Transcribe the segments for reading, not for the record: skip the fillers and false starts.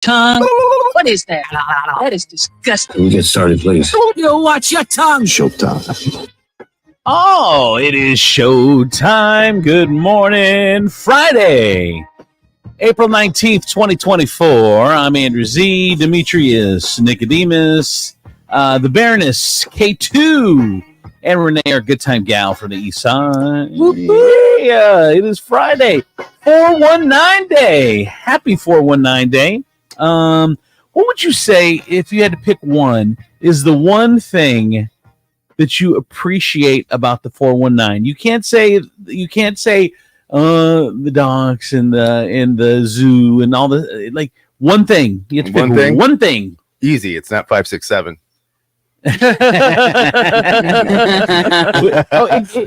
tongue. What is that? That is disgusting. Can we get started, please? You watch your tongue. Showtime. Oh, it is showtime. Good morning, Friday, April 19th, 2024. I'm Andrew Z, Demetrius, Nicodemus, the Baroness, K2, and Renee, our good time gal from the east side. Yeah, it is Friday, 419 day. Happy 419 day. What would you say, if you had to pick one, is the one thing that you appreciate about the 419? You can't say the docs and the zoo and all the, like, one thing. You have to pick one thing. Easy. It's not 567.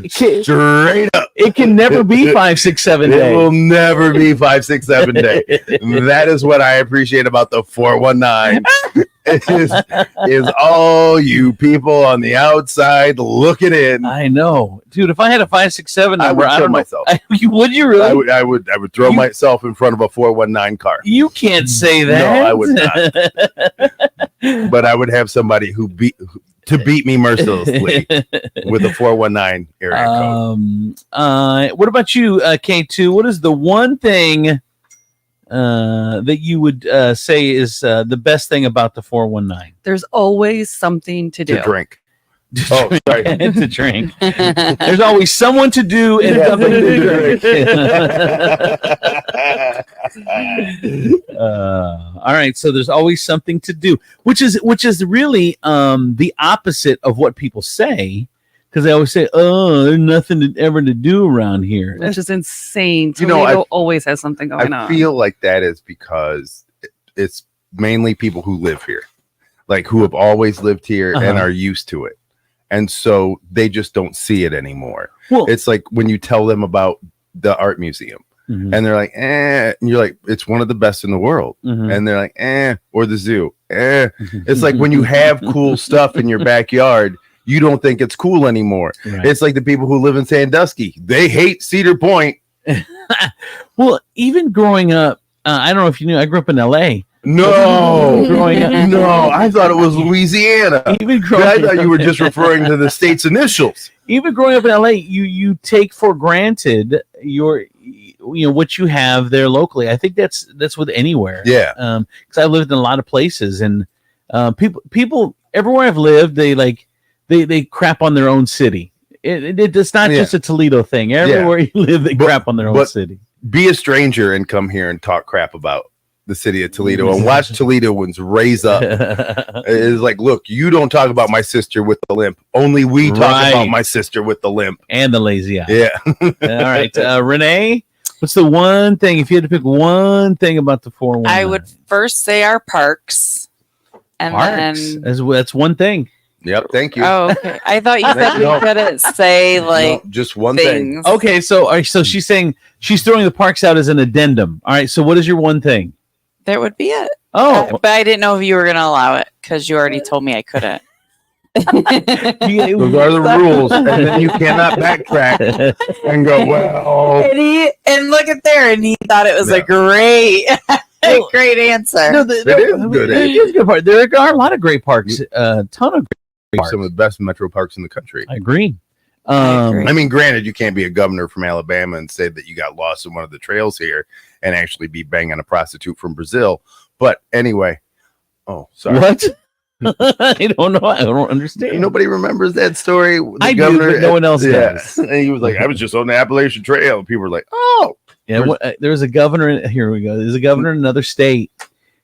Straight up. It can never be 567 day. It will never be 567 day. That is what I appreciate about the 419. is all you people on the outside looking in. I know, dude. If I had a 567 number, I would throw myself. Would you really? I would throw myself in front of a 419 car. You can't say that. No, I would not. But I would have somebody to beat me mercilessly with a 419 area code. What about you, K2? What is the one thing that you would say is the best thing about the 419? There's always something to do. To drink. Oh, sorry. To drink. There's always someone to do and something to drink. All right, so there's always something to do, which is really the opposite of what people say, because they always say, "Oh, there's nothing ever to do around here," which is insane. Toledo always has something going on. I feel like that is because it's mainly people who live here, like who have always lived here and are used to it. And so they just don't see it anymore. Well, it's like when you tell them about the art museum and they're like, and you're like, it's one of the best in the world. And they're like, or the zoo. It's like when you have cool stuff in your backyard, you don't think it's cool anymore. Right. It's like the people who live in Sandusky. They hate Cedar Point. Well, even growing up, I don't know if you knew, I grew up in L.A. No, growing up, no, I thought it was Louisiana. I thought you were just referring to the state's initials. Even growing up in LA, you take for granted what you have there locally. I think that's with anywhere. Yeah. Because I lived in a lot of places, and people everywhere I've lived, they crap on their own city. It's not just a Toledo thing. Everywhere you live, they crap on their own city. Be a stranger and come here and talk crap about the city of Toledo and watch Toledoans raise up. It's like, look, you don't talk about my sister with the limp. Only we talk about my sister with the limp and the lazy eye. Yeah. All right, Renee, what's the one thing, if you had to pick one thing about the 419? I would first say our parks, and then that's one thing. Yep, thank you. Oh, okay. I thought you said we couldn't say just one thing. Okay, so she's saying she's throwing the parks out as an addendum. All right, so what is your one thing? That would be it. Oh, but I didn't know if you were going to allow it because you already told me I couldn't. Those are the rules, and then you cannot backtrack and go, well. And look at there, and he thought it was a great answer. No, it is good. It is good park. There are a lot of great parks. A ton of great parks. Some of the best metro parks in the country. I agree. I mean, granted, you can't be a governor from Alabama and say that you got lost in one of the trails here and actually be banging a prostitute from Brazil. But anyway, sorry. What? I don't know. I don't understand. Nobody remembers that story. I do, but no one else does. And he was like, I was just on the Appalachian Trail. And people were like, oh. Yeah, there was a governor. Here we go. There's a governor in another state.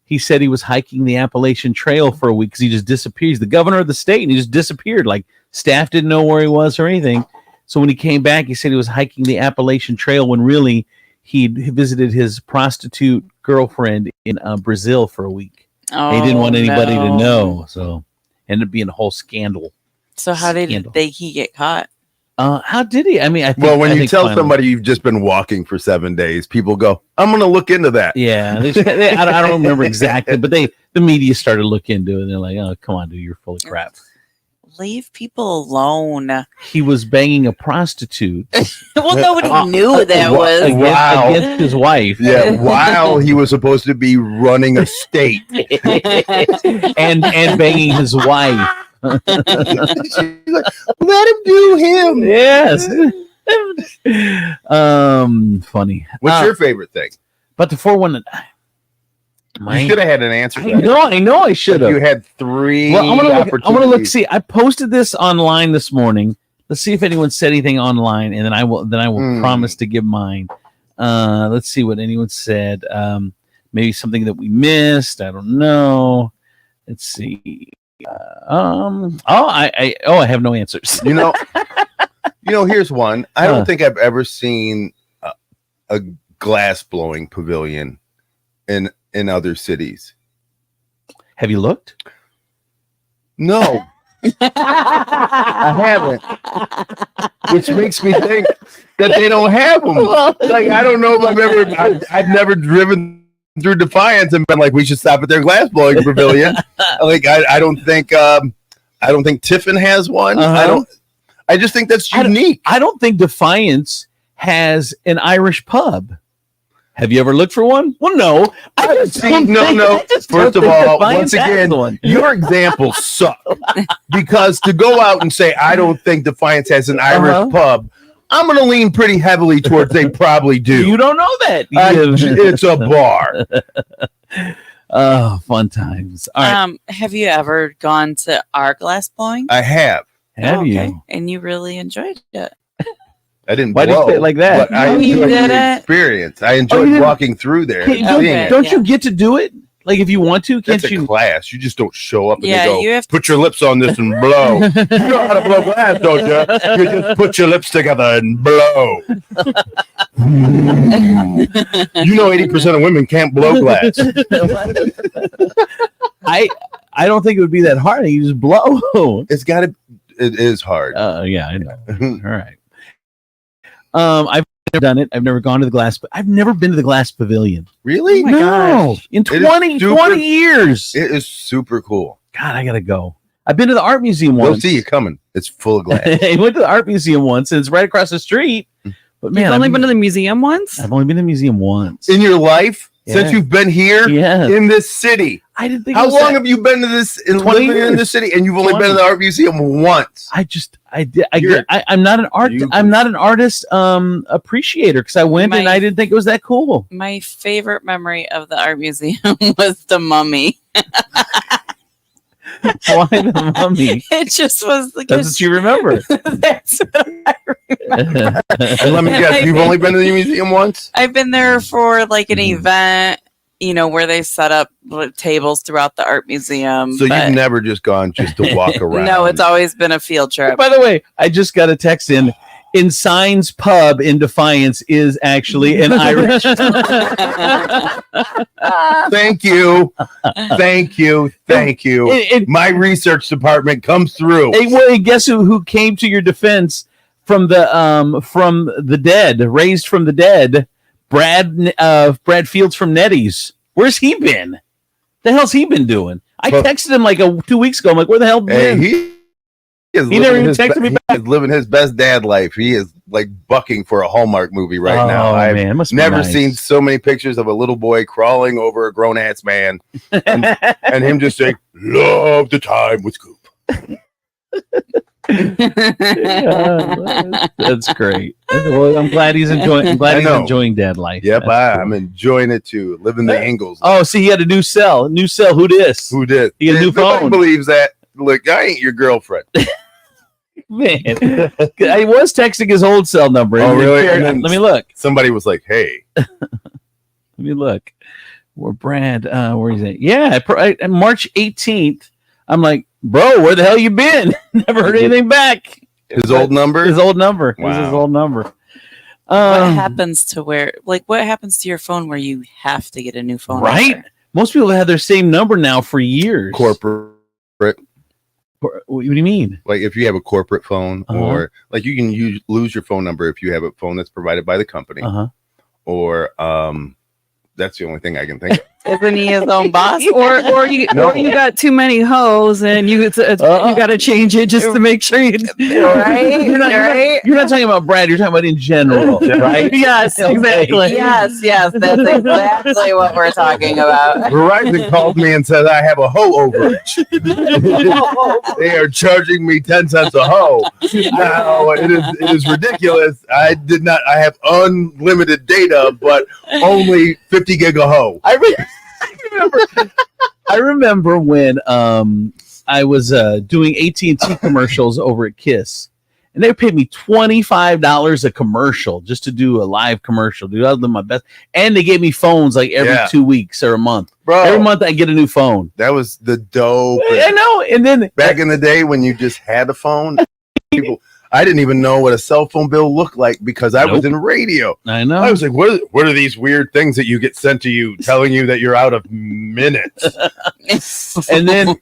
He said he was hiking the Appalachian Trail for a week because he just disappeared. He's the governor of the state, and he just disappeared. Like, staff didn't know where he was or anything. So when he came back, he said he was hiking the Appalachian Trail when really he visited his prostitute girlfriend in Brazil for a week. Oh, he didn't want anybody to know, so ended up being a whole scandal. So how did he get caught? How did he? I mean, I think, well, when you tell somebody you've just been walking for 7 days, people go, "I'm going to look into that." Yeah, I don't remember exactly, but the media started looking into it, and they're like, "Oh, come on, dude, you're full of crap." leave people alone. He was banging a prostitute Well, nobody knew that was. against his wife. Yeah, while he was supposed to be running a state. and banging his wife. She's like, let him do him. Yes. Funny. What's your favorite thing? But the 4-1. You should have had an answer. I know I should have. You had 3 Well, I'm opportunities. gonna look. See, I posted this online this morning. Let's see if anyone said anything online, and then I will promise to give mine. Let's see what anyone said. Maybe something that we missed. I don't know. Let's see. I have no answers. Here's one. I don't think I've ever seen a glass blowing pavilion in other cities. Have you looked? No. I haven't. Which makes me think that they don't have them. Like, I don't know if I've never driven through Defiance and been like, we should stop at their glass blowing pavilion. Like, I don't think Tiffin has one. I just think that's unique. I don't think Defiance has an Irish pub. Have you ever looked for one? Well, no. No. First of all, once again, your examples suck. Because to go out and say, I don't think Defiance has an Irish pub, I'm going to lean pretty heavily towards they probably do. You don't know that. It's a bar. Oh, fun times. All right. Have you ever gone to our glass blowing? I have. Have you? And you really enjoyed it? I didn't. Why did you say it like that? But I enjoyed the experience. I enjoyed walking through there. Don't you get to do it? Like if you want to, can't you? Class. You just don't show up and you go, have put your lips on this and blow. You know how to blow glass, don't you? You just put your lips together and blow. 80% of women can't blow glass. I don't think it would be that hard. You just blow. It is hard. Yeah, I know. All right. I've never done it. I've never gone to the glass, but I've never been to the glass pavilion. Really? Oh my gosh. In 20 years. It is super cool. God, I gotta go. I've been to the art museum once. We'll see you coming. It's full of glass. I went to the art museum once, and it's right across the street. But man, You've only been to the museum once? I've only been to the museum once. In your life? Yeah. Since you've been here? Yes. In this city? I didn't think. How long have you been to this? 20 years in this city, and you've only been to the art museum once. I'm not an artist appreciator because I went and I didn't think it was that cool. My favorite memory of the art museum was the Mummy. Why the Mummy? It just was like that's what you remember. That's what I remember. And let me guess, you've only been to the museum once? I've been there for like an event, where they set up tables throughout the art museum. So you've never just gone just to walk around? No, it's always been a field trip. By the way, I just got a text in Signs Pub in Defiance is actually an Irish. Thank you. My research department comes through. Hey, guess who came to your defense from the dead, raised from the dead? Brad Fields from Nettie's. Where's he been? The hell's he been doing? I texted him 2 weeks ago. I'm like, where the hell been? He never even texted me back. He's living his best dad life. He is like bucking for a Hallmark movie right now. I've never seen so many pictures of a little boy crawling over a grown ass man and him just saying, "Love the time with Coop." That's great. Well, I'm glad he's enjoying dad life. Yep, I'm enjoying it too. Living the angles. Oh, see, he had a new cell. Who this? Who did? He had a new phone. Nobody believes that. Look, I ain't your girlfriend. Man, I was texting his old cell number. Oh, really? Let me look. Somebody was like, "Hey." Let me look. Where Brad? Where is it? Yeah, March 18th. I'm like, bro, where the hell you been? Never heard anything back. His old number? His old number. Wow. It was his old number. What happens to your phone where you have to get a new phone? Right? Number? Most people have their same number now for years. Corporate. What do you mean? Like if you have a corporate phone, or like you can lose your phone number if you have a phone that's provided by the company, or that's the only thing I can think of. Isn't he his own boss? or you got too many hoes and you got to change it just to make sure you Right? You're not talking about Brad. You're talking about in general, right? Yes, Okay. exactly. Yes, that's exactly what we're talking about. Verizon called me and said I have a hoe overage. They are charging me 10 cents a hoe. Now it is ridiculous. I have unlimited data, but only 50 gig a hoe. I remember when I was doing AT&T commercials over at KISS, and they paid me $25 a commercial just to do a live commercial. Dude, I was doing my best, and they gave me phones like every 2 weeks or a month. Bro, every month I get a new phone. That was the dope. I know. And then back in the day when you just had a phone, I didn't even know what a cell phone bill looked like because I was in radio. I know. I was like, what are these weird things that you get sent to you telling you that you're out of minutes? and then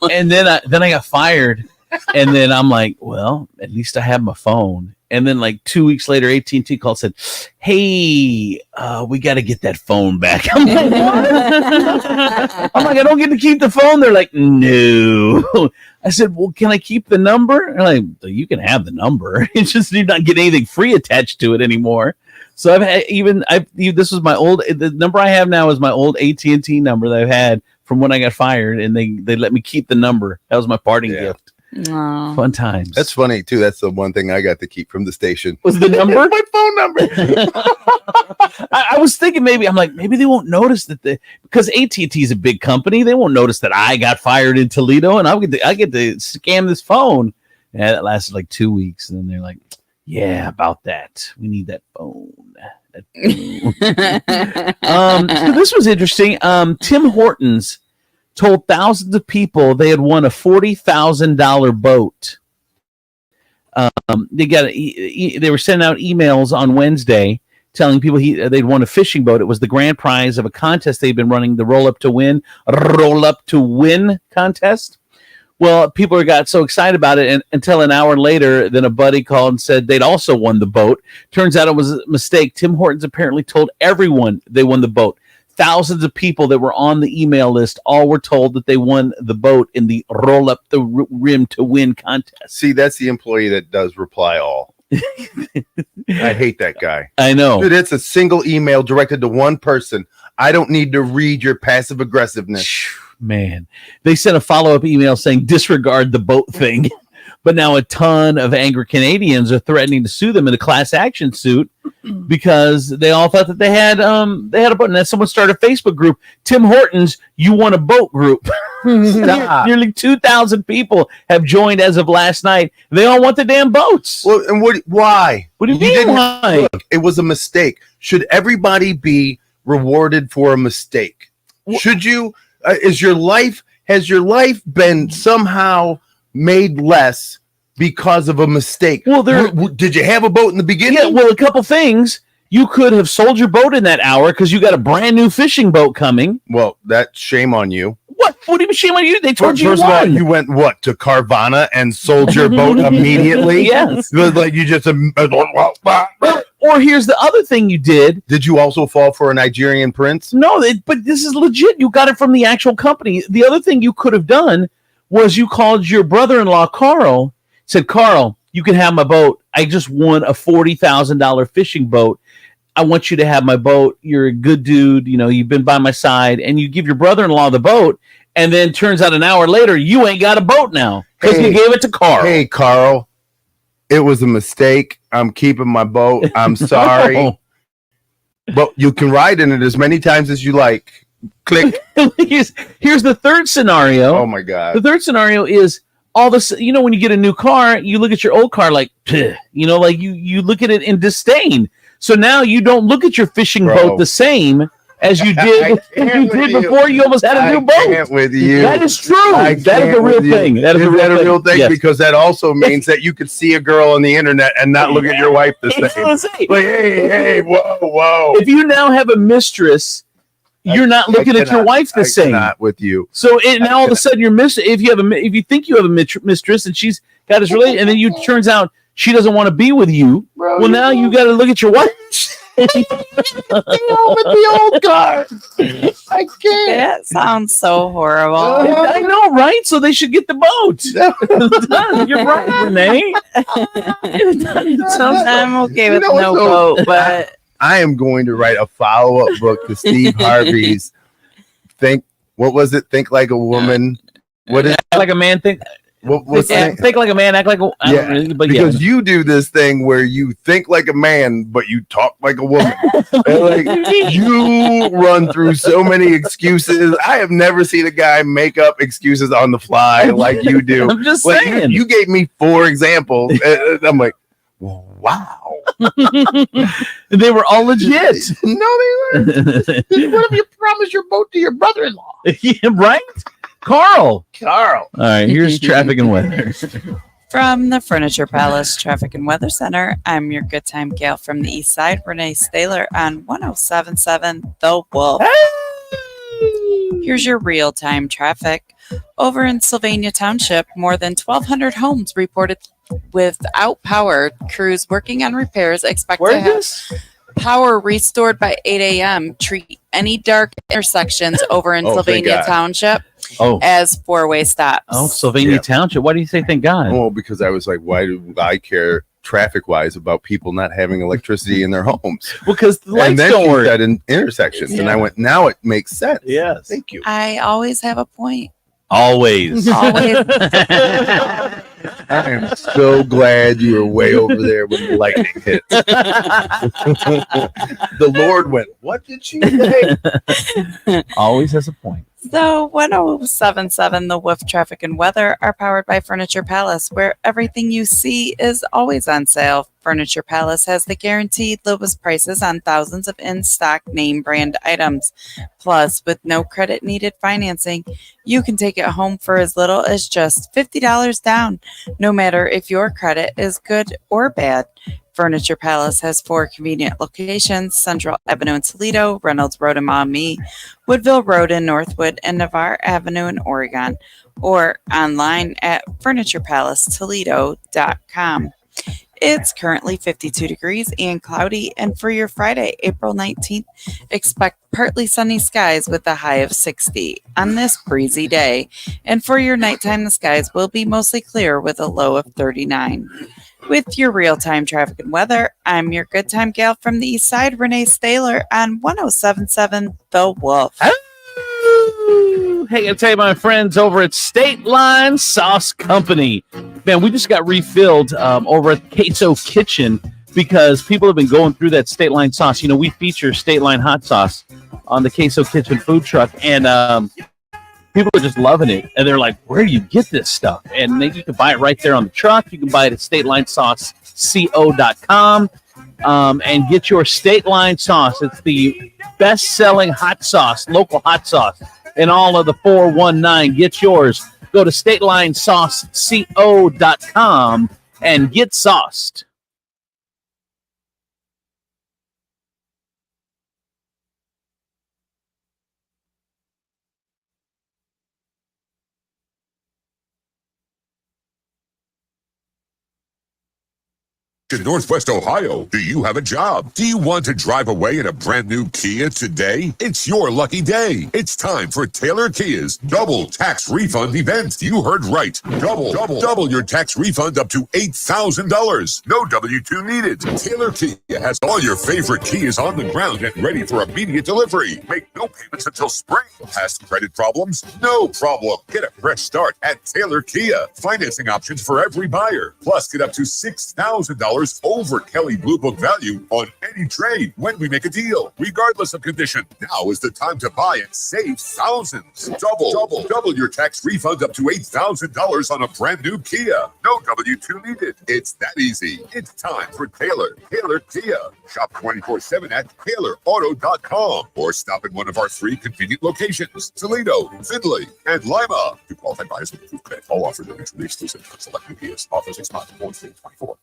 I got fired. And then I'm like, well, at least I have my phone. And then like 2 weeks later, AT&T called and said, hey, we got to get that phone back. I'm like, what? I'm like, I don't get to keep the phone. They're like, no. I said, well, can I keep the number? And like, you can have the number. It's just you're not getting anything free attached to it anymore. So this was my old, the number I have now is my old AT&T number that I've had from when I got fired, and they let me keep the number. That was my parting gift. Oh. Fun times. That's funny too. That's the one thing I got to keep from the station. Was the number? My phone number. I was thinking maybe they won't notice that because AT&T is a big company. They won't notice that I got fired in Toledo, and I get to scam this phone. Yeah, that lasted like 2 weeks, and then they're like, "Yeah, about that. We need that phone." So this was interesting. Tim Hortons told thousands of people they had won a $40,000 boat. They were sending out emails on Wednesday telling people they'd won a fishing boat. It was the grand prize of a contest they've been running, the Roll Up to Win contest. Well, people got so excited about it until an hour later, then a buddy called and said they'd also won the boat. Turns out it was a mistake. Tim Hortons apparently told everyone they won the boat. Thousands of people that were on the email list all were told that they won the boat in the Roll Up the Rim to Win contest. See, that's the employee that does reply all. I hate that guy. I know. Dude, it's a single email directed to one person. I don't need to read your passive aggressiveness. Man, they sent a follow-up email saying disregard the boat thing. But now a ton of angry Canadians are threatening to sue them in a class action suit because they all thought that they had a boat. And then someone started a Facebook group, Tim Hortons, you want a boat group. Nearly 2,000 people have joined as of last night. They all want the damn boats. Well, and why? What do you mean why? Look, it was a mistake. Should everybody be rewarded for a mistake? Should you? Has your life been somehow made less because of a mistake? Well, did you have a boat in the beginning? Yeah, well, a couple things. You could have sold your boat in that hour because you got a brand new fishing boat coming. Well, that's shame on you. What do you mean shame on you? They told you first of all, you went to Carvana and sold your boat immediately? Yes. Like you just. Or here's the other thing you did. Did you also fall for a Nigerian prince? No, but this is legit. You got it from the actual company. The other thing you could have done was you called your brother-in-law, Carl, said, Carl, you can have my boat. I just won a $40,000 fishing boat. I want you to have my boat. You're a good dude. You know, you've been by my side. And you give your brother-in-law the boat. And then turns out an hour later, you ain't got a boat now because you gave it to Carl. Hey, Carl, it was a mistake. I'm keeping my boat. I'm sorry. But you can ride in it as many times as you like. Click. Here's the third scenario. Oh, my God. The third scenario is all this, when you get a new car, you look at your old car like, like you look at it in disdain. So now you don't look at your fishing boat the same as you did before you almost had a new boat. I can't with you. That is true. That is a real thing. That is a real thing. Yes. Because that also means that you could see a girl on the internet and not look at your wife the same. Like, hey, whoa. If you now have a mistress, you're not looking at your wife the same. Not with you. So now all of a sudden you're if you think you have a mistress and she's got this relationship, and then turns out she doesn't want to be with you. Bro, well, now you got to look at your wife. the old car. I can't. That sounds so horrible. I know, right? So they should get the boat. You're right, Renee. I'm okay with You know, no so- boat, but I am going to write a follow-up book to Steve Harvey's Think Like a Woman. What is Act like a man, think what's the name? think like a man, act like a but Because you do this thing where you think like a man, but you talk like a woman. And, like, you run through so many excuses. I have never seen a guy make up excuses on the fly like you do. I'm just Like, saying. you gave me 4 examples, and I'm like, wow. They were all legit. No, they weren't. What if you promise your boat to your brother-in-law? Yeah, right? Carl. Carl. All right, here's traffic and weather. from the Furniture Palace Traffic and Weather Center, I'm your good time gal from the East Side, Renee Staler on 107.7 The Wolf. Here's your real-time traffic. Over in Sylvania Township, more than 1,200 homes reported without power. Crews working on repairs expect to have power restored by 8 a.m. Treat any dark intersections over in Oh, thank Sylvania God. Township Oh, as 4-way stops. Sylvania Yeah. Township. Why do you say thank God? Well, because I was like, why do I care traffic-wise about people not having electricity in their homes? Because the And lights then don't she work. said in intersections, and I went, now it makes sense. Yes. Thank you. I always have a point. Always. Always. I am so glad you were way over there when the lightning hit. The Lord went, what did she say? Always has a point. So 107.7 The Wolf Traffic and Weather are powered by Furniture Palace, where everything you see is always on sale. Furniture Palace has the guaranteed lowest prices on thousands of in-stock name brand items. Plus, with no credit needed financing, you can take it home for as little as just $50 down, no matter if your credit is good or bad. Furniture Palace has 4 convenient locations: Central Avenue in Toledo, Reynolds Road in Maumee, Woodville Road in Northwood, and Navarre Avenue in Oregon, or online at FurniturePalaceToledo.com. It's currently 52 degrees and cloudy, and for your Friday, April 19th, expect partly sunny skies with a high of 60 on this breezy day. And for your nighttime, the skies will be mostly clear with a low of 39. With your real-time traffic and weather, I'm your good time gal from the East Side, Renee Staler on 107.7 The Wolf. Hey, I tell you, my friends over at State Line Sauce Company. Man, we just got refilled over at Queso Kitchen because people have been going through that State Line sauce. You know, we feature State Line hot sauce on the Queso Kitchen food truck, and people are just loving it. And they're like, where do you get this stuff? And you can buy it right there on the truck. You can buy it at StatelineSauceCO.com and get your State Line sauce. It's the best-selling hot sauce, local hot sauce in all of the 419. Get yours. Go to StatelineSauceCO.com and get sauced. In Northwest Ohio, do you have a job? Do you want to drive away in a brand new Kia today? It's your lucky day. It's time for Taylor Kia's double tax refund event. You heard right. Double your tax refund up to $8,000. No W-2 needed. Taylor Kia has all your favorite Kias on the ground and ready for immediate delivery. Make no payments until spring. Past credit problems? No problem. Get a fresh start at Taylor Kia. Financing options for every buyer. Plus, get up to $6,000 over Kelly Blue Book value on any trade when we make a deal, regardless of condition. Now is the time to buy and save thousands. Double your tax refund up to $8,000 on a brand new Kia. No W-2 needed. It's that easy. It's time for Taylor Kia. Shop 24/7 at TaylorAuto.com or stop at one of our 3 convenient locations: Toledo, Findlay, and Lima. To qualified buyers with approved credit, all offers are mutually exclusive. Select new Kias. Offers expire 4/24.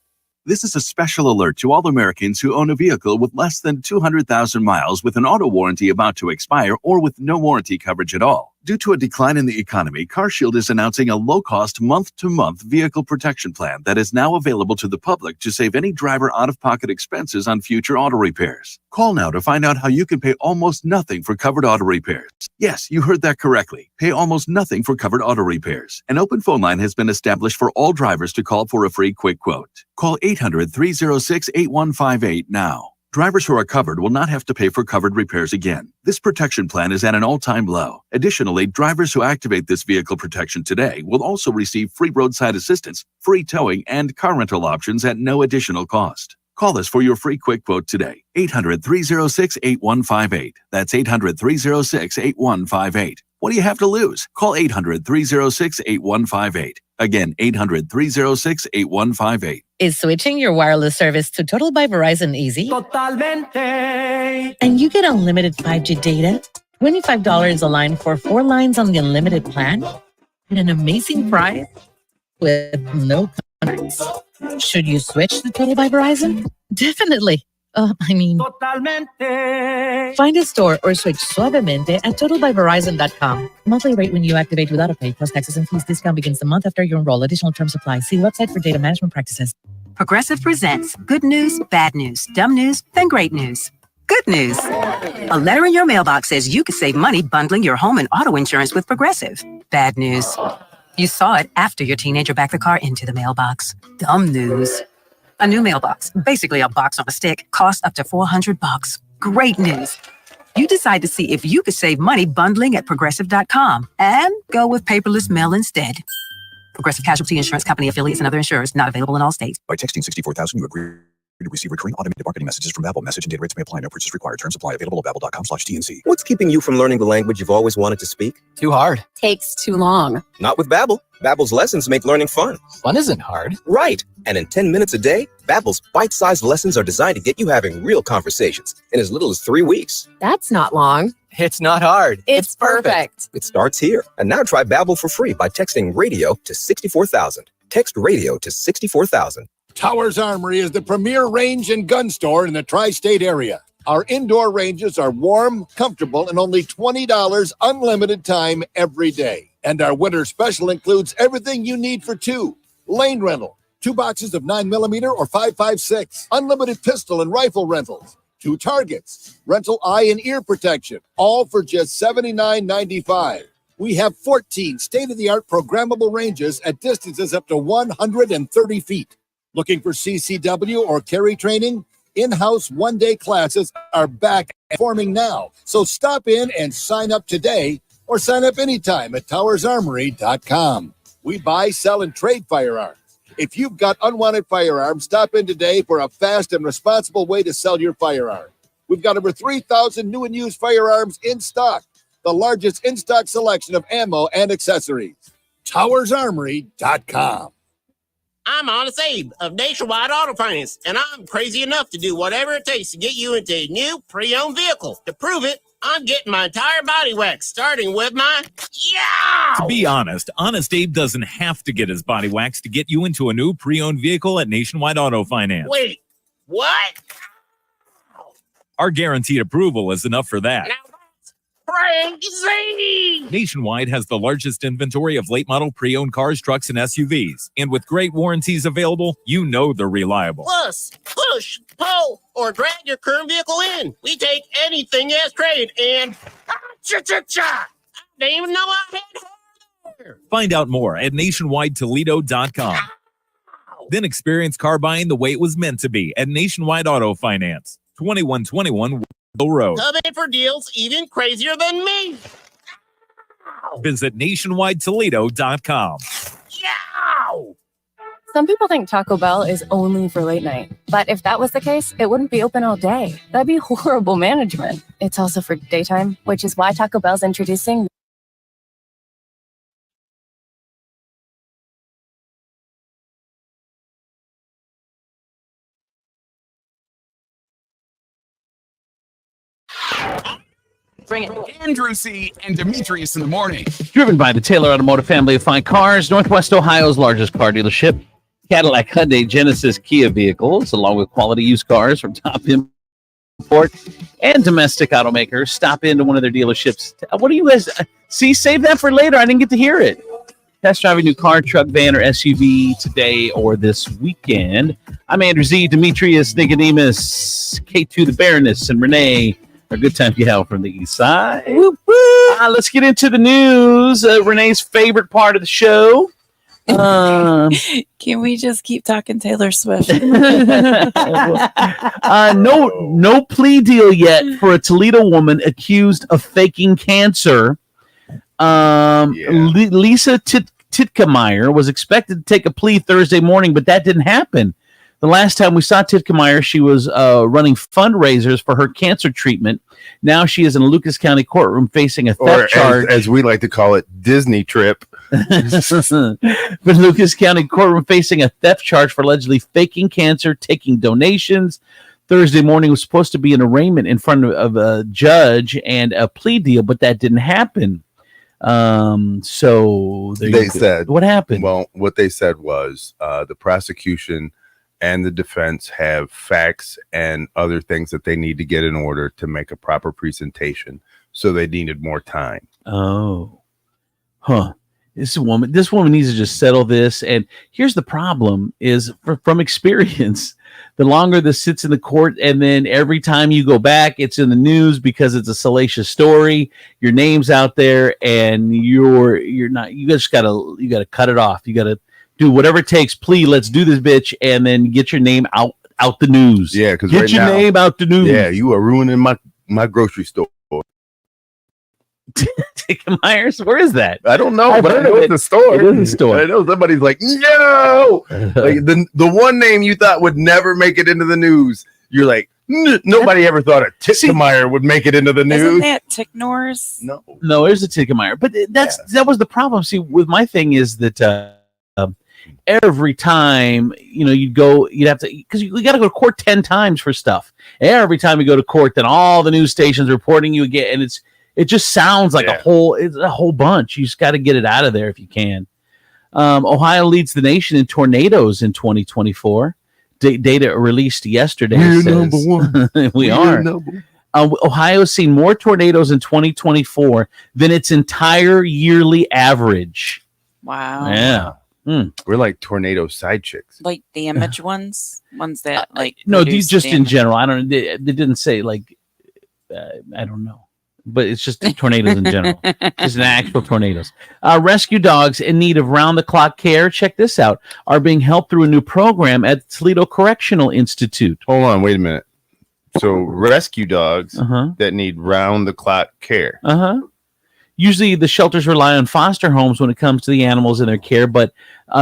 This is a special alert to all Americans who own a vehicle with less than 200,000 miles with an auto warranty about to expire or with no warranty coverage at all. Due to a decline in the economy, CarShield is announcing a low-cost month-to-month vehicle protection plan that is now available to the public to save any driver out-of-pocket expenses on future auto repairs. Call now to find out how you can pay almost nothing for covered auto repairs. Yes, you heard that correctly. Pay almost nothing for covered auto repairs. An open phone line has been established for all drivers to call for a free quick quote. Call 800-306-8158 now. Drivers who are covered will not have to pay for covered repairs again. This protection plan is at an all-time low. Additionally, drivers who activate this vehicle protection today will also receive free roadside assistance, free towing, and car rental options at no additional cost. Call us for your free quick quote today. 800-306-8158. That's 800-306-8158. What do you have to lose? Call 800-306-8158. Again, 800-306-8158. Is switching your wireless service to Total by Verizon easy? Totalmente. And you get unlimited 5G data, $25 a line for 4 lines on the unlimited plan, at an amazing price with no contracts. Should you switch to Total by Verizon? Definitely. Totalmente. Find a store or switch suavemente at totalbyverizon.com. Monthly rate when you activate without a pay plus taxes and fees. Discount begins the month after you enroll. Additional terms apply. See website for data management practices. Progressive presents good news, bad news, dumb news, then great news. Good news. A letter in your mailbox says you could save money bundling your home and auto insurance with Progressive. Bad news. You saw it after your teenager backed the car into the mailbox. Dumb news. A new mailbox, basically a box on a stick, costs up to $400. Great news. You decide to see if you could save money bundling at Progressive.com and go with paperless mail instead. Progressive Casualty Insurance Company affiliates and other insurers not available in all states. By texting 64,000, you agree to receive recurring automated marketing messages from Babbel. Message and data rates may apply. No purchase required. Terms apply. Available at babbel.com/TNC. What's keeping you from learning the language you've always wanted to speak? Too hard. Takes too long. Not with Babbel. Babbel's lessons make learning fun. Fun isn't hard. Right. And in 10 minutes a day, Babbel's bite-sized lessons are designed to get you having real conversations in as little as 3 weeks. That's not long. It's not hard. It's perfect. It starts here. And now try Babbel for free by texting radio to 64,000. Text radio to 64,000. Towers Armory is the premier range and gun store in the tri-state area. Our indoor ranges are warm, comfortable, and only $20 unlimited time every day. And our winter special includes everything you need for 2. Lane rental, 2 boxes of 9mm or 5.56. Unlimited pistol and rifle rentals. 2 targets. Rental eye and ear protection. All for just $79.95. We have 14 state-of-the-art programmable ranges at distances up to 130 feet. Looking for CCW or carry training? In-house one-day classes are back and forming now. So stop in and sign up today or sign up anytime at towersarmory.com. We buy, sell, and trade firearms. If you've got unwanted firearms, stop in today for a fast and responsible way to sell your firearm. We've got over 3,000 new and used firearms in stock. The largest in-stock selection of ammo and accessories. towersarmory.com. I'm Honest Abe of Nationwide Auto Finance, and I'm crazy enough to do whatever it takes to get you into a new pre-owned vehicle. To prove it, I'm getting my entire body waxed, starting with my yow! To be honest Abe doesn't have to get his body waxed to get you into a new pre-owned vehicle at Nationwide Auto Finance. Wait, what? Our guaranteed approval is enough for that. Now crazy! Nationwide has the largest inventory of late model pre-owned cars, trucks, and SUVs. And with great warranties available, you know they're reliable. Plus, push, pull, or drag your current vehicle in. We take anything as trade and cha-cha-cha! I didn't even know I had hair there. Find out more at nationwidetoledo.com. Then experience car buying the way it was meant to be at Nationwide Auto Finance. 2121 Road. Come in for deals even crazier than me. Visit nationwidetoledo.com. Yow! Some people think Taco Bell is only for late night. But if that was the case, it wouldn't be open all day. That'd be horrible management. It's also for daytime, which is why Taco Bell's introducing Bring it. Andrew C. and Demetrius in the morning. Driven by the Taylor Automotive family of fine cars, Northwest Ohio's largest car dealership. Cadillac, Hyundai, Genesis, Kia vehicles, along with quality used cars from top import and domestic automakers. Stop into one of their dealerships. What do you guys see? Save that for later. I didn't get to hear it. Test drive a new car, truck, van, or SUV today or this weekend. I'm Andrew Z, Demetrius, Nicodemus, K2, the Baroness, and Renee. A good time to hell from the east side. Let's get into the news. Renee's favorite part of the show. Can we just keep talking Taylor Swift? No plea deal yet for a Toledo woman accused of faking cancer. Lisa Titkemeyer was expected to take a plea Thursday morning, but that didn't happen. The last time we saw Titkemeyer, she was running fundraisers for her cancer treatment. Now she is in a Lucas County courtroom facing a theft charge. As we like to call it, Disney trip. But Lucas County courtroom facing a theft charge for allegedly faking cancer, taking donations. Thursday morning was supposed to be an arraignment in front of a judge and a plea deal, but that didn't happen. So they said, what happened? Well, what they said was the prosecution and the defense have facts and other things that they need to get in order to make a proper presentation. So they needed more time. Oh, This woman needs to just settle this. And here's the problem is from experience, the longer this sits in the court, and then every time you go back, it's in the news because it's a salacious story. Your name's out there and you're not, you gotta cut it off. You gotta do whatever it takes. Please, let's do this, bitch. And then get your name out the news. Yeah. Cause get your name out the news. Yeah. You are ruining my grocery store. Myers, where is that? I don't know, but I know it's a store. It is a store. I know somebody's like, no. Like the one name you thought would never make it into the news. You're like, nobody ever thought a Titkemeyer would make it into the news. Isn't that Ticknors? No, there's a Titkemeyer. But that was the problem. See, with my thing is that every time you'd have to, because you got to go to court 10 times for stuff. Every time you go to court, then all the news stations reporting you again, and it just sounds like it's a whole bunch. You just got to get it out of there if you can. Ohio leads the nation in tornadoes in 2024. Data released yesterday says number one. we are. Ohio's seen more tornadoes in 2024 than its entire yearly average. Wow. Yeah. We're like tornado side chicks. Like damage ones that like no, these just damage. in general. I don't. They didn't say like. I don't know. But it's just tornadoes in general. Just an actual tornadoes. Rescue dogs in need of round-the-clock care, check this out, are being helped through a new program at Toledo Correctional Institute. Hold on, wait a minute. So rescue dogs that need round-the-clock care. Usually the shelters rely on foster homes when it comes to the animals in their care, but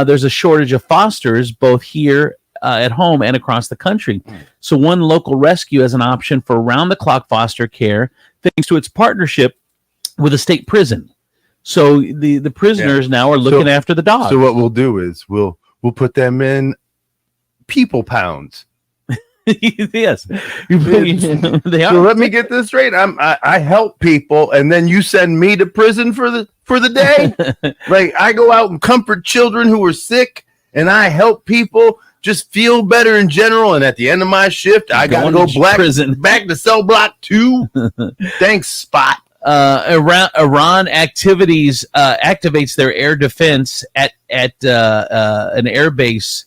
there's a shortage of fosters both here at home and across the country. So one local rescue has an option for round-the-clock foster care thanks to its partnership with a state prison. So the prisoners now are looking after the dogs. So what we'll do is we'll put them in people pounds. Yes. They are. So let me get this straight. I help people and then you send me to prison for the day? Like I go out and comfort children who are sick and I help people just feel better in general, and at the end of my shift, I gotta go back to cell block 2. Thanks, Spot. Iran activates their air defense at an air base.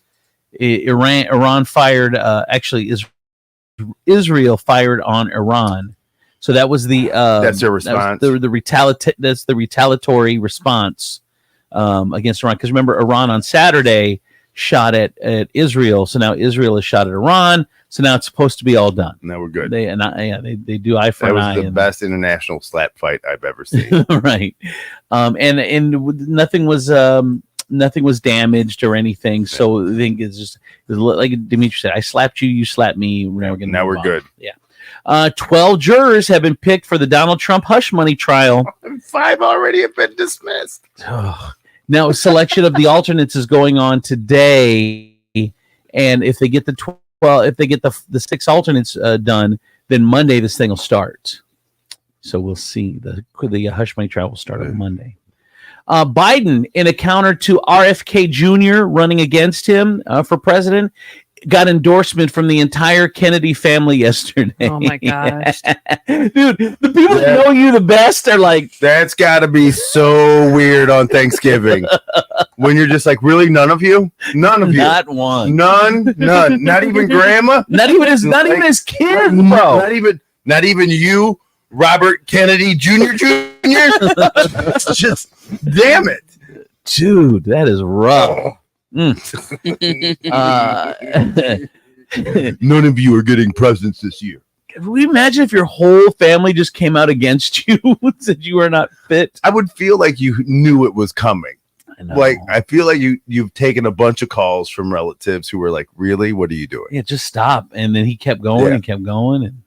Iran fired. Actually, Israel fired on Iran. So that was the that's their response. That's the retaliatory response against Iran. Because remember, Iran on Saturday shot at Israel, so now Israel has shot at Iran. So now it's supposed to be all done. Now we're good. They do eye for an eye. That was the best international slap fight I've ever seen. Right, and nothing was damaged or anything. So I think it's like Demetrius said. I slapped you, you slapped me. Now we're good. Yeah. 12 jurors have been picked for the Donald Trump hush money trial. 5 already have been dismissed. Now, selection of the alternates is going on today, and if they get the 6 alternates done, then Monday this thing will start. So we'll see. The hush money trial will start on Monday. Biden, in a counter to RFK Jr. running against him for president, got endorsement from the entire Kennedy family yesterday. Oh my gosh. Dude, the people that know you the best are like, that's got to be so weird on Thanksgiving when you're just like, really, none of you, not one, none, not even grandma, not even his kids, bro, not even you, Robert Kennedy Jr. It's just, damn it, dude, that is rough. None of you are getting presents this year. Can we imagine if your whole family just came out against you and said you are not fit? I would feel like you knew it was coming. Like, I feel like you've taken a bunch of calls from relatives who were like, really, what are you doing? Yeah, just stop. And then he kept going and kept going. And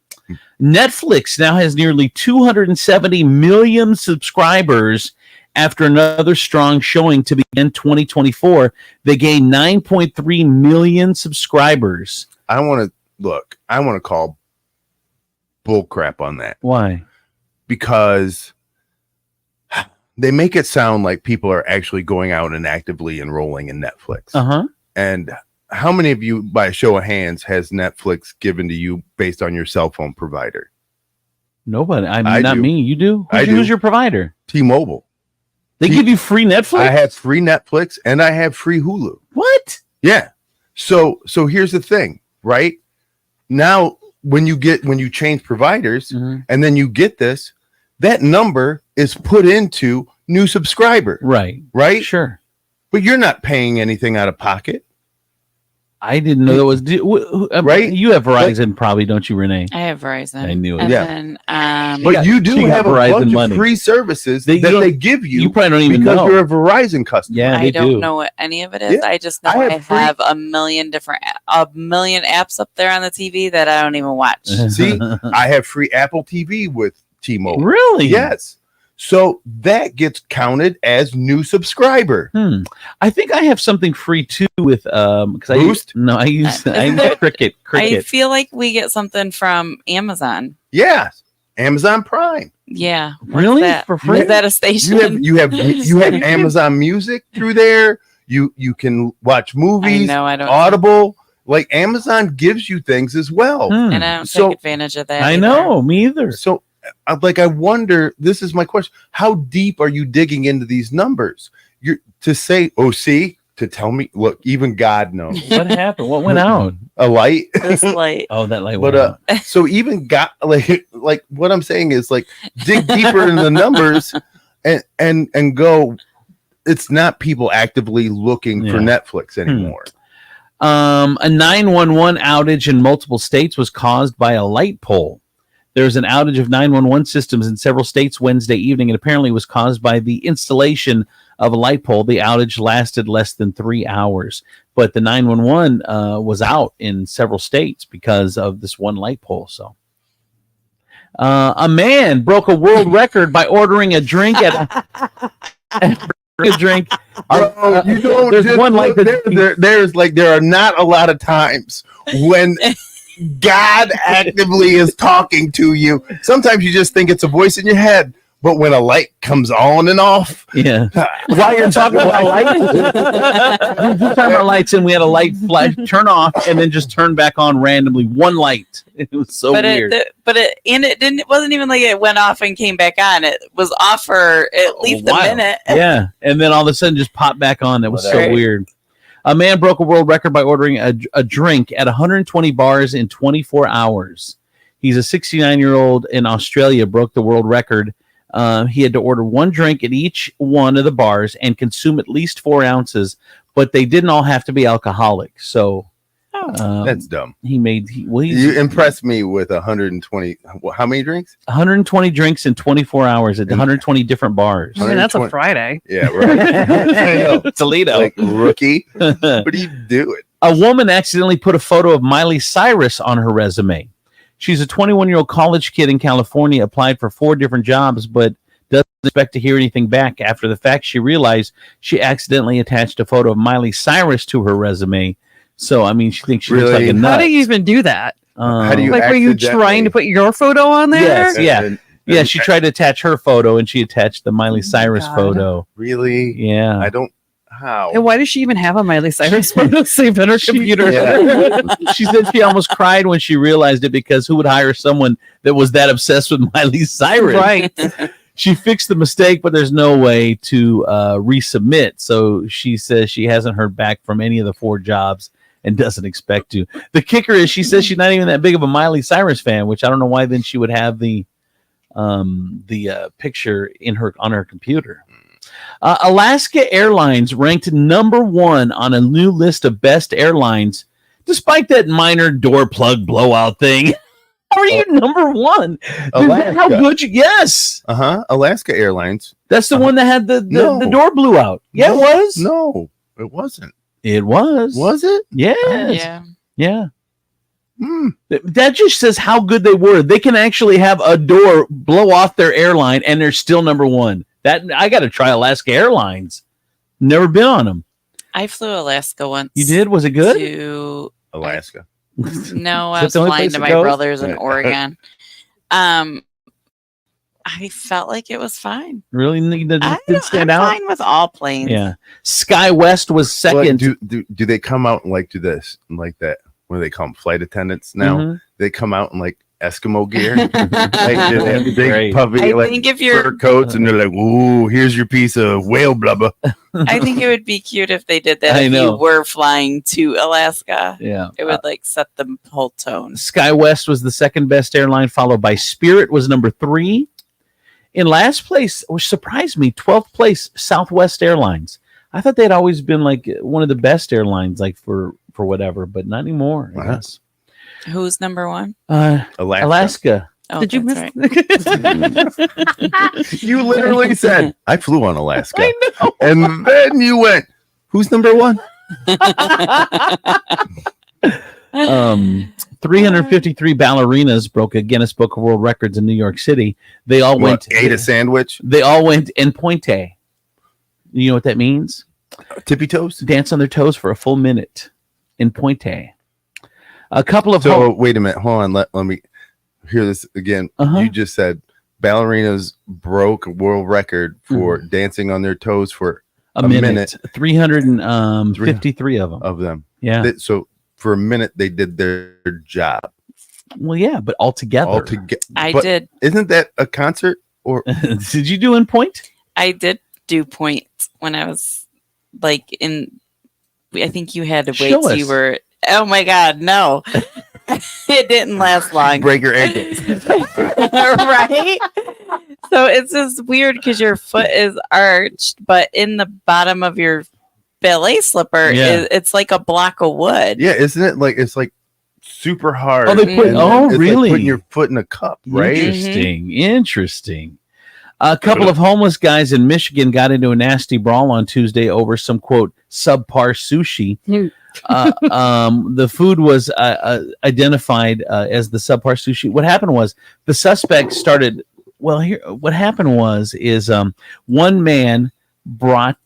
Netflix now has nearly 270 million subscribers. After another strong showing to begin 2024, they gained 9.3 million subscribers. I want to call bull crap on that. Why? Because they make it sound like people are actually going out and actively enrolling in Netflix. And how many of you, by a show of hands, has Netflix given to you based on your cell phone provider? Nobody. I not me. You do? Who's your provider? T-Mobile. They give you free Netflix? I have free Netflix and I have free Hulu. What? Yeah. So here's the thing, right? Now, when you change providers and then you get this, that number is put into new subscriber. Right. Right? Sure. But you're not paying anything out of pocket. I didn't know that was right. You have Verizon, probably, don't you, Renee? I have Verizon. I knew it. And Yeah. then, But you do have a bunch of free services that they give you. You probably don't even because know. you're a Verizon customer. Yeah, I don't know what any of it is. Yeah. I just know I I have a million apps up there on the TV that I don't even watch. See, I have free Apple TV with T-Mobile. Really? Yes. So that gets counted as new subscriber. I think I have something free too with Boost? I use Cricket. I feel like we get something from Amazon. Yeah, Amazon Prime. Yeah. Really? That? For free? Is that a station? You have Amazon Music through there. You can watch movies. I know, I don't. Audible. Like Amazon gives you things as well. And I don't take advantage of that. I either. know, me either. So I wonder, this is my question. How deep are you digging into these numbers? You're to say, to tell me, look, even God knows. What happened? What went out? A light. This light. Oh, that light But went out. so even God, like what I'm saying is like dig deeper into the numbers and go. It's not people actively looking for Netflix anymore. A 911 outage in multiple states was caused by a light pole. There's an outage of 911 systems in several states Wednesday evening, and apparently was caused by the installation of a light pole. The outage lasted less than 3 hours, but the 911 was out in several states because of this one light pole. So, a man broke a world record by ordering a drink at a drink. You don't. There's one light that there are not a lot of times when God actively is talking to you. Sometimes you just think it's a voice in your head, but when a light comes on and off, while you're talking about lights, we're just talking about lights, and we had a light flash turn off and then just turn back on randomly. One light. It was so weird. It wasn't even like it went off and came back on. It was off for at least a minute. Yeah, and then all of a sudden just popped back on. That was so weird. A man broke a world record by ordering a drink at 120 bars in 24 hours. He's a 69-year-old in Australia, broke the world record. He had to order one drink at each one of the bars and consume at least 4 ounces, but they didn't all have to be alcoholic. So that's dumb. You impressed me with 120. How many drinks? 120 drinks in 24 hours at 120 different bars. I mean, that's a Friday. Yeah, right. Toledo. Like rookie. What do you do it? A woman accidentally put a photo of Miley Cyrus on her resume. She's a 21-year-old college kid in California, applied for 4 different jobs, but doesn't expect to hear anything back. After the fact, she realized she accidentally attached a photo of Miley Cyrus to her resume. So, I mean, she thinks she looks like a nut. How do you even do that? How do you were you trying to put your photo on there? Yes, yeah. She tried to attach her photo, and she attached the Miley Cyrus photo. Really? Yeah. I don't How? And why does she even have a Miley Cyrus photo saved on her computer? She said she almost cried when she realized it because who would hire someone that was that obsessed with Miley Cyrus? Right. She fixed the mistake, but there's no way to resubmit. So she says she hasn't heard back from any of the 4 jobs and doesn't expect to. The kicker is she says she's not even that big of a Miley Cyrus fan, which I don't know why then she would have the picture on her computer. Alaska Airlines ranked number 1 on a new list of best airlines, despite that minor door plug blowout thing. How are you number 1? Alaska. How good yes. Alaska Airlines. That's the one that had the door blew out. Yeah, it was. No, it wasn't. It was. Was it? Yes. Yeah. That just says how good they were. They can actually have a door blow off their airline and they're still number 1. That I got to try Alaska Airlines. Never been on them. I flew Alaska once. You did? Was it good? To Alaska. No, I was flying to my brother's in Oregon. I felt like it was fine. Really? Didn't stand out? Fine with all planes. Yeah. SkyWest was second. Do they come out and like do this like that? What do they call them? Flight attendants now? Mhm. They come out in like Eskimo gear. Like, they have big Great. puffy I like think if you're- fur coats and they're like, ooh, here's your piece of whale blubber. I think it would be cute if they did that. I if know. you were flying to Alaska. Yeah. It would like set the whole tone. SkyWest was the second best airline, followed by Spirit was number 3. In last place, which surprised me, 12th place, Southwest Airlines. I thought they'd always been like one of the best airlines, like for whatever, but not anymore. I guess. Who's number 1? Alaska. Oh, Did you miss? Right. You literally said, I flew on Alaska. I know. And then you went, who's number 1? 353 ballerinas broke a Guinness Book of World Records in New York City. They all ate a sandwich? They all went en pointe. You know what that means? Tippy toes? Dance on their toes for a full minute. En pointe. A couple of wait a minute. Hold on. Let me hear this again. You just said ballerinas broke a world record for dancing on their toes for a minute. 353 of them. Yeah. So for a minute they did their job. Well, yeah, but all together. I did. Isn't that a concert? Or did you do in point? I did do point when I was like in. I think you had to wait till you were. Oh my God, no! It didn't last long. Break your ankles. Right? So it's just weird because your foot is arched, but in the bottom of your ballet slipper, it's like a block of wood. Yeah, isn't it like it's like super hard? Oh, they put. Oh, it's really? Like putting your foot in a cup, right? Interesting. A couple of homeless guys in Michigan got into a nasty brawl on Tuesday over some quote subpar sushi. The food was identified as the subpar sushi. What happened was the suspect started. Well, here what happened is one man brought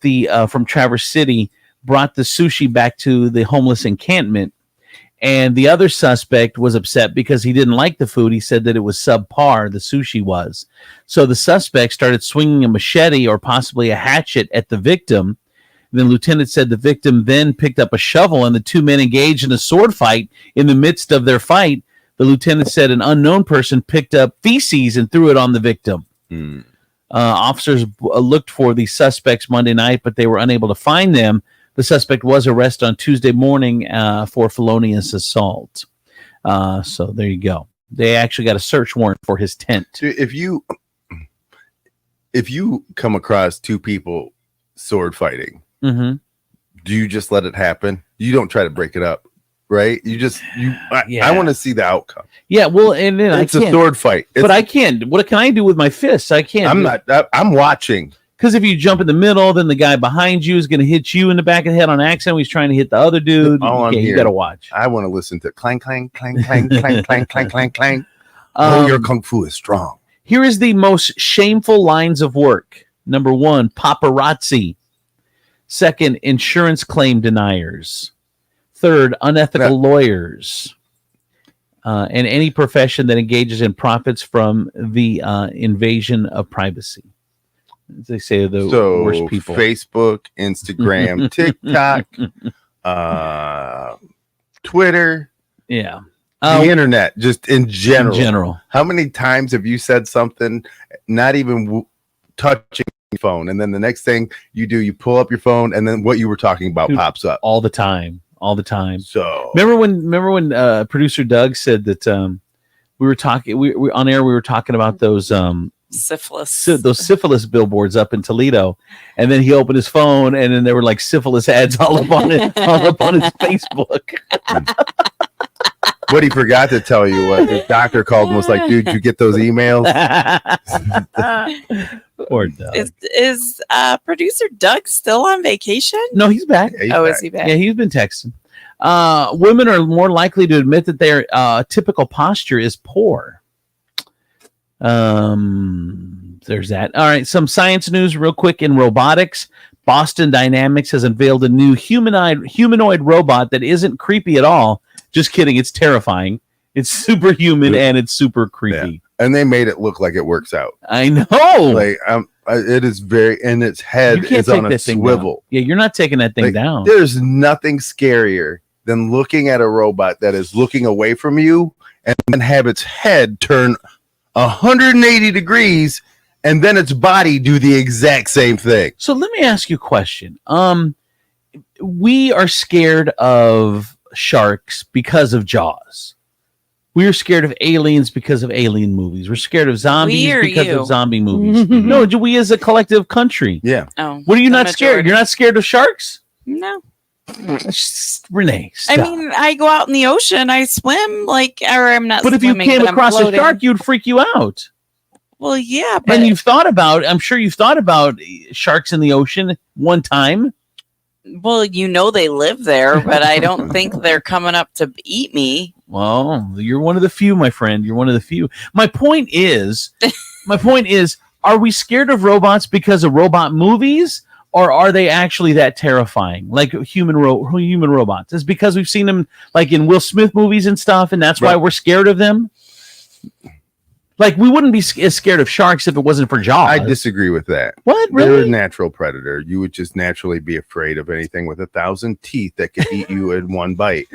from Traverse City brought the sushi back to the homeless encampment. And the other suspect was upset because he didn't like the food. He said that it was subpar, the sushi was. So the suspect started swinging a machete or possibly a hatchet at the victim. The lieutenant said the victim then picked up a shovel and the two men engaged in a sword fight. In the midst of their fight, the lieutenant said an unknown person picked up feces and threw it on the victim. Officers looked for the suspects Monday night, but they were unable to find them. The suspect was arrested on Tuesday morning for felonious assault. So there you go. They actually got a search warrant for his tent. If you come across two people sword fighting, do you just let it happen? You don't try to break it up, right? I want to see the outcome. Yeah, well, and then it's a sword fight, but I can't. What can I do with my fists? I can't. I'm watching. Because if you jump in the middle, then the guy behind you is going to hit you in the back of the head on accident. He's trying to hit the other dude. You got to watch. I want to listen to clang, clang, clang, clang, clang, clang, clang, clang, clang. Your kung fu is strong. Here is the most shameful lines of work. Number 1, paparazzi. 2nd, insurance claim deniers. 3rd, unethical lawyers. And any profession that engages in profits from the invasion of privacy. They say the worst people. Facebook, Instagram, TikTok, Twitter. Yeah. The internet, just in general. In general. How many times have you said something, not even touching your phone, and then the next thing you do, you pull up your phone, and then what you were talking about pops up all the time. So remember when producer Doug said that we were talking, we on air, we were talking about those syphilis billboards up in Toledo, and then he opened his phone, and then there were like syphilis ads all up on it, all up on his Facebook. What he forgot to tell you, what the doctor called and was like, dude, you get those emails? Poor Doug. Is producer Doug still on vacation? No, he's back. Yeah, is he back? Yeah, he's been texting. Women are more likely to admit that their typical posture is poor. There's that. All right, some science news real quick in robotics. Boston Dynamics has unveiled a new humanoid robot that isn't creepy at all. Just kidding. It's terrifying. It's superhuman and it's super creepy. Yeah. And they made it look like it works out. I know. Like it is and its head is on a swivel. Yeah, you're not taking that thing down. There's nothing scarier than looking at a robot that is looking away from you and then have its head turn 180 degrees and then its body do the exact same thing. So let me ask you a question. We are scared of sharks because of Jaws. We are scared of aliens because of alien movies. We're scared of zombies because of zombie movies. No, we as a collective country. Yeah. Oh, what are you not scared? You're not scared of sharks? No. Renee, stop. I mean, I go out in the ocean, I swim, or I'm not. But if you came across a shark, you'd freak you out. Well, yeah, but and I'm sure you've thought about sharks in the ocean one time. Well, they live there, but I don't think they're coming up to eat me. Well, you're one of the few, my friend. You're one of the few. My point is, are we scared of robots because of robot movies, or are they actually that terrifying, like human robots? It's because we've seen them like in Will Smith movies and stuff, and that's why we're scared of them. Like, we wouldn't be as scared of sharks if it wasn't for Jaws. I disagree with that. What? Really? They're a natural predator. You would just naturally be afraid of anything with 1,000 teeth that could eat you in one bite.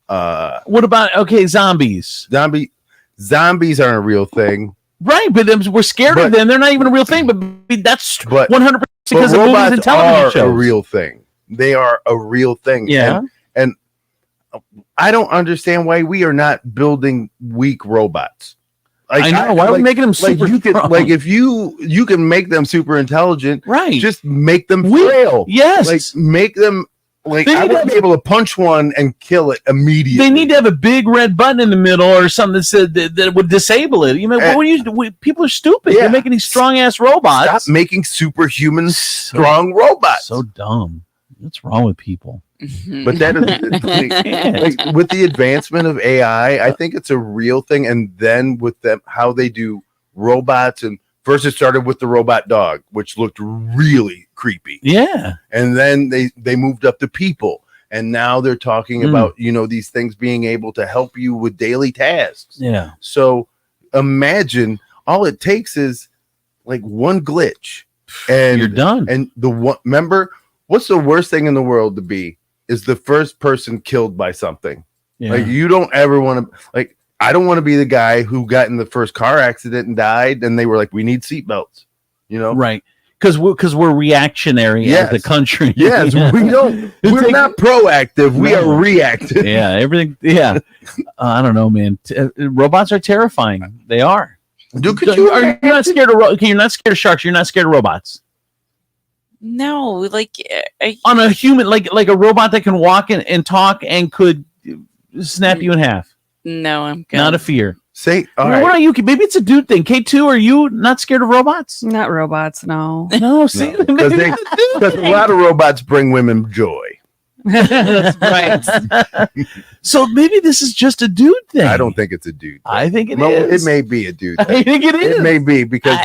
What about, zombies? Zombies aren't a real thing. Right, but we're scared of them. They're not even a real thing, but that's 100% because of movies and television shows. A real thing. They are a real thing. Yeah. And I don't understand why we are not building weak robots. Like, I know. Why are we making them super strong? Like, if you can make them super intelligent, right? Just make them frail. Yes. Like, make them like I would be able to punch one and kill it immediately. They need to have a big red button in the middle or something that said that would disable it. You know, people are stupid. They're making these strong ass robots. Stop making superhuman strong robots. So dumb. What's wrong with people? But that is like, with the advancement of AI, I think it's a real thing. And then with them, how they do robots, and first it started with the robot dog, which looked really creepy. Yeah. And then they moved up to people. And now they're talking about, these things being able to help you with daily tasks. Yeah. So imagine all it takes is like one glitch and you're done. And remember, what's the worst thing in the world to be is the first person killed by something. Yeah. Like, you don't ever want to, I don't want to be the guy who got in the first car accident and died. And they were like, we need seatbelts, Right. Because we're reactionary as a country. Yes, we don't. We're not proactive. We are reactive. Yeah, everything. Yeah, I don't know, man. Robots are terrifying. They are. Dude, you're not scared of you're not scared of sharks. You're not scared of robots. No, on a human, like a robot that can walk and talk and could snap you in half. No, I'm good. Not a fear. Say, all right. What are you? Maybe it's a dude thing. K2, are you not scared of robots? Not robots, no. No, see, because a lot of robots bring women joy. That's right. So maybe this is just a dude thing. I don't think it's a dude thing. I think it is. It may be a dude thing. I think it is. It may be because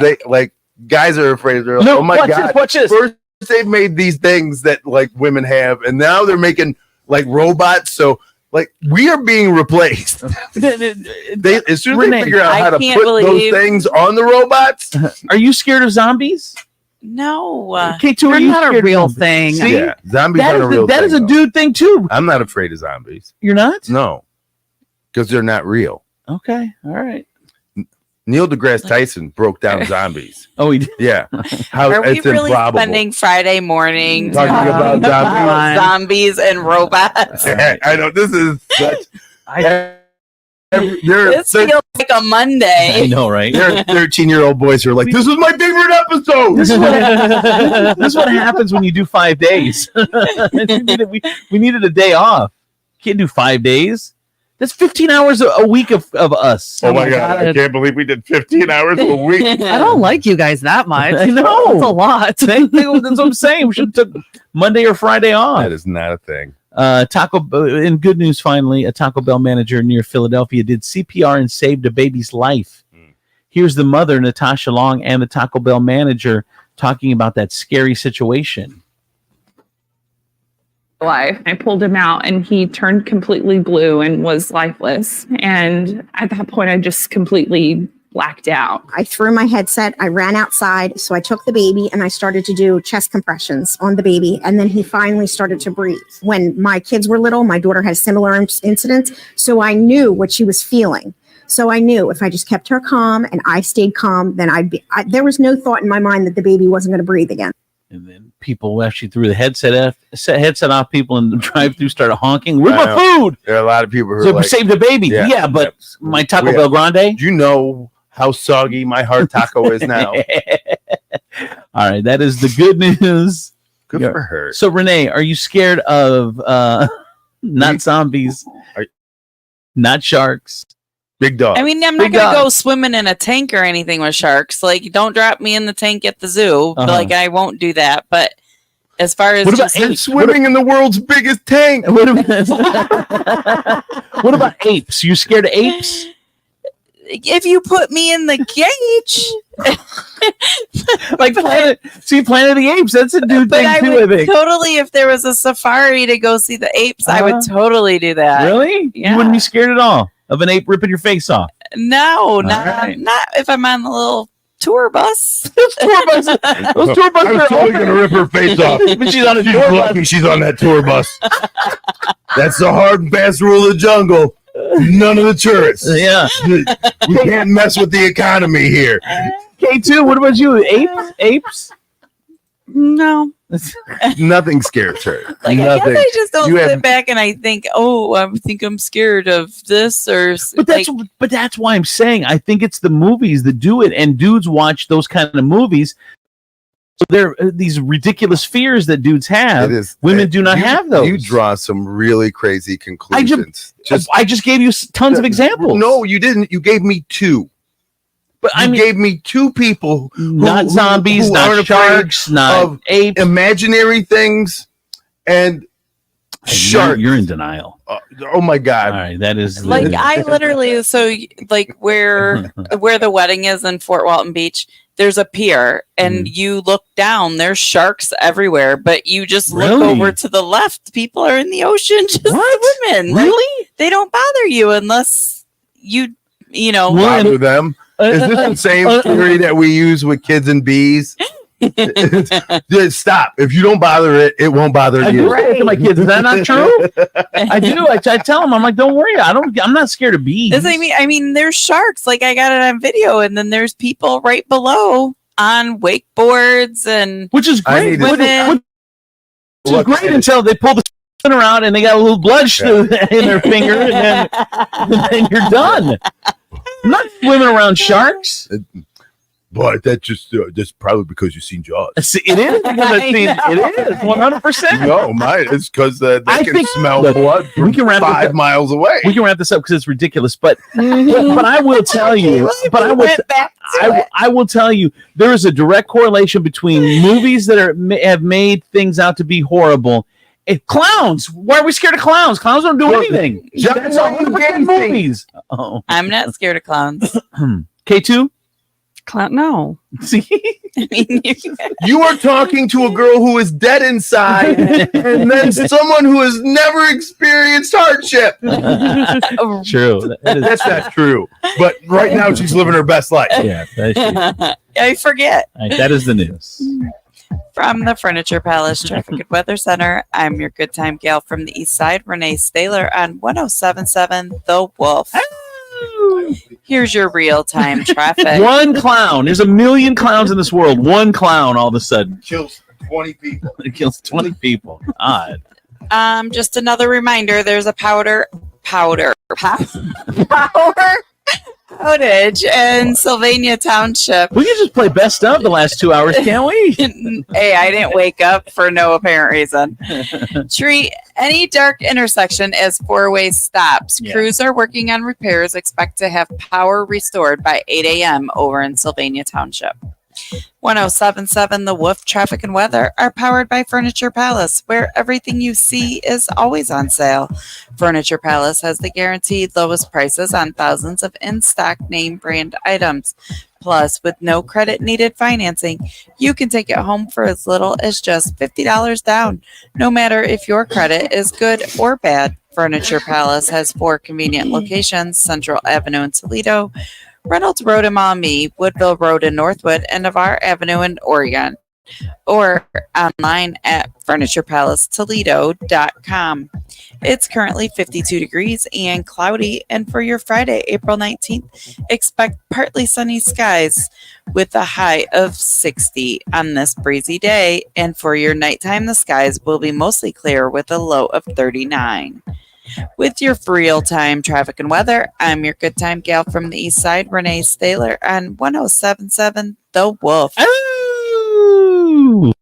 guys are afraid. They're like, no, oh my God. Watch this. First they've made these things that like women have, and now they're making like robots. So like we are being replaced. As soon as they figure out how to put those things on the robots. Are you scared of zombies? No. K2, They're are you not a scared real of them? thing. See? Yeah, zombies That aren't is a real that thing. is a though. dude thing too. I'm not afraid of zombies. You're not? No, because they're not real. Okay, all right. Neil deGrasse Tyson broke down zombies. Oh, he did? Yeah. How Are we it's really improbable. spending Friday morning Talking about zombies and robots? I know this is such. This feels like a Monday. I know, right? There are 13-year-old boys who are like, "This was my favorite episode." This is what happens when you do 5 days. we needed a day off. Can't do 5 days. That's 15 hours a week of us. Oh my God. I can't believe we did 15 hours a week. I don't like you guys that much. I know. It's a lot. That's what I'm saying. We should have took Monday or Friday off. That is not a thing. In good news, finally, a Taco Bell manager near Philadelphia did CPR and saved a baby's life. Here's the mother, Natasha Long, and the Taco Bell manager talking about that scary situation. Life. I pulled him out and he turned completely blue and was lifeless. And at that point, I just completely blacked out. I threw my headset, I ran outside, so I took the baby and I started to do chest compressions on the baby, and then he finally started to breathe. When my kids were little, my daughter had a similar incident, so I knew what she was feeling. So I knew if I just kept her calm and I stayed calm, then there was no thought in my mind that the baby wasn't going to breathe again. And then people actually threw the headset off. People in the drive-thru started honking. Where's my food? There are a lot of people who So are like, save the baby. Yeah, but my Taco Bell Grande. Do you know how soggy my hard taco is now? All right, that is the good news. Good for her. So Renee, are you scared of not zombies, not sharks? Big dog. I mean, I'm not going to go swimming in a tank or anything with sharks. Like, don't drop me in the tank at the zoo. Like, I won't do that. But as far as swimming in the world's biggest tank? What about apes? You scared of apes? If you put me in the cage, like Planet of the Apes, that's a dude but thing I too. would I think. totally, if there was a safari to go see the apes, I would totally do that. Really? Yeah. You wouldn't be scared at all of an ape ripping your face off? No, not if I'm on the little tour bus. Those tour buses I'm totally going to rip her face off. But she's on a tour lucky she's on that tour bus. That's the hard and fast rule of the jungle. None of the tourists. Yeah. We can't mess with the economy here. K2, what about you? Apes? No. Nothing scares her. Like, I Nothing. guess I just don't You sit have- back and I think, I think I'm scared of this or. But that's why I'm saying I think it's the movies that do it, and dudes watch those kind of movies. So there are these ridiculous fears that dudes have. Women do not have those. You draw some really crazy conclusions. I just gave you tons of examples. No, you didn't. You gave me two. But you gave me two people, not zombies, not aren't sharks, afraid not of imaginary things, and sharks. You're in denial. Oh my God! All right, that is Like I literally, where the wedding is in Fort Walton Beach, there's a pier, and you look down. There's sharks everywhere, but you just look over to the left. People are in the ocean just swimming. Really? They don't bother you unless you bother them. Is this the same theory that we use with kids and bees? Just stop. If you don't bother it, it won't bother I you. do say it to my kids. Is that not true? I do. I tell them, I'm like, don't worry. I'm not scared of bees. I mean, there's sharks. Like I got it on video, and then there's people right below on wakeboards, and which is great. Women. Which is great until they pull the spinner out and they got a little blood in their finger, and then you're done. I'm not swimming around sharks. But that's probably because you've seen Jaws. See, it is because I've seen it is 100%. No, mine is because they can smell look, blood from 5 miles away. We can wrap this up because it's ridiculous. But but I will tell you. But I will tell you there is a direct correlation between movies that have made things out to be horrible. Clowns. Why are we scared of clowns? Clowns don't do anything. That's all you get in movies. Oh, I'm not scared of clowns. K2. No. See, I mean, you are talking to a girl who is dead inside, and then someone who has never experienced hardship. True. That's not true. But right now, she's living her best life. Yeah, that's true. I forget. All right, that is the news. From the Furniture Palace Traffic and Weather Center, I'm your good time gal from the East Side, Renee Staler on 107.7 The Wolf. Here's your real-time traffic. One clown. There's a million clowns in this world. One clown all of a sudden kills 20 people. It kills 20 people. Odd. Just another reminder, there's a power outage in Sylvania Township. We can just play best of the last 2 hours, can't we? Hey, I didn't wake up for no apparent reason. Treat any dark intersection as four-way stops. Yeah. Crews are working on repairs. Expect to have power restored by 8 a.m. over in Sylvania Township. 107.7 The Wolf Traffic and Weather are powered by Furniture Palace, where everything you see is always on sale. Furniture Palace has the guaranteed lowest prices on thousands of in-stock name brand items. Plus, with no credit needed financing, you can take it home for as little as just $50 down, no matter if your credit is good or bad. Furniture Palace has 4 convenient locations: Central Avenue in Toledo, Reynolds Road in Maumee, Woodville Road in Northwood, and Navarre Avenue in Oregon, or online at FurniturePalaceToledo.com. It's currently 52 degrees and cloudy, and for your Friday, April 19th, expect partly sunny skies with a high of 60 on this breezy day, and for your nighttime, the skies will be mostly clear with a low of 39. With your real-time traffic and weather, I'm your good time gal from the East Side, Renee Staler on 107.7 The Wolf. Ooh.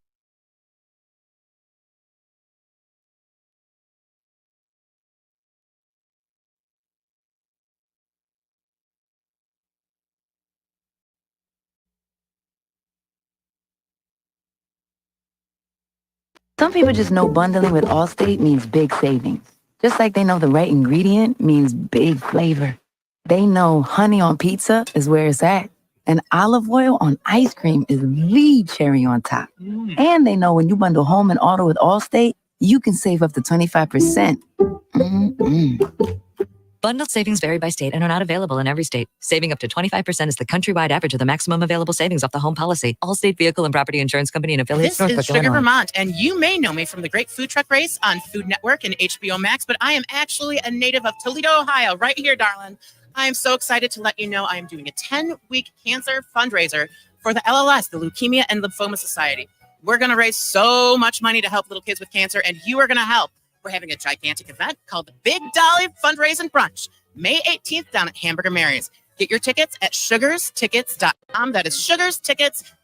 Some people just know bundling with Allstate means big savings. Just like they know the right ingredient means big flavor. They know honey on pizza is where it's at, and olive oil on ice cream is the cherry on top. And they know when you bundle home and auto with Allstate, you can save up to 25%. Bundled savings vary by state and are not available in every state. Saving up to 25% is the countrywide average of the maximum available savings off the home policy. Allstate Vehicle and Property Insurance Company and affiliates, This is Northbrook, Sugar Illinois. Vermont, and you may know me from the Great Food Truck Race on Food Network and HBO Max, but I am actually a native of Toledo, Ohio, right here, darling. I am so excited to let you know I am doing a 10-week cancer fundraiser for the LLS, the Leukemia and Lymphoma Society. We're going to raise so much money to help little kids with cancer, and you are going to help. We're having a gigantic event called the Big Dolly Fundraising Brunch, May 18th down at Hamburger Mary's. Get your tickets at sugarstickets.com. That is sugarstickets.com.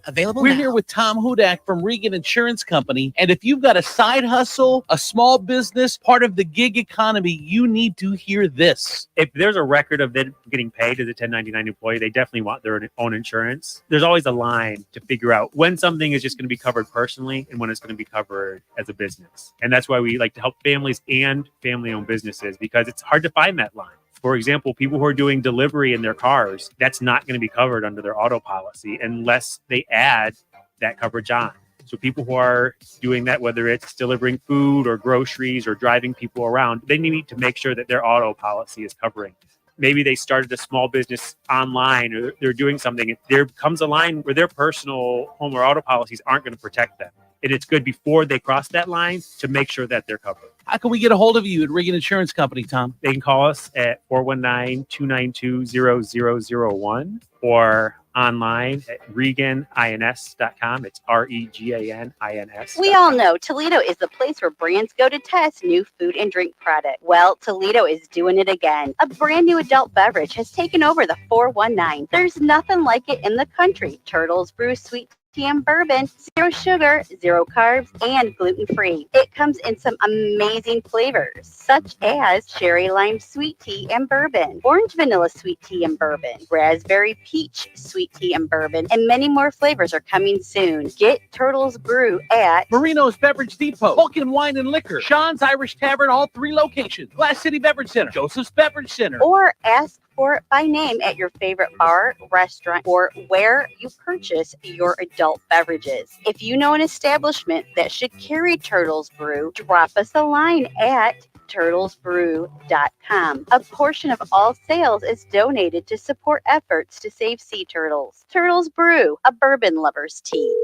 Available We're now. here with Tom Hudak from Regan Insurance Company. And if you've got a side hustle, a small business, part of the gig economy, you need to hear this. If there's a record of them getting paid as a 1099 employee, they definitely want their own insurance. There's always a line to figure out when something is just going to be covered personally and when it's going to be covered as a business. And that's why we like to help families and family-owned businesses, because it's hard to find that line. For example, people who are doing delivery in their cars, that's not going to be covered under their auto policy unless they add that coverage on. So people who are doing that, whether it's delivering food or groceries or driving people around, they need to make sure that their auto policy is covering. Maybe they started a small business online, or they're doing something. There comes a line where their personal home or auto policies aren't going to protect them. And it's good before they cross that line to make sure that they're covered. How can we get a hold of you at Regan Insurance Company, Tom? They can call us at 419-292-0001 or online at reganins.com. It's REGANINS. We all know Toledo is the place where brands go to test new food and drink product. Well, Toledo is doing it again. A brand new adult beverage has taken over the 419. There's nothing like it in the country. Turtles Brew Sweet Tea and Bourbon, 0 sugar, 0 carbs, and gluten-free. It comes in some amazing flavors, such as cherry lime sweet tea and bourbon, orange vanilla sweet tea and bourbon, raspberry peach sweet tea and bourbon, and many more flavors are coming soon. Get Turtles Brew at Marino's Beverage Depot, Vulcan Wine and Liquor, Sean's Irish Tavern, all 3 locations, Glass City Beverage Center, Joseph's Beverage Center, or ask for it by name at your favorite bar, restaurant, or where you purchase your adult beverages. If you know an establishment that should carry Turtles Brew, drop us a line at turtlesbrew.com. A portion of all sales is donated to support efforts to save sea turtles. Turtles Brew, a bourbon lover's tea.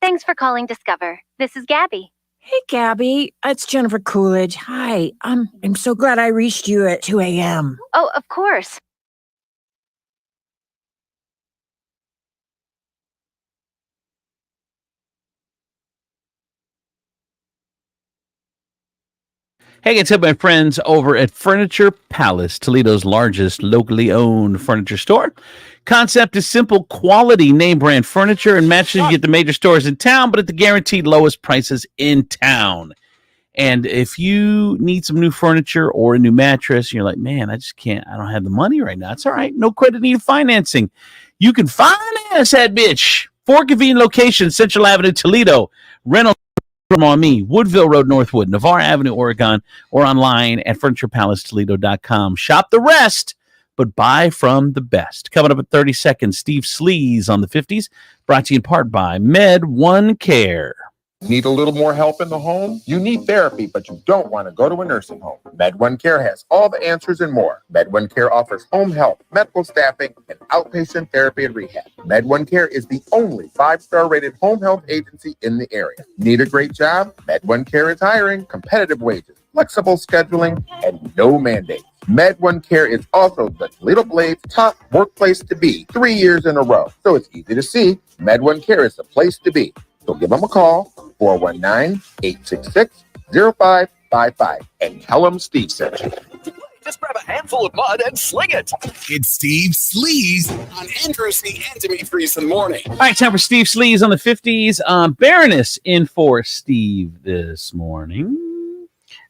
Thanks for calling Discover. This is Gabby. Hey, Gabby. It's Jennifer Coolidge. Hi. I'm so glad I reached you at 2 a.m. Oh, of course. Hey, it's up, my friends over at Furniture Palace, Toledo's largest locally owned furniture store. Concept is simple: quality name brand furniture and mattresses you get the major stores in town, but at the guaranteed lowest prices in town. And if you need some new furniture or a new mattress, you're like, man, I just can't, I don't have the money right now. It's all right. No credit needed financing. You can finance that bitch. 4 convenient locations: Central Avenue, Toledo, rental on me, Woodville Road, Northwood, Navarre Avenue, Oregon, or online at FurniturePalaceToledo.com. Shop the rest, but buy from the best. Coming up at 30 seconds, Steve Sleaze on the 50s, brought to you in part by Med One Care. Need a little more help in the home? You need therapy, but you don't want to go to a nursing home. Med One Care has all the answers and more. Med One Care offers home health, medical staffing, and outpatient therapy and rehab. Med One Care is the only 5-star rated home health agency in the area. Need a great job? Med One Care is hiring, competitive wages, flexible scheduling, and no mandates. Med One Care is also the Toledo Blade's top workplace to be 3 years in a row. So it's easy to see. Med One Care is the place to be. So give them a call, 419-866-0555, and tell them Steve sent you. Just grab a handful of mud and sling it. It's Steve Sleaze on Andrew C. and Demetrius in the morning. All right, time for Steve Sleaze on the 50s. Baroness in for Steve this morning.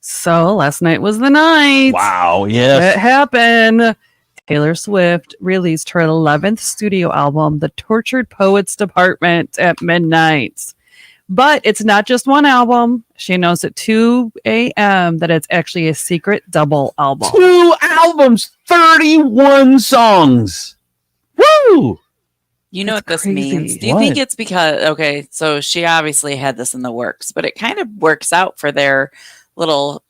So last night was the night. Wow, yes. It happened. Taylor Swift released her 11th studio album, The Tortured Poets Department, at midnight. But it's not just one album. She announced at 2 a.m. that it's actually a secret double album. 2 albums, 31 songs. Woo! You know what this crazy. means? Do you think it's because, okay, so she obviously had this in the works, but it kind of works out for their little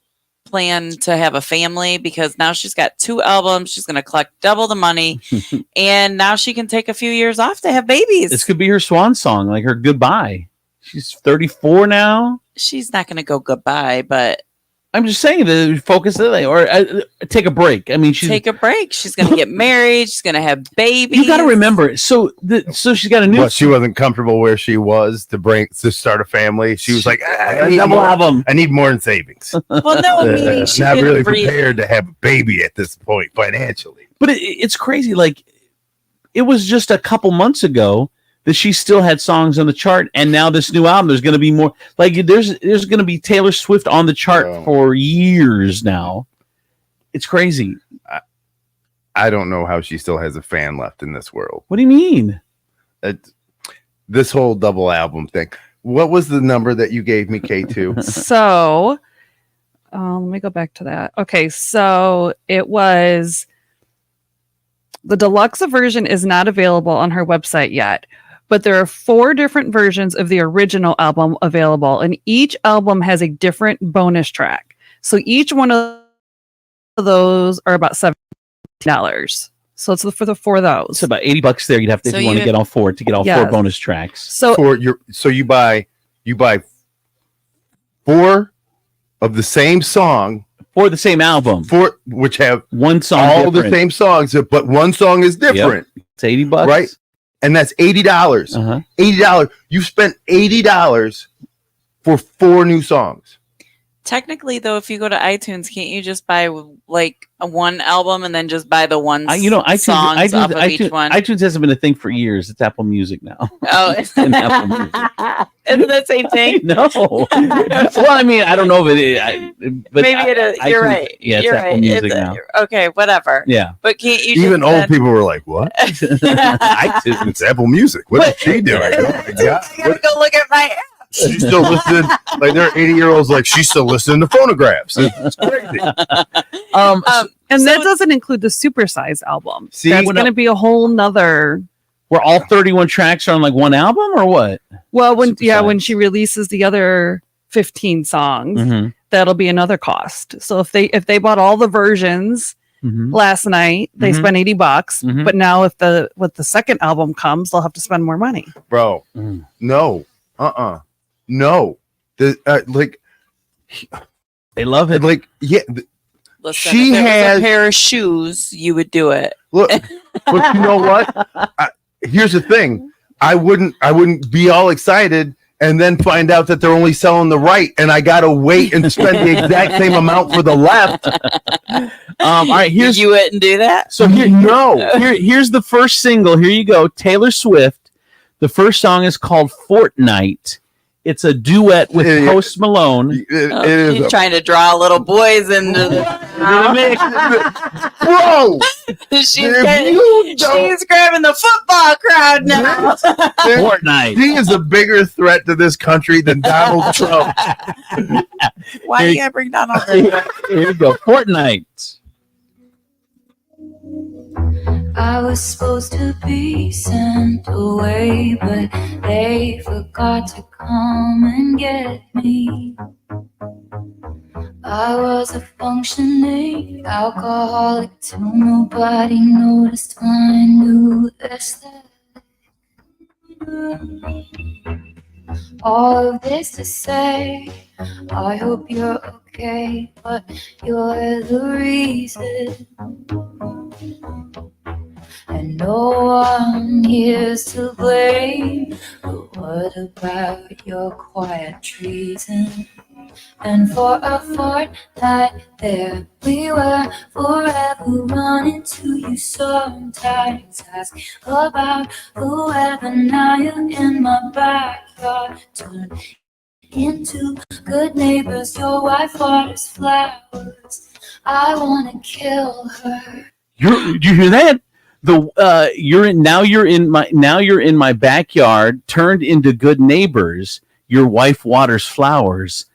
plan to have a family, because now she's got 2 albums. She's going to collect double the money, and now she can take a few years off to have babies. This could be her swan song, like her goodbye. She's 34 now. She's not going to go goodbye, but I'm just saying that focus or take a break. I mean, take a break. She's going to get married. She's going to have babies. You got to remember. So she's got a new. But she wasn't comfortable where she was to start a family. She was like, I need double more. Album. I need more in savings. Well, no, meaning she not really prepared to have a baby at this point financially. But it's crazy. Like, it was just a couple months ago that she still had songs on the chart, and now this new album, there's going to be more. Like, there's going to be Taylor Swift on the chart for years now. It's crazy. I don't know how she still has a fan left in this world. What do you mean? This whole double album thing. What was the number that you gave me, K2? So, let me go back to that. Okay, so it was the deluxe version is not available on her website yet. But there are 4 different versions of the original album available, and each album has a different bonus track. So each one of those are about $70. So it's for the 4 of those. It's about $80 there. You'd have to, if you want to get all 4 to get all 4 bonus tracks. So you buy 4 of the same song for the same album, which have one song, all the same songs, but one song is different. Yep. It's $80, right? And that's $80. $80. You spent $80 for 4 new songs. Technically, though, if you go to iTunes, can't you just buy like one album and then just buy the one songs off of each one? iTunes hasn't been a thing for years. It's Apple Music now. Oh, it's Apple Music. Isn't that the same thing? No. Well, I mean, I don't know if it. But maybe it is. You're right. Yeah, it's You're Apple right. Music now. Okay, whatever. Yeah. But can't you? Even old people were like, "What? iTunes, it's Apple Music. What is she doing?" I gotta go look at my app. She's still listening. Like, there are 80-year-olds like she's still listening to phonographs. It's crazy. And that doesn't include the supersize album. See, that's going to be a whole nother. Where all 31 tracks are on like one album, or what? Well, when she releases the other 15 songs, Mhm. that'll be another cost. So if they bought all the versions last night, they Mhm. spent $80. Mhm. But now if the second album comes, they'll have to spend more money. Bro, no, no. They love it. Like, yeah, Listen, she if it was has a pair of shoes, you would do it. look, but you know what? Here's the thing: I wouldn't be all excited and then find out that they're only selling the right, and I gotta wait and spend the exact same amount for the left. All right, here's You wouldn't do that. So No. here's the first single. Here you go, Taylor Swift. The first song is called Fortnite. It's a duet with Post Malone. It is She's trying to draw little boys into the bro. she's grabbing the football crowd now. Fortnite. He is a bigger threat to this country than Donald Trump. Why do you gotta bring Donald Trump? Here you go, Fortnite. I was supposed to be sent away, but they forgot to come and get me. I was a functioning alcoholic till nobody noticed my new aesthetic. All of this to say, I hope you're okay, but you're the reason. And no one here's to blame, but what about your quiet treason? And for a fortnight there we were, forever running to you. Sometimes ask about the weather, now you're in my backyard. Turn into good neighbors, your wife waters flowers. I wanna kill her. You hear that? You're in my backyard, turned into good neighbors. Your wife waters flowers.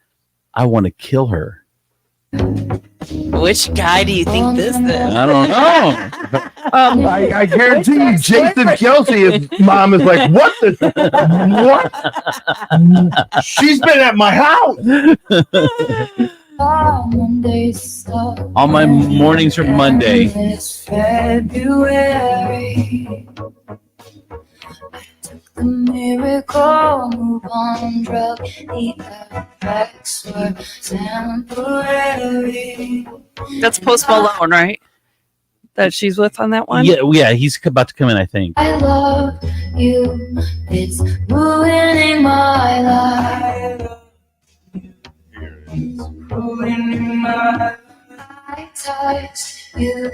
I want to kill her. Which guy do you think this is? I don't know. I guarantee you, Jason Kelsey's mom is like, what what? She's been at my house. All my mornings are Monday. It's February. I took the miracle move on drug. The effects were temporary. That's Post Malone, right? That she's with on that one? Yeah, he's about to come in, I think. I love you. It's ruining my life. I touched you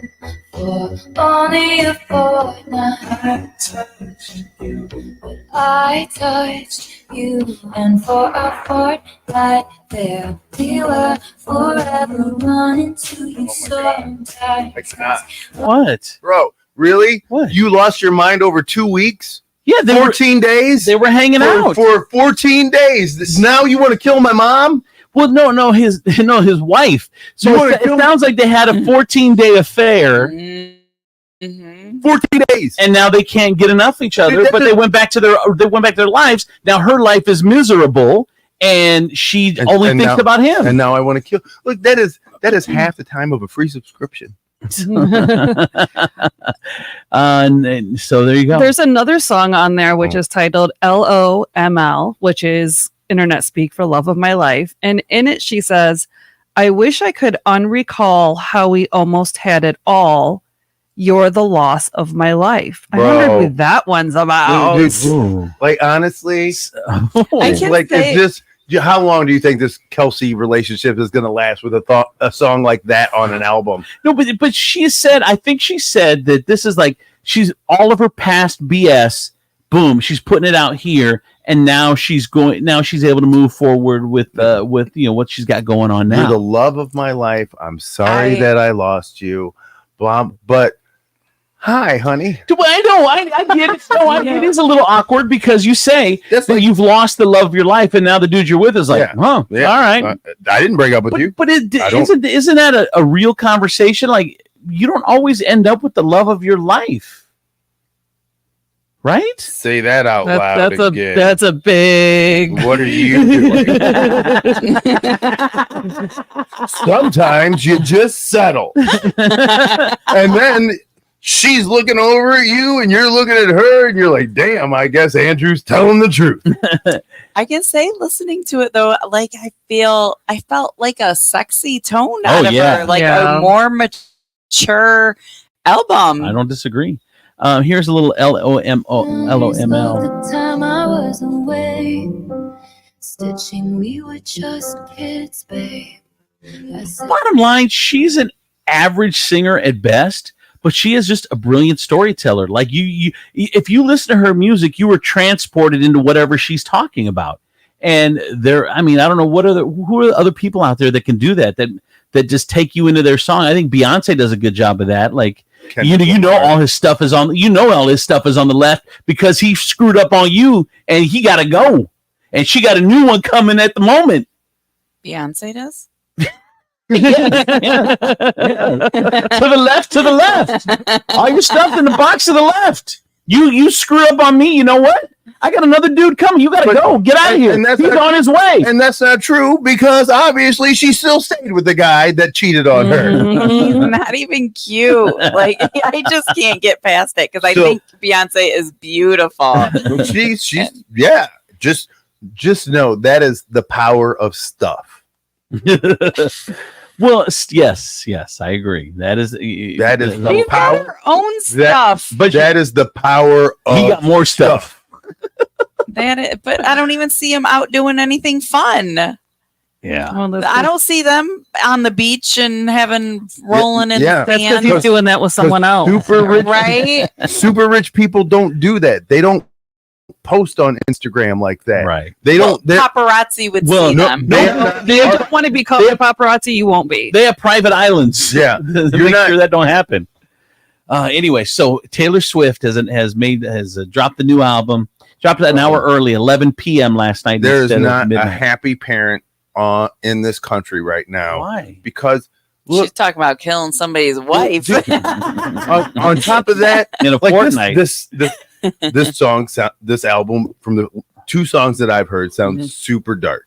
for only a fortnight, but I touched you, and for a fortnight there we were, forever running to you. Sometimes What? Bro, really? What? You lost your mind over 2 weeks? Yeah, 14 days? They were hanging out for 14 days. Now you want to kill my mom? Well, no, his wife. So it sounds like they had a 14-day affair. 14 days, and now they can't get enough of each other. But they went back to their lives. Now her life is miserable, and she only thinks now, about him. And now I want to kill. Look, that is half the time of a free subscription. And so there you go. There's another song on there which is titled LOML, which is internet speak for love of my life. And in it, she says, I wish I could unrecall how we almost had it all. You're the loss of my life. Bro. I wonder who that one's about. Dude, like, honestly, I can't like, say- is this, how long do you think this Kelsey relationship is going to last with a song like that on an album? No, but she said, I think she said that this is like, she's all of her past BS. Boom, she's putting it out here. And now she's able to move forward with what she's got going on now. You're the love of my life. I'm sorry that I lost you. Blah, but hi, honey. I know. I get it. No, it is a little awkward because you say that you've lost the love of your life, and now the dude you're with is like, all right. I didn't break up with you. But isn't that a real conversation? Like, you don't always end up with the love of your life. Right? Say that out loud again. That's a big. What are you doing? Sometimes you just settle. And then she's looking over at you and you're looking at her and you're like, damn, I guess Andrew's telling the truth. I can say listening to it though, like I felt like a sexy tone Oh, out of yeah. her, like Yeah. a more mature album. I don't disagree. Here's a little LOML. The time I was away, stitching, we were just kids, babe. I said, Bottom line, she's an average singer at best, but she is just a brilliant storyteller. Like you if you listen to her music, you were transported into whatever she's talking about. And I don't know who are the other people out there that can do that just take you into their song. I think Beyonce does a good job of that. Like you know all his stuff is on the left because he screwed up on you and he got to go. And she got a new one coming at the moment. Beyonce does? Yeah. To the left. All your stuff in the box to the left. You screw up on me. You know what? I got another dude coming. You got to go. Get out of here. He's on his way. And that's not true because obviously she still stayed with the guy that cheated on her. He's not even cute. Like I just can't get past it because I think Beyonce is beautiful. She's yeah. Just know that is the power of stuff. Well, yes, I agree. That is the power. Her own stuff. But that is the power of he got more stuff. But I don't even see him out doing anything fun. Yeah. I don't see them on the beach and rolling in the That's because sand. he's doing that with someone else. Super rich, right? Super rich people don't do that. They don't post on Instagram like that. Right. They don't. Paparazzi would see them. If you don't want to be called a paparazzi, you won't be. They have private islands. Yeah. to make sure that don't happen. Anyway, so Taylor Swift has dropped the new album. Dropped it an hour early, 11 p.m. last night. There is instead of not a midnight. happy parent in this country right now. Why? Because She's talking about killing somebody's wife. on top of that, in a fortnight. This song, this album, from the two songs that I've heard, sounds super dark.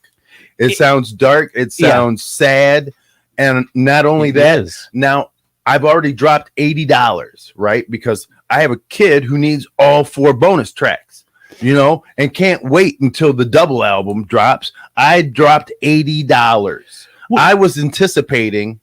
It sounds dark. It sounds sad, and not only that, now I've already dropped $80, right? Because I have a kid who needs all 4 bonus tracks, and can't wait until the double album drops. I dropped $80. I was anticipating,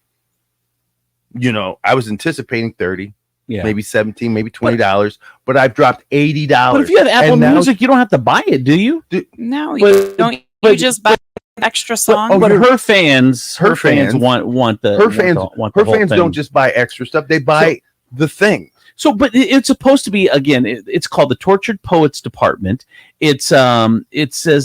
30. Yeah. Maybe $17, maybe $20, but I've dropped $80. But if you have Apple Music, you don't have to buy it, do you? No, you don't. You just buy an extra song. But her fans want the her fans don't just buy extra stuff; they buy the thing. So, but it's supposed to be, again, it's called the Tortured Poets Department. It says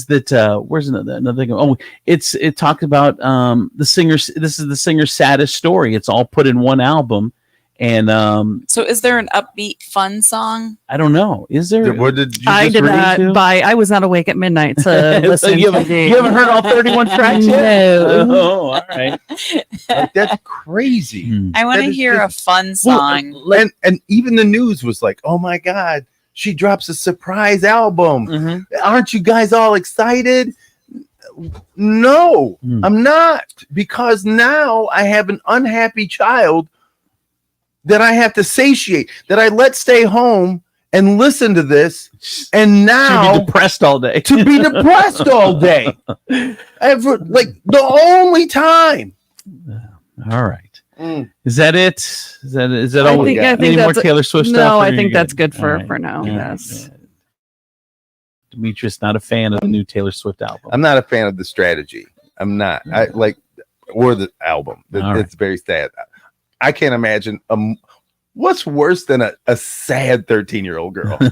that where's another thing? Oh, it talked about the singer's. This is the singer's saddest story. It's all put in one album. And so is there an upbeat fun song? I don't know. Is there? What did you I did that I was not awake at midnight to listen. You haven't heard all 31 tracks yet? No. Oh, all right. That's crazy. I want to hear a fun song. And even the news was like, "Oh my God, she drops a surprise album! Aren't you guys all excited?" No, I'm not, because now I have an unhappy child that I have to satiate, that I let stay home and listen to this, and now to be depressed all day. Like the only time. All right. Is that it? Is that all we got? I think Any more that's Taylor Swift stuff? No, or I you think good? that's good for All right. for now. Yeah. Yes. Demetrius, not a fan of the new Taylor Swift album. I'm not a fan of the strategy. I'm not. I like or the album. It's very sad. I can't imagine what's worse than a sad 13-year-old girl. All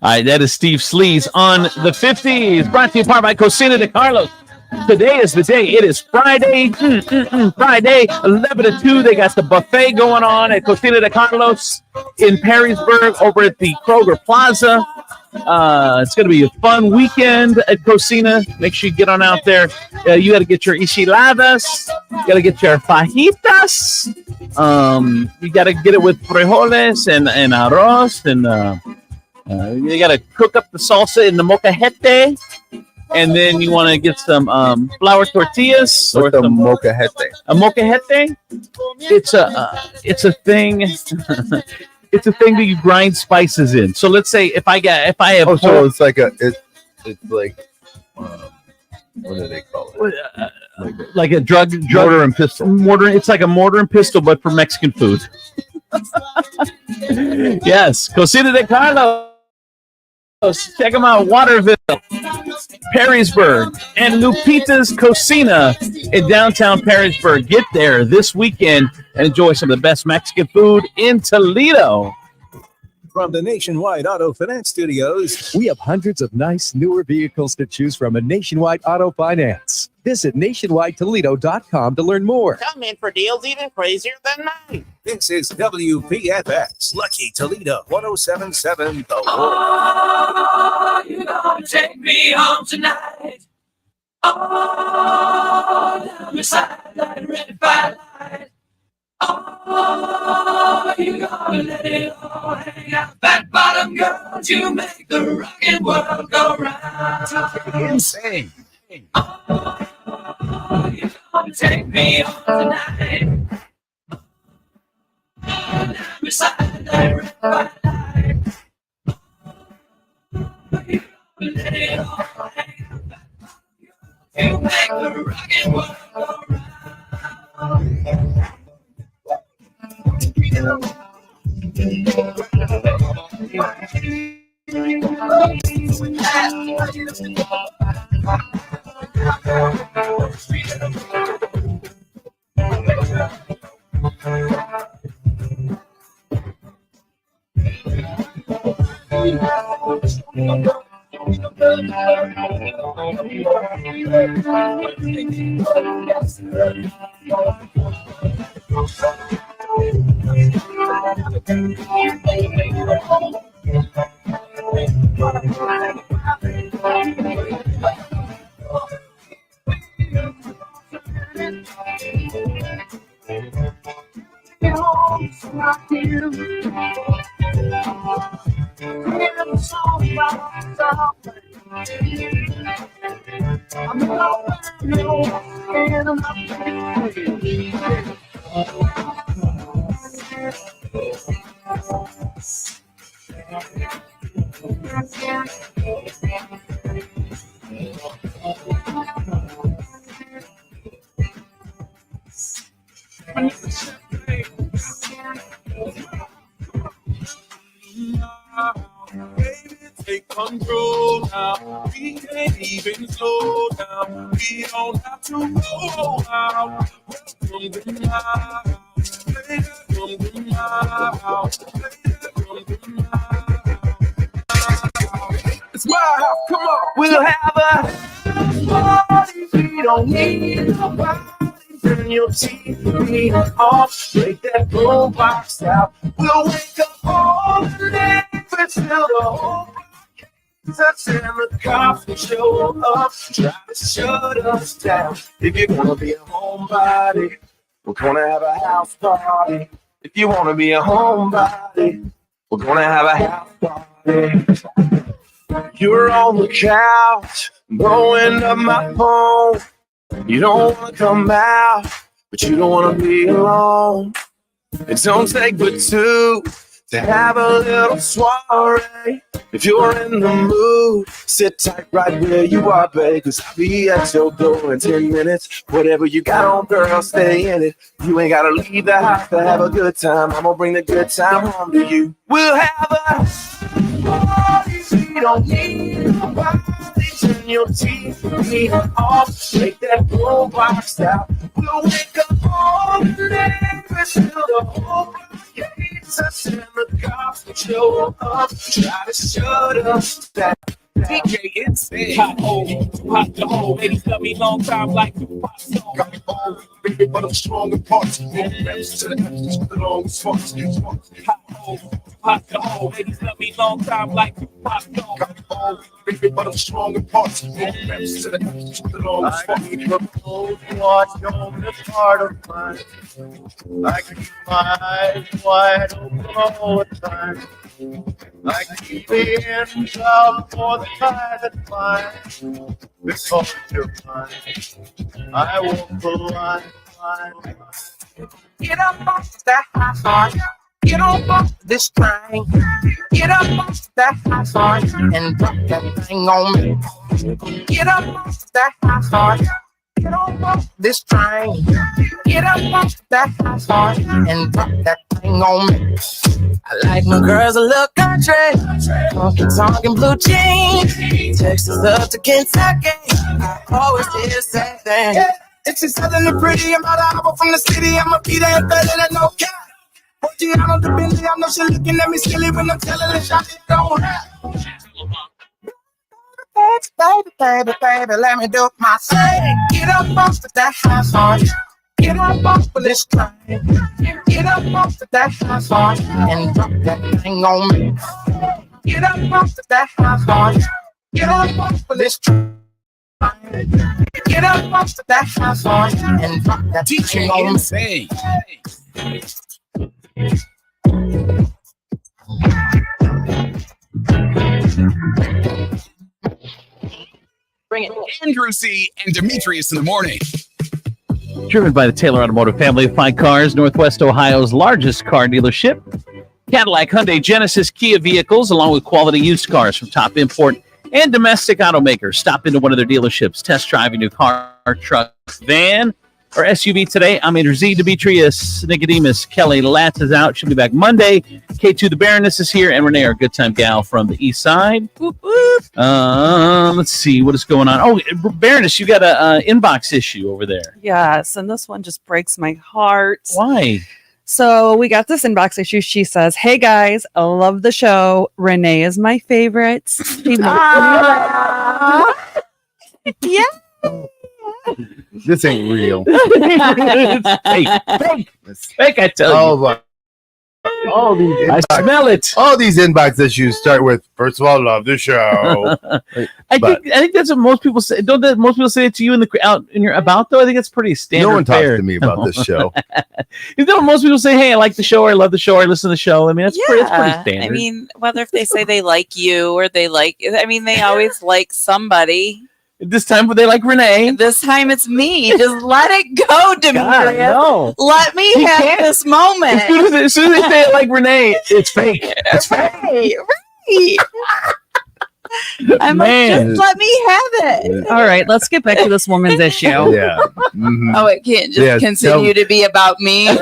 right, that is Steve Sleaze on the 50s, brought to you by Cocina de Carlos. Today is the day. It is Friday. Friday, 11 to 2. They got the buffet going on at Cocina de Carlos in Perrysburg over at the Kroger Plaza. It's going to be a fun weekend at Cocina. Make sure you get on out there. You got to get your enchiladas. You got to get your fajitas. You got to get it with frijoles and arroz and You got to cook up the salsa in the molcajete, and then you want to get some flour tortillas or What's a some molcajete? A molcajete? It's a thing. It's a thing that you grind spices in. So let's say if I have so it's like it's like what do they call it? Like a drug mortar and pestle. It's like a mortar and pestle, but for Mexican food. Yes, Cocina de Carlos. Check them out, Waterville, Perrysburg, and Lupita's Cocina in downtown Perrysburg. Get there this weekend and enjoy some of the best Mexican food in Toledo. From the Nationwide Auto Finance Studios, we have hundreds of nice, newer vehicles to choose from at Nationwide Auto Finance. Visit nationwidetoledo.com to learn more. Come in for deals even crazier than mine. This is WPFX, Lucky Toledo 1077 The Wolf. Oh, you're gonna take me home tonight. Oh, down beside that red firelight. Oh, you're gonna let it all hang out. Fat bottom girls, you make the rockin' world go round. Insane. Oh, you're gonna take me home tonight. Oh, down beside that red firelight. Oh, you're gonna let it all hang out. You make the rockin' world go round. Take control now. We can't even slow down. We don't have to roll out. Welcome to my house. Play that come to my house. Play that come to my house. It's my house. Come on. We'll have a party. We don't need nobody. Turn your TV off. Break that boombox out. We'll wake up all the neighbors till the whole touch and the cops will show up, try to shut us down. If you're gonna be a homebody, we're gonna have a house party. If you wanna be a homebody, we're gonna have a house party. You're on the couch, blowing up my phone. You don't wanna come out, but you don't wanna be alone. It don't take but two to have a little soiree. If you're in the mood, sit tight right where you are, babe, 'cause I'll be at your door in 10 minutes. Whatever you got on, girl, stay in it. You ain't gotta leave the house to have a good time. I'm gonna bring the good time home to you. We'll have a party. We don't need nobody. Turn your TV off. Take that boombox out. We'll wake up all the neighbors till the whole us and the cops will show up, try to shut us down. DJ insane. Hot to hold. Ladies love me long time like the pop song. Got me old, baby, but I'm strong in parts. More reps to the F's, the longest parts. Hot hot dog. Ladies love me long time like hot dog. Got me all weak, baby, but I'm strong in parts. Reps to the long as fuck. Watch on the part of mine. I keep my eyes wide open all the time. I keep the ends out for the tide that finds. Because you're mine, I walk the line. Get up off that hot dog. Get up off this train. Get up off that hot dog and drop that thing on me. Get up off that hot dog. Get up off this train. Get up off that hot dog and drop that thing on me. I like my girls a little country, talking blue jeans, Texas up to Kentucky. I always say the same thing. Yeah, it's just southern and pretty. I'm about an hour from the city. I'm a Peter and better than no cap. Gianna the Bentley, I know she looking at me silly when I'm telling her shot it don't rap. Baby, let me do my thing. Get up off of that house on. Get up off of this train. Get up off of that house on and drop that thing on me. Get up off of that house on. Get up off of this train. Get up off of that house on and drop that thing on me. Bring it. Andrew C. and Demetrius in the morning. Driven by the Taylor Automotive family of fine cars, Northwest Ohio's largest car dealership. Cadillac, Hyundai, Genesis, Kia vehicles, along with quality used cars from top import and domestic automakers. Stop into one of their dealerships. Test drive a new car, truck, van, or SUV today. I'm Andrew Z. Demetrius, Nicodemus, Kelly Latz is out. She'll be back Monday. K2 the Baroness is here, and Renee, our good time gal from the east side. Whoop, whoop. Let's see what is going on. Oh, Baroness, you got a inbox issue over there. Yes, and this one just breaks my heart. Why? So we got this inbox issue. She says, "Hey guys, I love the show. Renee is my favorite." Yeah. This ain't real. It's fake. Fake, I tell you. Oh, my. All these I smell it. All these inbox issues start with, first of all, love the show. I think that's what most people say. Don't that most people say it to you out in your about though? I think that's pretty standard. No one fare. talks to me about this show. You know, most people say, "Hey, I like the show," or "I love the show," or "I listen to the show." I mean, that's pretty standard. I mean, whether if they say they like you or they like, I mean, they always like somebody. This time, they like Renee. This time it's me. Just let it go, Demetrius. No. Let me have this moment. As soon as they say it like Renee, it's fake. It's fake. Right. I'm like, just let me have it. All right, let's get back to this woman's issue. Yeah. Mm-hmm. Oh, it can't just continue to be about me. You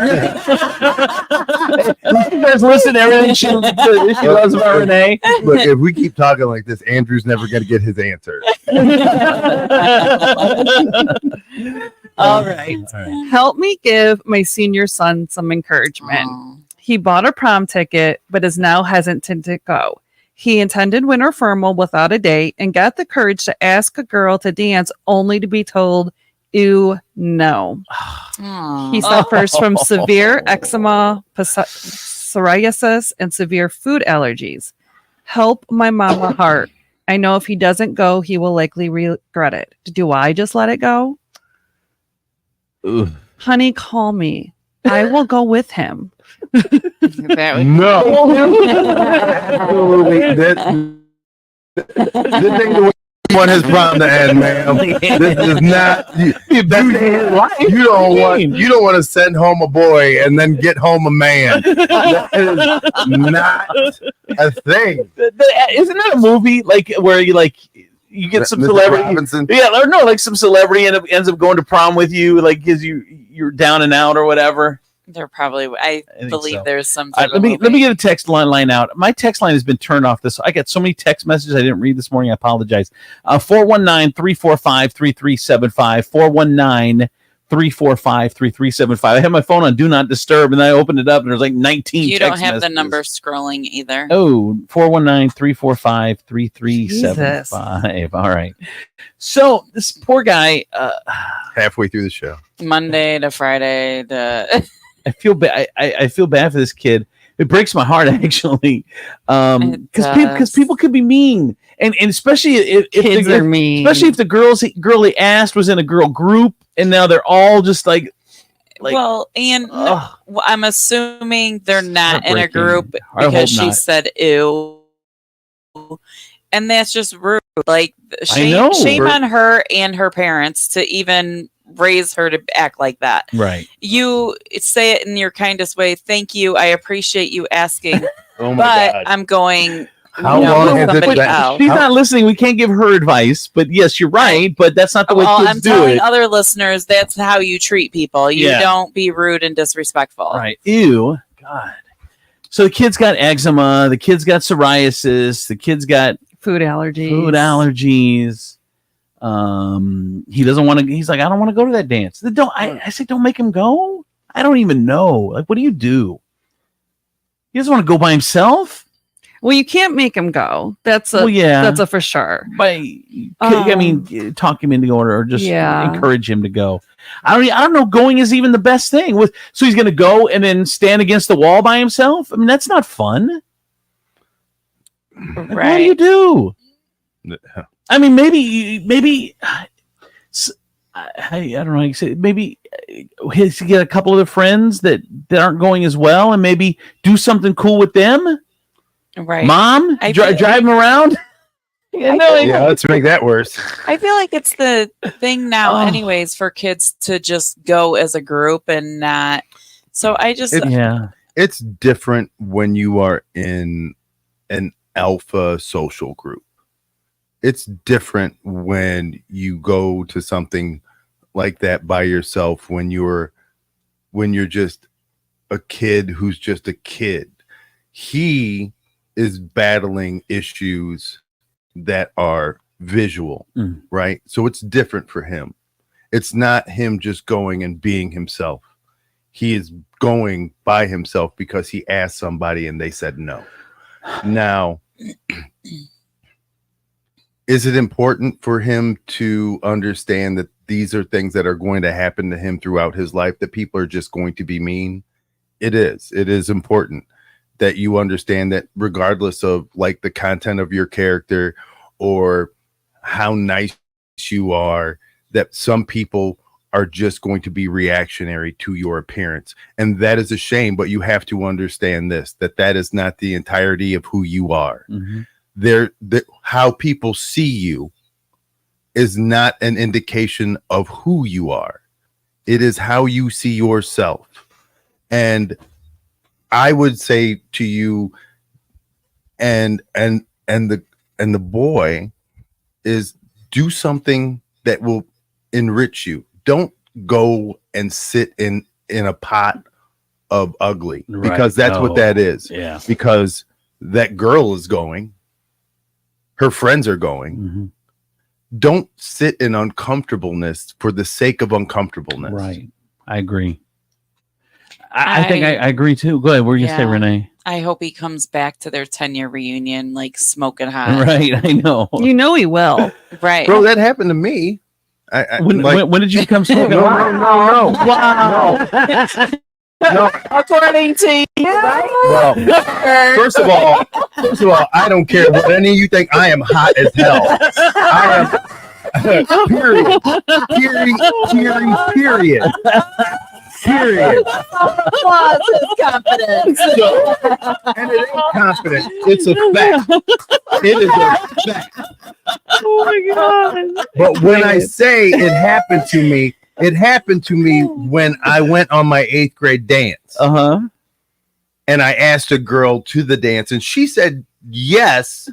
guys listen to everything she loves about Renee. Look, if we keep talking like this, Andrew's never going to get his answer. All right. Help me give my senior son some encouragement. He bought a prom ticket, but is now hesitant to go. He attended winter formal without a date and got the courage to ask a girl to dance only to be told, "Ew, no." He suffers from severe eczema, psoriasis, and severe food allergies. Help my mama heart. I know if he doesn't go, he will likely regret it. Do I just let it go? Ugh. Honey, call me. I will go with him. No. This ain't the way you want his prom to end, ma'am. This is not. You don't want to send home a boy and then get home a man. That is not a thing. Isn't that a movie like where you get some Mr. celebrity? Robinson? Yeah, or no, like some celebrity ends up going to prom with you, like gives you're down and out or whatever. There probably, I believe so. there's some. Let me get a text line out. My text line has been turned off. I got so many text messages I didn't read this morning. I apologize. 419-345-3375. 419-345-3375. I have my phone on Do Not Disturb, and then I opened it up, and there's like 19 You text don't have messages. the number scrolling either. Oh, 419-345-3375. All right. So this poor guy. Halfway through the show. Monday to Friday to. I feel bad. I feel bad for this kid It breaks my heart actually, because people could be mean, and especially if Kids are mean. especially if the girl he asked was in a girl group, and now they're all just like well, and I'm assuming they're not in a Heartbreaking. group I hope because she not. said ew. And that's just rude. Like, know. shame on her and her parents to even raise her to act like that. Right. You say it in your kindest way. Thank you. I appreciate you asking. Oh my but God. I'm going. How long has it somebody been? else. She's not listening. We can't give her advice, but yes, you're right. But that's not the way Well, kids I'm do telling it. other listeners that's how you treat people. You Yeah. don't be rude and disrespectful. Right. Ew. God. So the kid's got eczema. The kid's got psoriasis. The kid's got food allergies. He doesn't want to. He's like, I don't want to go to that dance. I say, don't make him go. I don't even know. Like, what do you do? He doesn't want to go by himself. Well, you can't make him go. That's a that's a for sure. But I mean, talk him into going, or just encourage him to go. I don't know. Going is even the best thing. So he's going to go and then stand against the wall by himself. I mean, that's not fun. Like, what do you do? I mean, maybe I don't know how you say it. Maybe he's get a couple of the friends that aren't going as well, and maybe do something cool with them. Right, Mom, drive him around. Yeah, let's make that worse. I feel like it's the thing now, anyways, for kids to just go as a group and not. So I just it's different when you are in an alpha social group. It's different when you go to something like that by yourself, when you're just a kid who's just a kid. He is battling issues that are visual, right? So it's different for him. It's not him just going and being himself. He is going by himself because he asked somebody and they said no. Now, is it important for him to understand that these are things that are going to happen to him throughout his life, that people are just going to be mean? It is. It is important that you understand that regardless of like the content of your character or how nice you are, that some people are just going to be reactionary to your appearance. And that is a shame, but you have to understand that is not the entirety of who you are. How people see you is not an indication of who you are. It is how you see yourself. And I would say to you and the boy is, do something that will enrich you. Don't go and sit in a pot of ugly, because that's what that is. Yeah. Because that girl is going, her friends are going. Don't sit in uncomfortableness for the sake of uncomfortableness. Right. I agree. I think I agree too. Go ahead. What were you say, Renee? I hope he comes back to their 10-year reunion like smoking hot. Right. I know. You know he will. Right. Bro, that happened to me. When did you become smoking? No. Wow. No. According to you. Well, first of all, I don't care what any of you think. I am hot as hell. I am period. Applause his confidence. And it ain't confidence. It's a fact. It is a fact. Oh my God. But when I say it happened to me when I went on my 8th grade dance. And I asked a girl to the dance, and she said yes,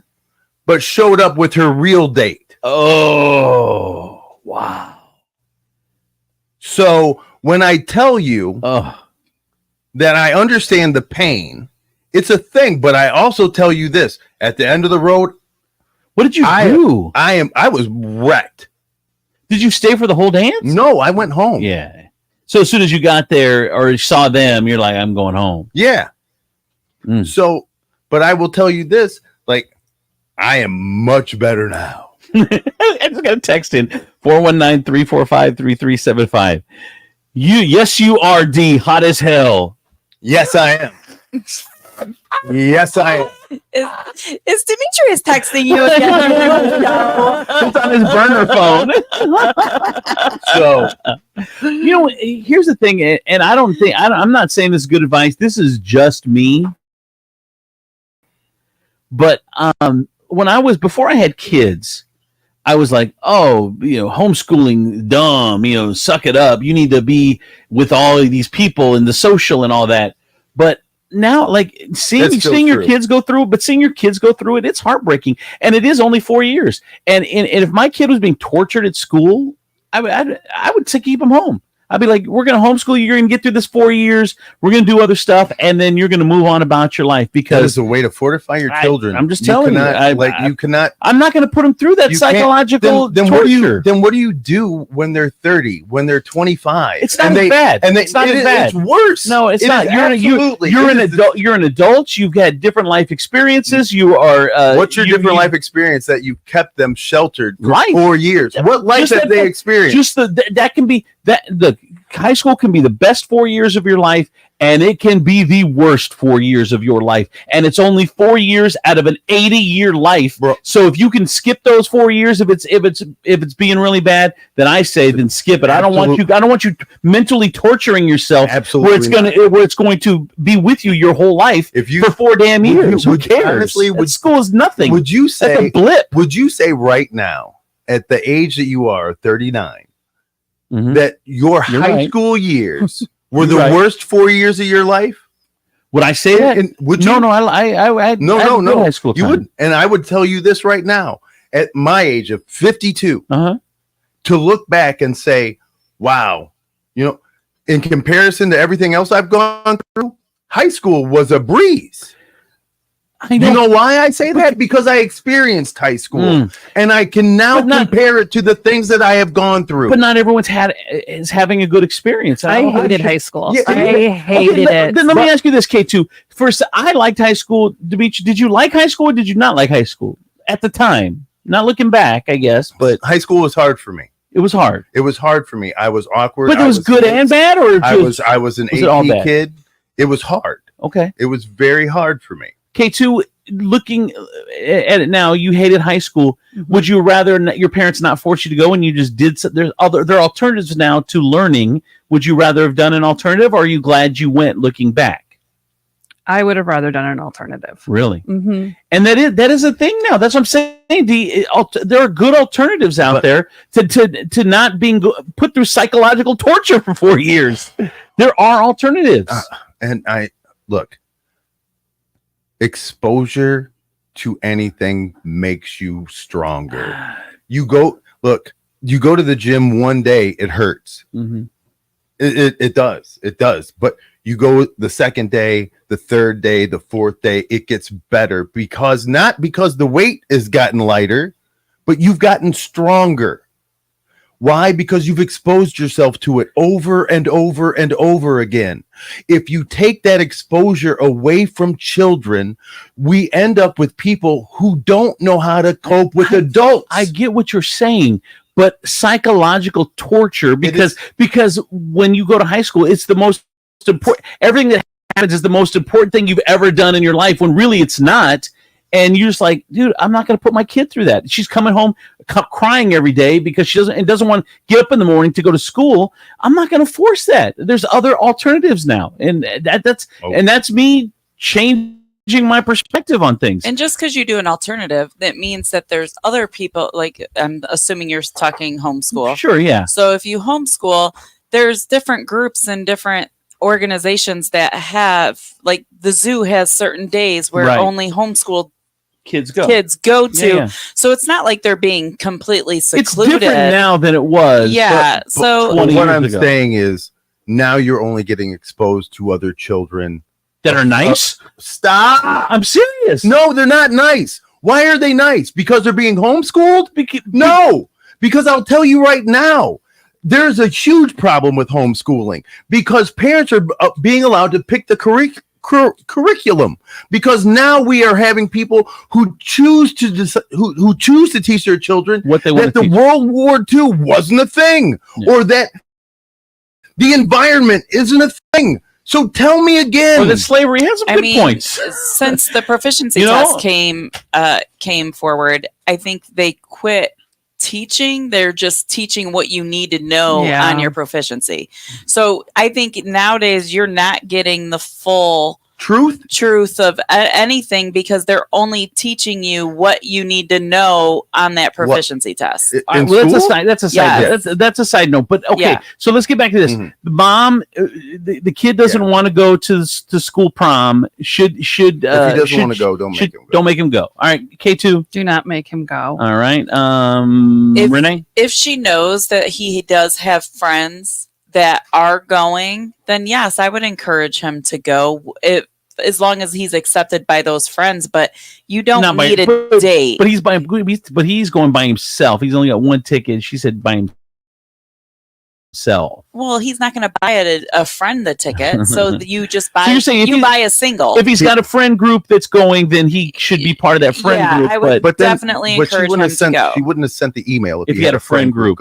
but showed up with her real date. Oh, wow. So when I tell you that I understand the pain, it's a thing, but I also tell you this: at the end of the road, what did you do? I was wrecked. Did you stay for the whole dance? No, I went home. Yeah. So as soon as you got there or saw them, you're like, I'm going home. Yeah. So, but I will tell you this: like, I am much better now. I just got a text in 419-345-3375. You are D, hot as hell. Yes, I am. Yes, I am. Is Demetrius texting you again? It's on his burner phone. So, here's the thing, and I'm not saying this is good advice. This is just me. But before I had kids, I was like, oh, homeschooling, dumb, suck it up. You need to be with all of these people and the social and all that. But now, like seeing your kids go through it, it's heartbreaking. And it is only 4 years. And if my kid was being tortured at school, I would keep him home. I'd be like, we're going to homeschool you. You're going to get through this 4 years. We're going to do other stuff. And then you're going to move on about your life, because that is a way to fortify your children. I'm just telling you. You cannot. I'm not going to put them through that psychological torture. What do you do when they're 30, when they're 25? It's not as bad. It's not as bad. It's worse. No, it's not. You're an adult. You've had different life experiences. You are. What's your different life experience that you kept them sheltered for 4 years? What life have they experienced? Just that can be that the high school can be the best 4 years of your life, and it can be the worst 4 years of your life. And it's only 4 years out of an 80-year life. Bro. So if you can skip those 4 years, if it's being really bad, then skip it. I don't want you mentally torturing yourself. Absolutely. Where it's going to be with you your whole life for 4 damn years. Who cares? Honestly, school is nothing. Would you say that's a blip? Would you say right now, at the age that you are, 39, that your high school years were the worst 4 years of your life? Would I say that? And would you? No. I No. High school you would, and I would tell you this right now. At my age of 52, to look back and say, "Wow, in comparison to everything else I've gone through, high school was a breeze." You know why I say that? Because I experienced high school, and I can now compare it to the things that I have gone through. But not everyone's is having a good experience. I hated high school. Yeah, I hated it. Then let me ask you this, K2. First, I liked high school. Demetrius, did you like high school or did you not like high school at the time? Not looking back, I guess, but high school was hard for me. It was hard. It was hard for me. I was awkward. But it was good and bad, or I was an AP kid. It was hard. Okay. It was very hard for me. K2, looking at it now, you hated high school. Would you rather your parents not force you to go and you just did? There are alternatives now to learning. Would you rather have done an alternative, or are you glad you went looking back? I would have rather done an alternative. Really? Mm-hmm. And that is a thing now. That's what I'm saying. There are good alternatives out there to not being put through psychological torture for 4 years. There are alternatives. And look. Exposure to anything makes you stronger. You go to the gym one day, it hurts. It does. But you go the second day, the third day, the fourth day, it gets better, not because the weight has gotten lighter, but you've gotten stronger. Why? Because you've exposed yourself to it over and over and over again. If you take that exposure away from children, we end up with people who don't know how to cope with adults. I get what you're saying, but psychological torture, because when you go to high school, it's the most important. Everything that happens is the most important thing you've ever done in your life, when really it's not. And you're just like, dude, I'm not going to put my kid through that. She's coming home crying every day because she doesn't want to get up in the morning to go to school. I'm not going to force that. There's other alternatives now, and that's me changing my perspective on things. And just because you do an alternative, that means that there's other people. Like, I'm assuming you're talking homeschool. Sure, yeah. So if you homeschool, there's different groups and different organizations that have, like, the zoo has certain days where only homeschooled kids go to. Yeah. So it's not like they're being completely secluded. It's different now than it was. Yeah. So what I'm saying is, now you're only getting exposed to other children that are nice. Stop! I'm serious. No, they're not nice. Why are they nice? Because they're being homeschooled? No, because I'll tell you right now, there's a huge problem with homeschooling, because parents are being allowed to pick the curriculum, because now we are having people who choose to teach their children what they want that the World War II wasn't a thing, or that the environment isn't a thing. So tell me again. Well, that slavery has some good points. Since the proficiency test came forward, I think they quit teaching. They're just teaching what you need to know on your proficiency. So I think nowadays you're not getting the full truth of anything because they're only teaching you what you need to know on that proficiency test. Well, that's a side note. But okay, so let's get back to this. The mom, the kid doesn't want to go to school prom. Should if he doesn't want to go, don't make him go. All right, K2, do not make him go. All right, Renee. If she knows that he does have friends that are going, then yes, I would encourage him to go. As long as he's accepted by those friends, but you don't need a date. But he's going by himself. He's only got one ticket. She said by himself. Well, he's not going to buy a friend the ticket, so you just buy. So you're saying buy a single. If he's got a friend group that's going, then he should be part of that friend group. I would definitely encourage him to go. She wouldn't have sent the email if he had a friend group.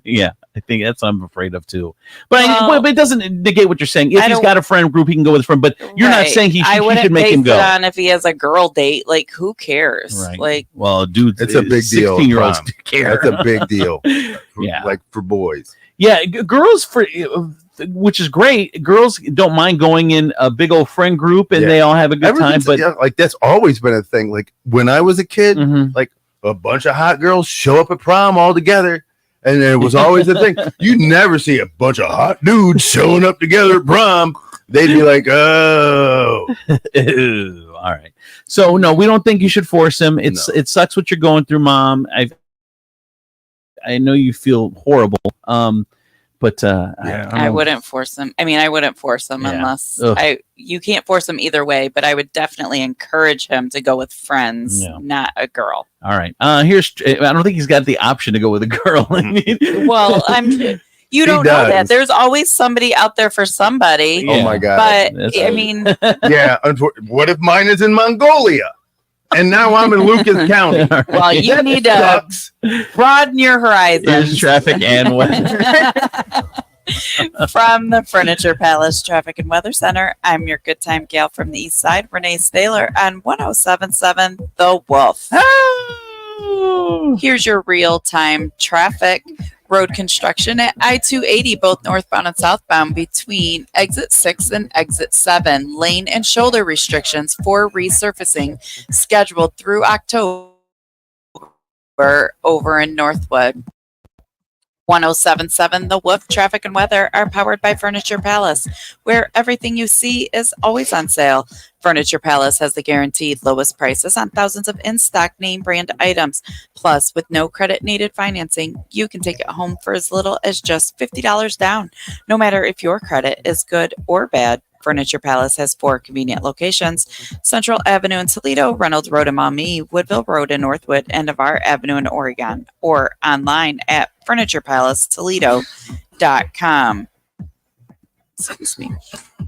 Yeah, I think that's what I'm afraid of too. But it doesn't negate what you're saying. If he's got a friend group, he can go with a friend. But you're not saying he should make him go. On if he has a girl date, like who cares? Right. Like, well, dude, it's a big deal. 16-year-olds care. That's a big deal. Yeah, like for boys. Yeah, girls which is great. Girls don't mind going in a big old friend group, and they all have a good time. But like that's always been a thing. Like when I was a kid, like a bunch of hot girls show up at prom all together, and it was always a thing. You never see a bunch of hot dudes showing up together at prom. They'd be like, "Oh, ew. All right." So no, we don't think you should force him. It sucks what you're going through, Mom. I know you feel horrible. But I wouldn't force them. I mean, I wouldn't force them unless you can't force them either way, but I would definitely encourage him to go with friends, not a girl. All right. I don't think he's got the option to go with a girl. I mean, well, you don't know that. There's always somebody out there for somebody. Oh my God. But I mean, yeah. What if mine is in Mongolia? And now I'm in Lucas County. Well, you need to broaden your horizons. Here's traffic and weather. From the Furniture Palace Traffic and Weather Center, I'm your good time gal from the East Side, Renee Staler, on 1077 The Wolf. Here's your real-time traffic. Road construction at I-280, both northbound and southbound, between exit 6 and exit 7. Lane and shoulder restrictions for resurfacing scheduled through October over in Northwood. 1077 The Wolf Traffic and Weather are powered by Furniture Palace, where everything you see is always on sale. Furniture Palace has the guaranteed lowest prices on thousands of in-stock name brand items. Plus, with no credit needed financing, you can take it home for as little as just $50 down. No matter if your credit is good or bad, Furniture Palace has 4 convenient locations: Central Avenue in Toledo, Reynolds Road in Maumee, Woodville Road in Northwood, and Navarre Avenue in Oregon, or online at FurniturePalaceToledo.com. Excuse me.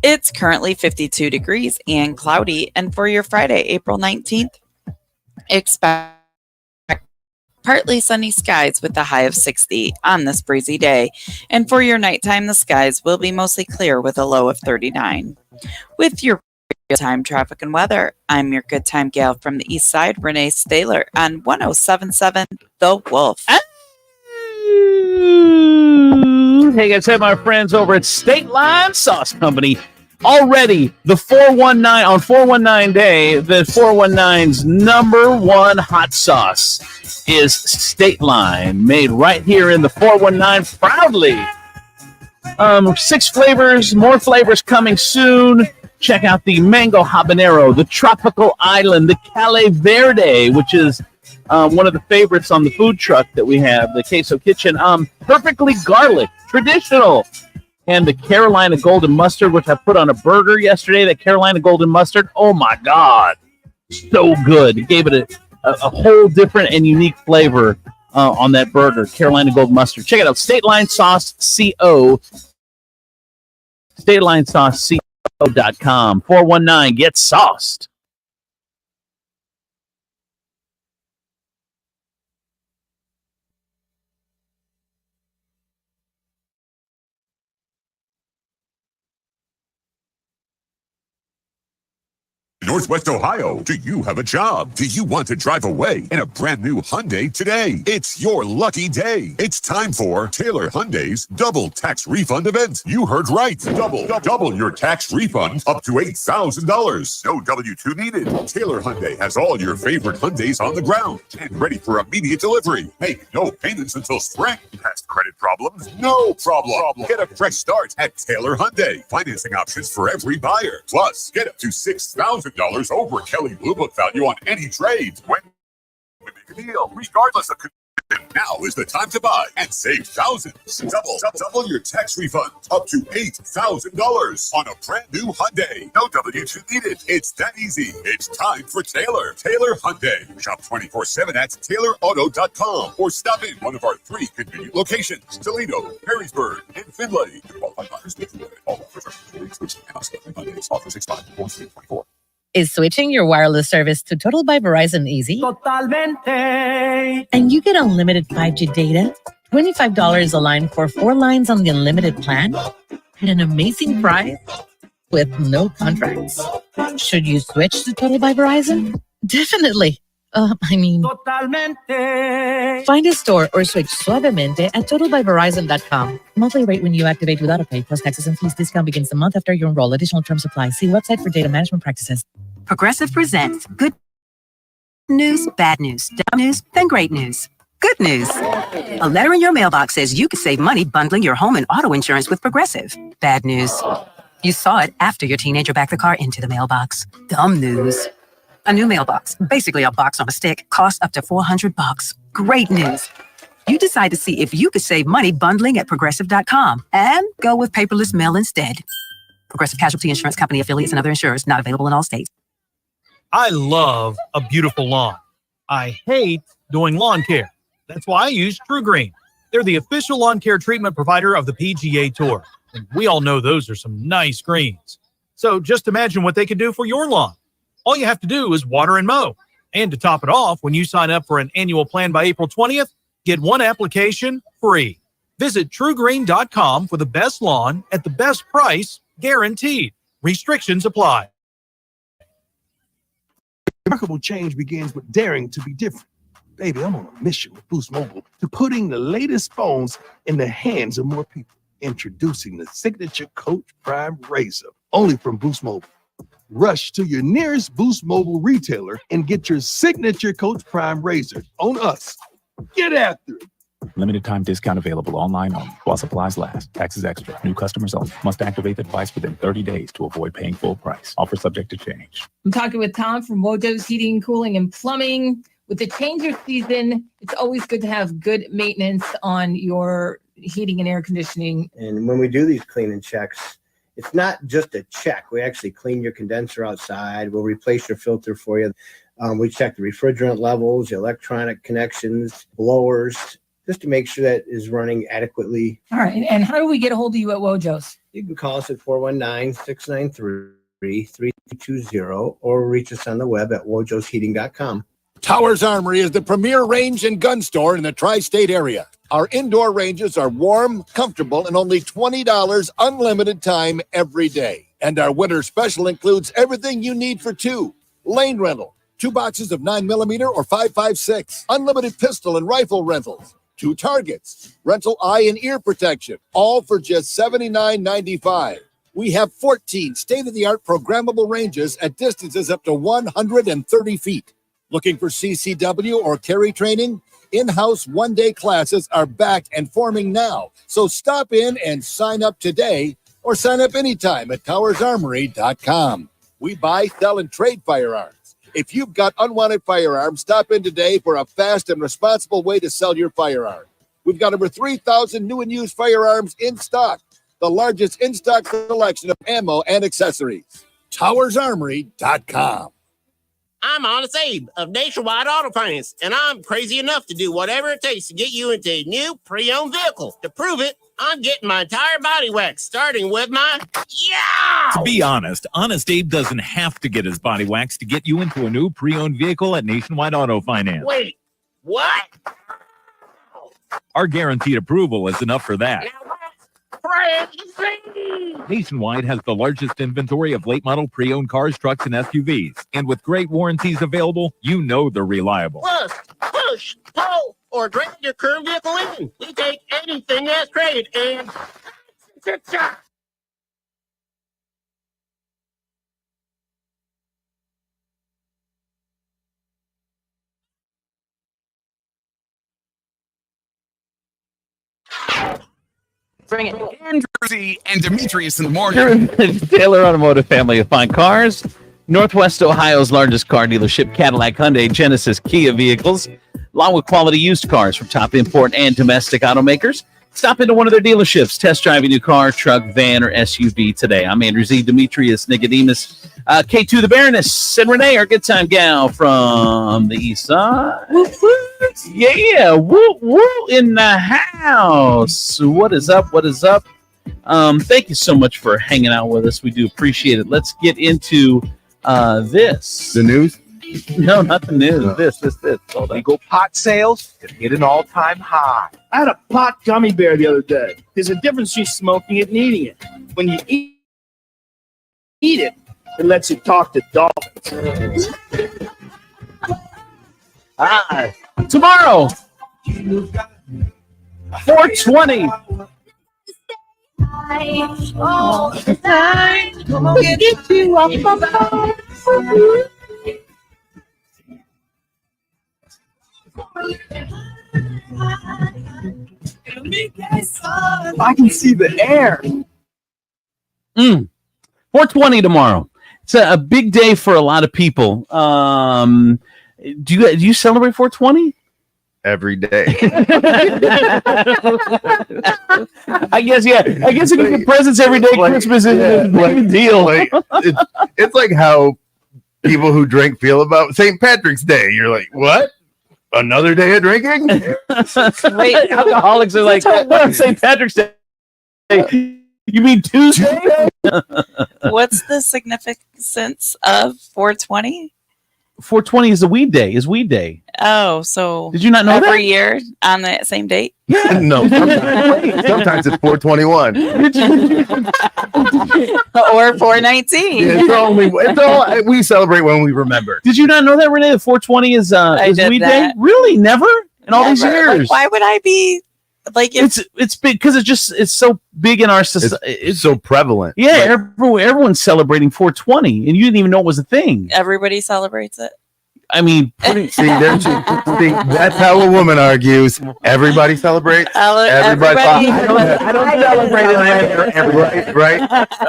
It's currently 52 degrees and cloudy, and for your Friday, April 19th, expect partly sunny skies with a high of 60 on this breezy day. And for your nighttime, the skies will be mostly clear with a low of 39. With your real-time traffic and weather, I'm your good time gal from the East Side, Renee Staler, on 1077 The Wolf. Hey guys, hey my friends over at State Line Sauce Company. Already, the 419 on 419 day, the 419's number one hot sauce is State Line, made right here in the 419 proudly. 6 flavors, more flavors coming soon. Check out the Mango Habanero, the Tropical Island, the Cali Verde, which is one of the favorites on the food truck that we have, the Queso Kitchen. Perfectly Garlic, traditional. And the Carolina Golden Mustard, which I put on a burger yesterday. The Carolina Golden Mustard, oh my God, so good. It gave it a whole different and unique flavor on that burger, Carolina Golden Mustard. Check it out, State Line Sauce CO, StateLineSauceCO.com. 419, get sauced. Northwest Ohio. Do you have a job? Do you want to drive away in a brand new Hyundai today? It's your lucky day. It's time for Taylor Hyundai's double tax refund event. You heard right. Double your tax refund up to $8,000. No W-2 needed. Taylor Hyundai has all your favorite Hyundais on the ground and ready for immediate delivery. Make no payments until spring. Past credit problems? No problem. Get a fresh start at Taylor Hyundai. Financing options for every buyer. Plus, get up to $6,000 over Kelly Blue Book value on any trade. When we make a deal, regardless of condition. Now is the time to buy and save thousands. Double your tax refund up to $8,000 on a brand new Hyundai. No W-2 needed. It's that easy. It's time for Taylor Hyundai. Shop 24/7 at TaylorAuto.com or stop in one of our 3 convenient locations: Toledo, Perrysburg, and Findlay. Qualified buyers may be limited. All offers are fully exclusive and must be Hyundai's offers expire 4/3/24. Is switching your wireless service to Total by Verizon easy? Totalmente. And you get unlimited 5G data, $25 a line for 4 lines on the unlimited plan, at an amazing price with no contracts. Should you switch to Total by Verizon? Definitely. Totalmente. Find a store or switch suavemente at totalbyverizon.com. Monthly rate when you activate without a pay, plus taxes and fees. Discount begins the month after you enroll. Additional terms apply. See website for data management practices. Progressive presents good news, bad news, dumb news, then great news. Good news. A letter in your mailbox says you could save money bundling your home and auto insurance with Progressive. Bad news. You saw it after your teenager backed the car into the mailbox. Dumb news. A new mailbox, basically a box on a stick, costs up to $400. Great news. You decide to see if you could save money bundling at Progressive.com and go with paperless mail instead. Progressive Casualty Insurance Company affiliates and other insurers not available in all states. I love a beautiful lawn. I hate doing lawn care. That's why I use True Green. They're the official lawn care treatment provider of the PGA Tour. And we all know those are some nice greens. So just imagine what they could do for your lawn. All you have to do is water and mow. And to top it off, when you sign up for an annual plan by April 20th, get 1 application free. Visit truegreen.com for the best lawn at the best price, guaranteed. Restrictions apply. Remarkable change begins with daring to be different. Baby, I'm on a mission with Boost Mobile to putting the latest phones in the hands of more people. Introducing the signature Coach Prime Razor, only from Boost Mobile. Rush to your nearest Boost Mobile retailer and get your signature Coach Prime Razor on us. Get after it. Limited time discount available online only while supplies last. Taxes extra. New customers only. Must activate the device within 30 days to avoid paying full price. Offer subject to change. I'm talking with Tom from Wojo's Heating, Cooling, and Plumbing. With the change of season, it's always good to have good maintenance on your heating and air conditioning. And when we do these cleaning checks, it's not just a check. We actually clean your condenser outside. We'll replace your filter for you. We check the refrigerant levels, the electronic connections, blowers, just to make sure that is running adequately. All right. And how do we get a hold of you at Wojo's? You can call us at 419-693-3320 or reach us on the web at wojosheating.com. Towers Armory is the premier range and gun store in the tri-state area. Our indoor ranges are warm, comfortable, and only $20 unlimited time every day. And our winter special includes everything you need for 2. Lane rental, 2 boxes of 9mm or 5.56. Unlimited pistol and rifle rentals, 2 targets, rental eye and ear protection, all for just $79.95. We have 14 state-of-the-art programmable ranges at distances up to 130 feet. Looking for CCW or carry training? In-house one-day classes are back and forming now. So stop in and sign up today or sign up anytime at towersarmory.com. We buy, sell, and trade firearms. If you've got unwanted firearms, stop in today for a fast and responsible way to sell your firearm. We've got over 3,000 new and used firearms in stock, the largest in-stock selection of ammo and accessories. towersarmory.com. I'm Honest Abe of Nationwide Auto Finance, and I'm crazy enough to do whatever it takes to get you into a new pre-owned vehicle. To prove it, I'm getting my entire body waxed, starting with my To be honest, Honest Abe doesn't have to get his body waxed to get you into a new pre-owned vehicle at Nationwide Auto Finance. Wait, what? Our guaranteed approval is enough for that. Pro Nationwide has the largest inventory of late model pre-owned cars, trucks, and SUVs. And with great warranties available, you know they're reliable. Plus, push, pull, or drag your current vehicle in. We take anything that's traded and... Bring it. Andrew and Demetrius in the morning. Here in the Taylor Automotive family of fine cars, Northwest Ohio's largest car dealership, Cadillac, Hyundai, Genesis, Kia vehicles, along with quality used cars from top import and domestic automakers. Stop into one of their dealerships, test drive a new car, truck, van, or SUV today. I'm Andrew Z. Demetrius, Nicodemus, K2 the Baroness, and Renee, our good time gal from the east side. Yeah, woo woo in the house. What is up? What is up? Thank you so much for hanging out with us. We do appreciate it. Let's get into this. The news? No, not the news. No. This. Hold on. Legal pot sales have hit an all-time high. I had a pot gummy bear the other day. There's a difference between smoking it and eating it. When you eat it, it lets you talk to dolphins. Tomorrow, 420. All the time, come on, get you off my phone. I can see the air. 420 tomorrow. It's a big day for a lot of people. Do you celebrate 420? Every day. I guess, yeah. I guess if you get presents every day, Christmas is a big deal. Like, it's like how people who drink feel about St. Patrick's Day. You're like, what? Another day of drinking? Wait, alcoholics are like, St. Patrick's Day. You mean Tuesday? What's the significance of 420? 420 is weed day. Oh, so did you not know every year on the same date? Yeah. No. Sometimes it's 421. Or 419. Yeah, it's all we celebrate when we remember. Did you not know that, Renee? The 420 is weed day? Really? Never? In all these years? Like, why would I be like it's big because it's so big in our society. It's so prevalent. Yeah, everyone's celebrating 420, and you didn't even know it was a thing. Everybody celebrates it. I mean, see, that's how a woman argues. Everybody celebrates. Everybody. I don't celebrate it. Right?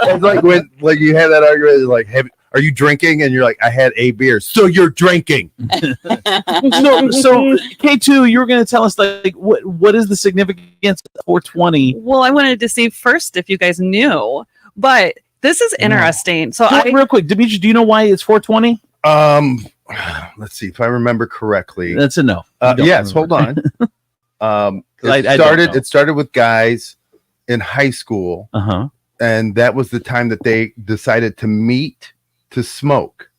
It's like when you have that argument. It's like, are you drinking? And you're like, I had a beer. So you're drinking. So K2, you were going to tell us like what is the significance of 420? Well, I wanted to see first if you guys knew, but this is interesting. So real quick, Demetrius, do you know why it's 420? Let's see if I remember correctly. That's a no. Yes, hold on. It started with guys in high school, and that was the time that they decided to meet to smoke.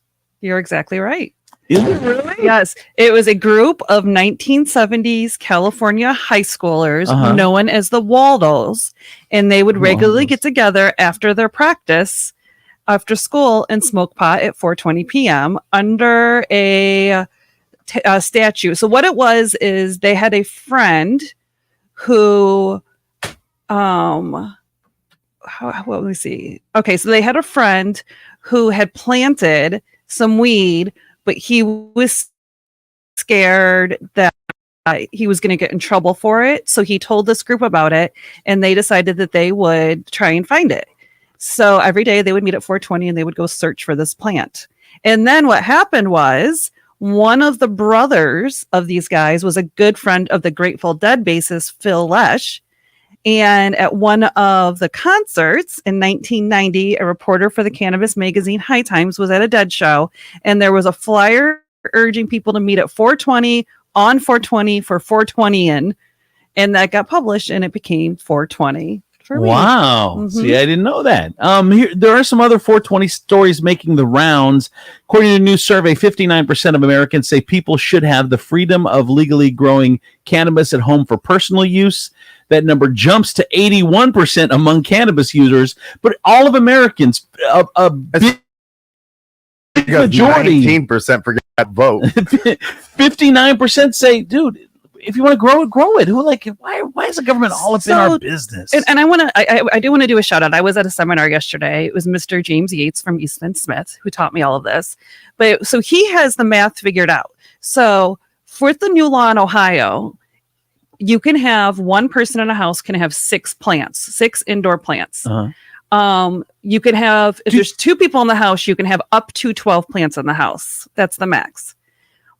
You're exactly right. Is it really? Yes. It was a group of 1970s California high schoolers known as the Waldos, and they would regularly get together after their practice after school and smoke pot at 4:20 p.m. under a statue. So what it was is they had a friend who what will we see? Okay, so they had a friend who had planted some weed, but he was scared that he was going to get in trouble for it. So he told this group about it, and they decided that they would try and find it. So every day they would meet at 4:20 and they would go search for this plant. And then what happened was one of the brothers of these guys was a good friend of the Grateful Dead bassist Phil Lesh. And at one of the concerts in 1990, a reporter for the cannabis magazine High Times was at a Dead show, and there was a flyer urging people to meet at 4:20 on 4:20 for 420 and that got published, and it became 420. Wow. See, I didn't know that. There are some other 420 stories making the rounds. According to a new survey, 59% of Americans say people should have the freedom of legally growing cannabis at home for personal use. that number jumps to 81% among cannabis users. But all of Americans, a big majority, 19% forget that vote. 59% say, dude, if you want to grow it. Who why is the government all up in our business? And I do want to do a shout out. I was at a seminar yesterday. It was Mr. James Yates from Eastman Smith who taught me all of this. But so he has the math figured out. So for the new law in Ohio, you can have one person in a house can have 6 indoor plants. You can have, if there's 2 people in the house, you can have up to 12 plants in the house. That's the max.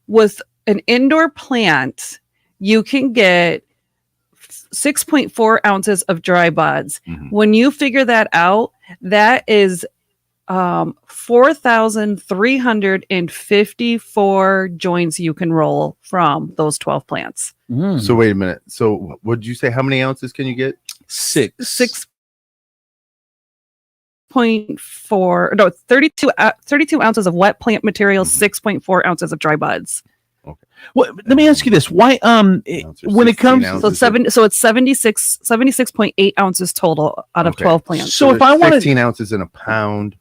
With an indoor plant, you can get 6.4 ounces of dry buds. When you figure that out, that is 4,354 joints you can roll from those 12 plants. So wait a minute. So what did you say? How many ounces can you get? 32 ounces of wet plant material, 6.4 ounces of dry buds. Well, let me ask you this: why, when it comes, it's 76.8 ounces total out of 12 plants. So if I wanted 15 ounces in a pound.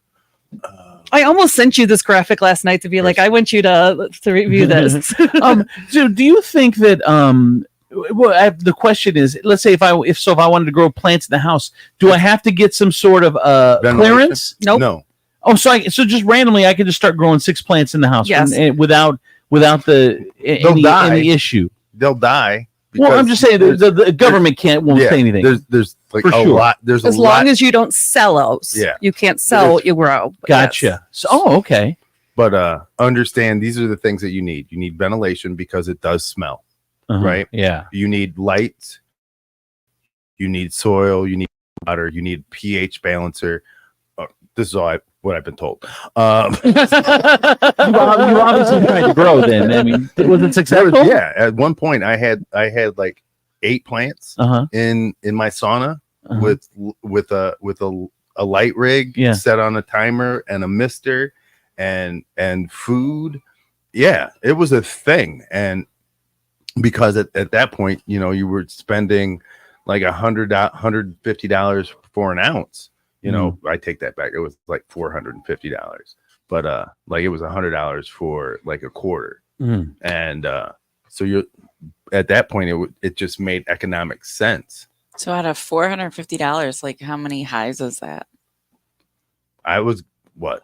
I almost sent you this graphic last night to be like, I want you to review this. So do you think that the question is, let's say if I wanted to grow plants in the house, do I have to get some sort of clearance? Nope. No. Oh, so just randomly I could just start growing 6 plants in the house, yes, and without any issue. They'll die. Well, I'm just saying the government won't say anything. There's like For a sure. lot. There's as a long lot. as you don't sell those. Yeah. You can't sell what you grow. But Gotcha. yes. So, okay. But understand these are the things that you need. You need ventilation because it does smell, right? Yeah. You need light. You need soil. You need water. You need pH balancer. This is what I've been told. You obviously tried to grow then. I mean, was it successful? Yeah. At one point, I had like 8 plants in my sauna with a light rig set on a timer and a mister and food. Yeah, it was a thing. And because at that point, you were spending like $150 for an ounce. I take that back. It was like $450, but like it was $100 for like a quarter. And so you're at that point, it just made economic sense. So out of $450, like how many highs is that? I was what?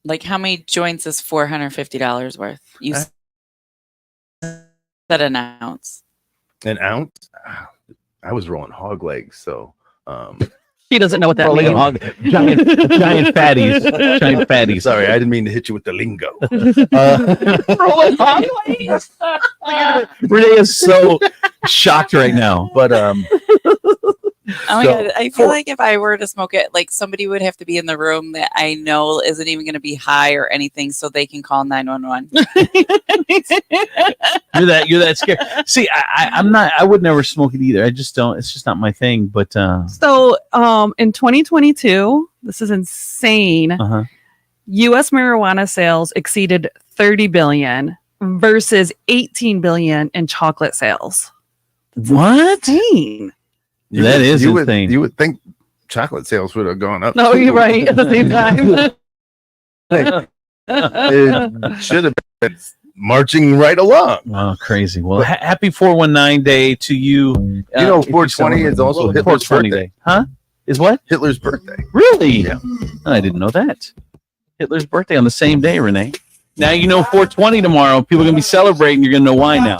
Like how many joints is $450 worth? You said an ounce. An ounce? I was rolling hog legs, so he doesn't know what that means. Giant fatties. Giant fatties. Sorry, I didn't mean to hit you with the lingo. Renee is so shocked right now. But oh my God. I feel like if I were to smoke it, like somebody would have to be in the room that I know isn't even going to be high or anything so they can call 911. You're that scared. See, I would never smoke it either. I just don't. It's just not my thing. But so in 2022, this is insane. U.S. marijuana sales exceeded 30 billion versus 18 billion in chocolate sales. What? Insane. That is insane. You would think chocolate sales would have gone up. No, you're right. At the same time, it should have been marching right along. Oh, crazy. Well, happy 419 day to you. 420 is also Hitler's birthday. Huh? Is what? Hitler's birthday. Really? Yeah. I didn't know that. Hitler's birthday on the same day, Renee. Now you know 420 tomorrow. People are going to be celebrating. You're going to know why now.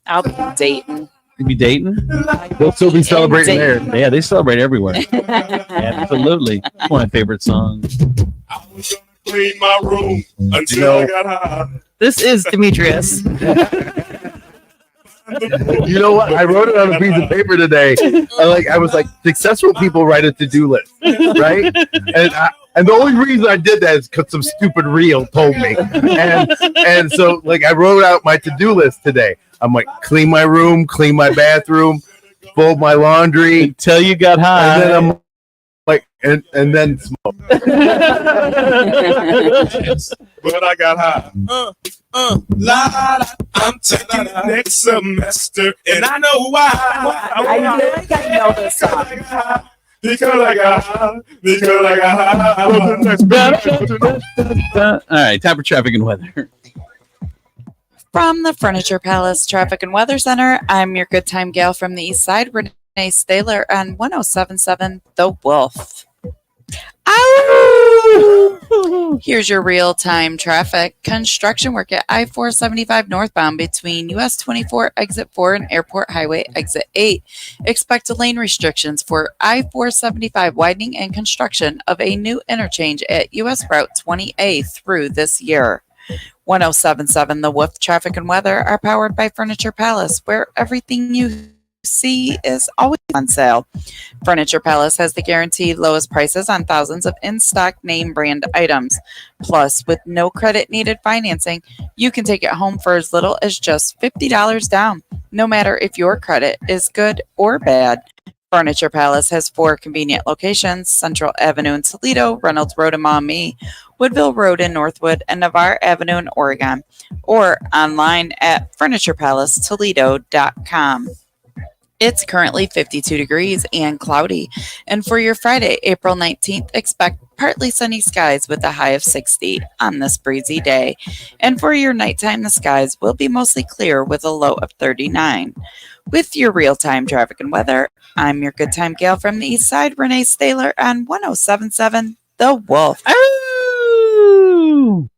I'll be dating. You be dating? They'll still be celebrating there. Yeah, they celebrate everywhere. Absolutely. One of my favorite songs. Clean my room until I got high. this is Demetrius. You know what? I wrote it on a piece of paper today. I was like, successful people write a to-do list, right? And the only reason I did that is because some stupid reel told me. And so I wrote out my to-do list today. I'm like, clean my room, clean my bathroom, fold my laundry until you got high. And then I'm Like and then smoke. But I got high. La, I'm taking it next semester, and I know why. I know this song. Because I got high. Because I got high. All right, time for traffic and weather. From the Furniture Palace Traffic and Weather Center, I'm your good time gal from the East Side, Renee Staler on 1077 The Wolf. Ow! Here's your real-time traffic. Construction work at I-475 northbound between US 24 exit 4 and Airport Highway exit 8. Expect lane restrictions for I-475 widening and construction of a new interchange at US Route 20A through this year. 1077 The Wolf Traffic and Weather are powered by Furniture Palace, where everything you see is always on sale. Furniture Palace has the guaranteed lowest prices on thousands of in-stock name brand items. Plus, with no credit needed financing, you can take it home for as little as just $50 down, no matter if your credit is good or bad. Furniture Palace has 4 convenient locations: Central Avenue in Toledo, Reynolds Road in Maumee, Woodville Road in Northwood, and Navarre Avenue in Oregon, or online at FurniturePalaceToledo.com. It's currently 52 degrees and cloudy. And for your Friday, April 19th, expect partly sunny skies with a high of 60 on this breezy day. And for your nighttime, the skies will be mostly clear with a low of 39. With your real-time traffic and weather, I'm your good time gal from the East Side, Renee Staler on 1077 The Wolf. Ooh!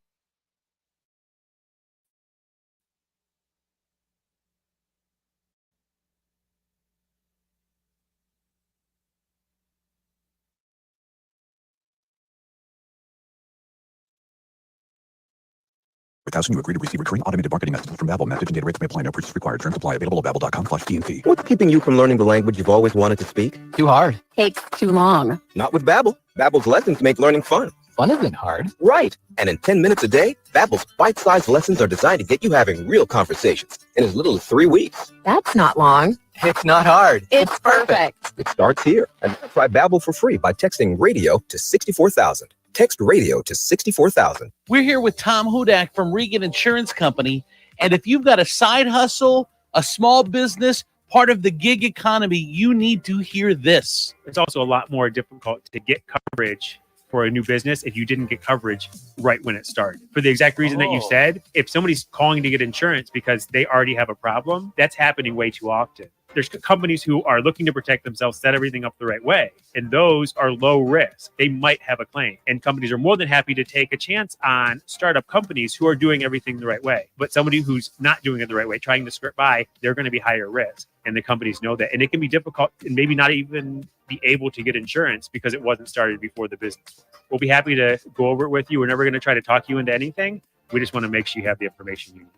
With Housing, you agree to receive recurring automated marketing messages from Babbel. Message and data rates may apply. No purchase required. Terms apply. Available at babbel.com/TNT. What's keeping you from learning the language you've always wanted to speak? Too hard. Takes too long. Not with Babbel. Babbel's lessons make learning fun. Fun isn't hard. Right. And in 10 minutes a day, Babbel's bite-sized lessons are designed to get you having real conversations in as little as 3 weeks. That's not long. It's not hard. It's perfect. It starts here. And try Babbel for free by texting radio to 64,000. Text radio to 64,000. We're here with Tom Hudak from Regan Insurance Company. And if you've got a side hustle, a small business, part of the gig economy, you need to hear this. It's also a lot more difficult to get coverage for a new business if you didn't get coverage right when it started. For the exact reason that you said, if somebody's calling to get insurance because they already have a problem, that's happening way too often. There's companies who are looking to protect themselves, set everything up the right way, and those are low risk. They might have a claim, and companies are more than happy to take a chance on startup companies who are doing everything the right way. But somebody who's not doing it the right way, trying to skirt by, they're going to be higher risk, and the companies know that. And it can be difficult and maybe not even be able to get insurance because it wasn't started before the business. We'll be happy to go over it with you. We're never going to try to talk you into anything. We just want to make sure you have the information you need.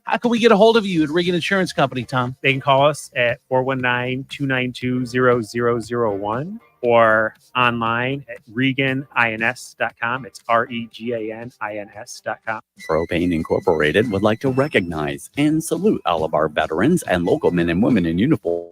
How can we get a hold of you at Regan Insurance Company, Tom? They can call us at 419-292-0001 or online at reganins.com. It's REGANINS.com. Propane Incorporated would like to recognize and salute all of our veterans and local men and women in uniform.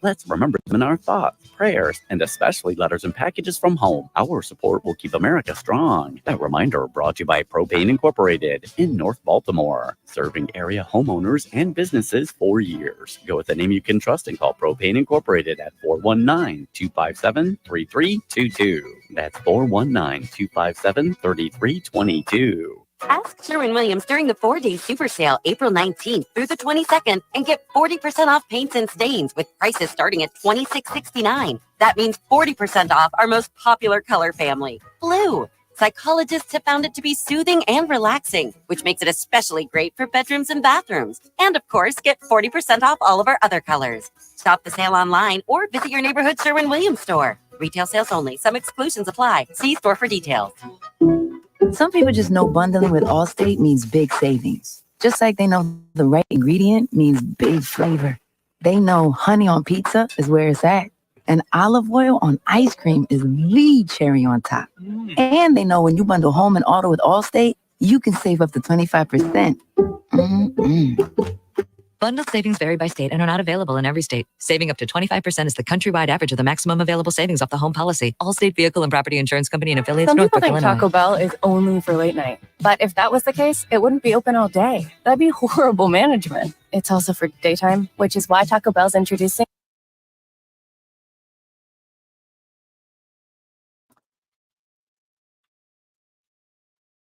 Let's remember them in our thoughts, prayers, and especially letters and packages from home. Our support will keep America strong. A reminder brought to you by Propane Incorporated in North Baltimore, serving area homeowners and businesses for years. Go with the name you can trust and call Propane Incorporated at 419-257-3322. That's 419-257-3322. Ask Sherwin-Williams during the 4-day super sale, April 19th through the 22nd, and get 40% off paints and stains with prices starting at $26.69. That means 40% off our most popular color family, blue. Psychologists have found it to be soothing and relaxing, which makes it especially great for bedrooms and bathrooms. And of course, get 40% off all of our other colors. Shop the sale online or visit your neighborhood Sherwin-Williams store. Retail sales only. Some exclusions apply. See store for details. Some people just know bundling with Allstate means big savings. Just like they know the right ingredient means big flavor. They know honey on pizza is where it's at. And olive oil on ice cream is the cherry on top. And they know when you bundle home and auto with Allstate, you can save up to 25%. Bundled savings vary by state and are not available in every state. Saving up to 25% is the countrywide average of the maximum available savings off the home policy. Allstate Vehicle and Property Insurance Company and affiliates, Some people Northbrook, think Illinois. Taco Bell is only for late night. But if that was the case, it wouldn't be open all day. That'd be horrible management. It's also for daytime, which is why Taco Bell's introducing.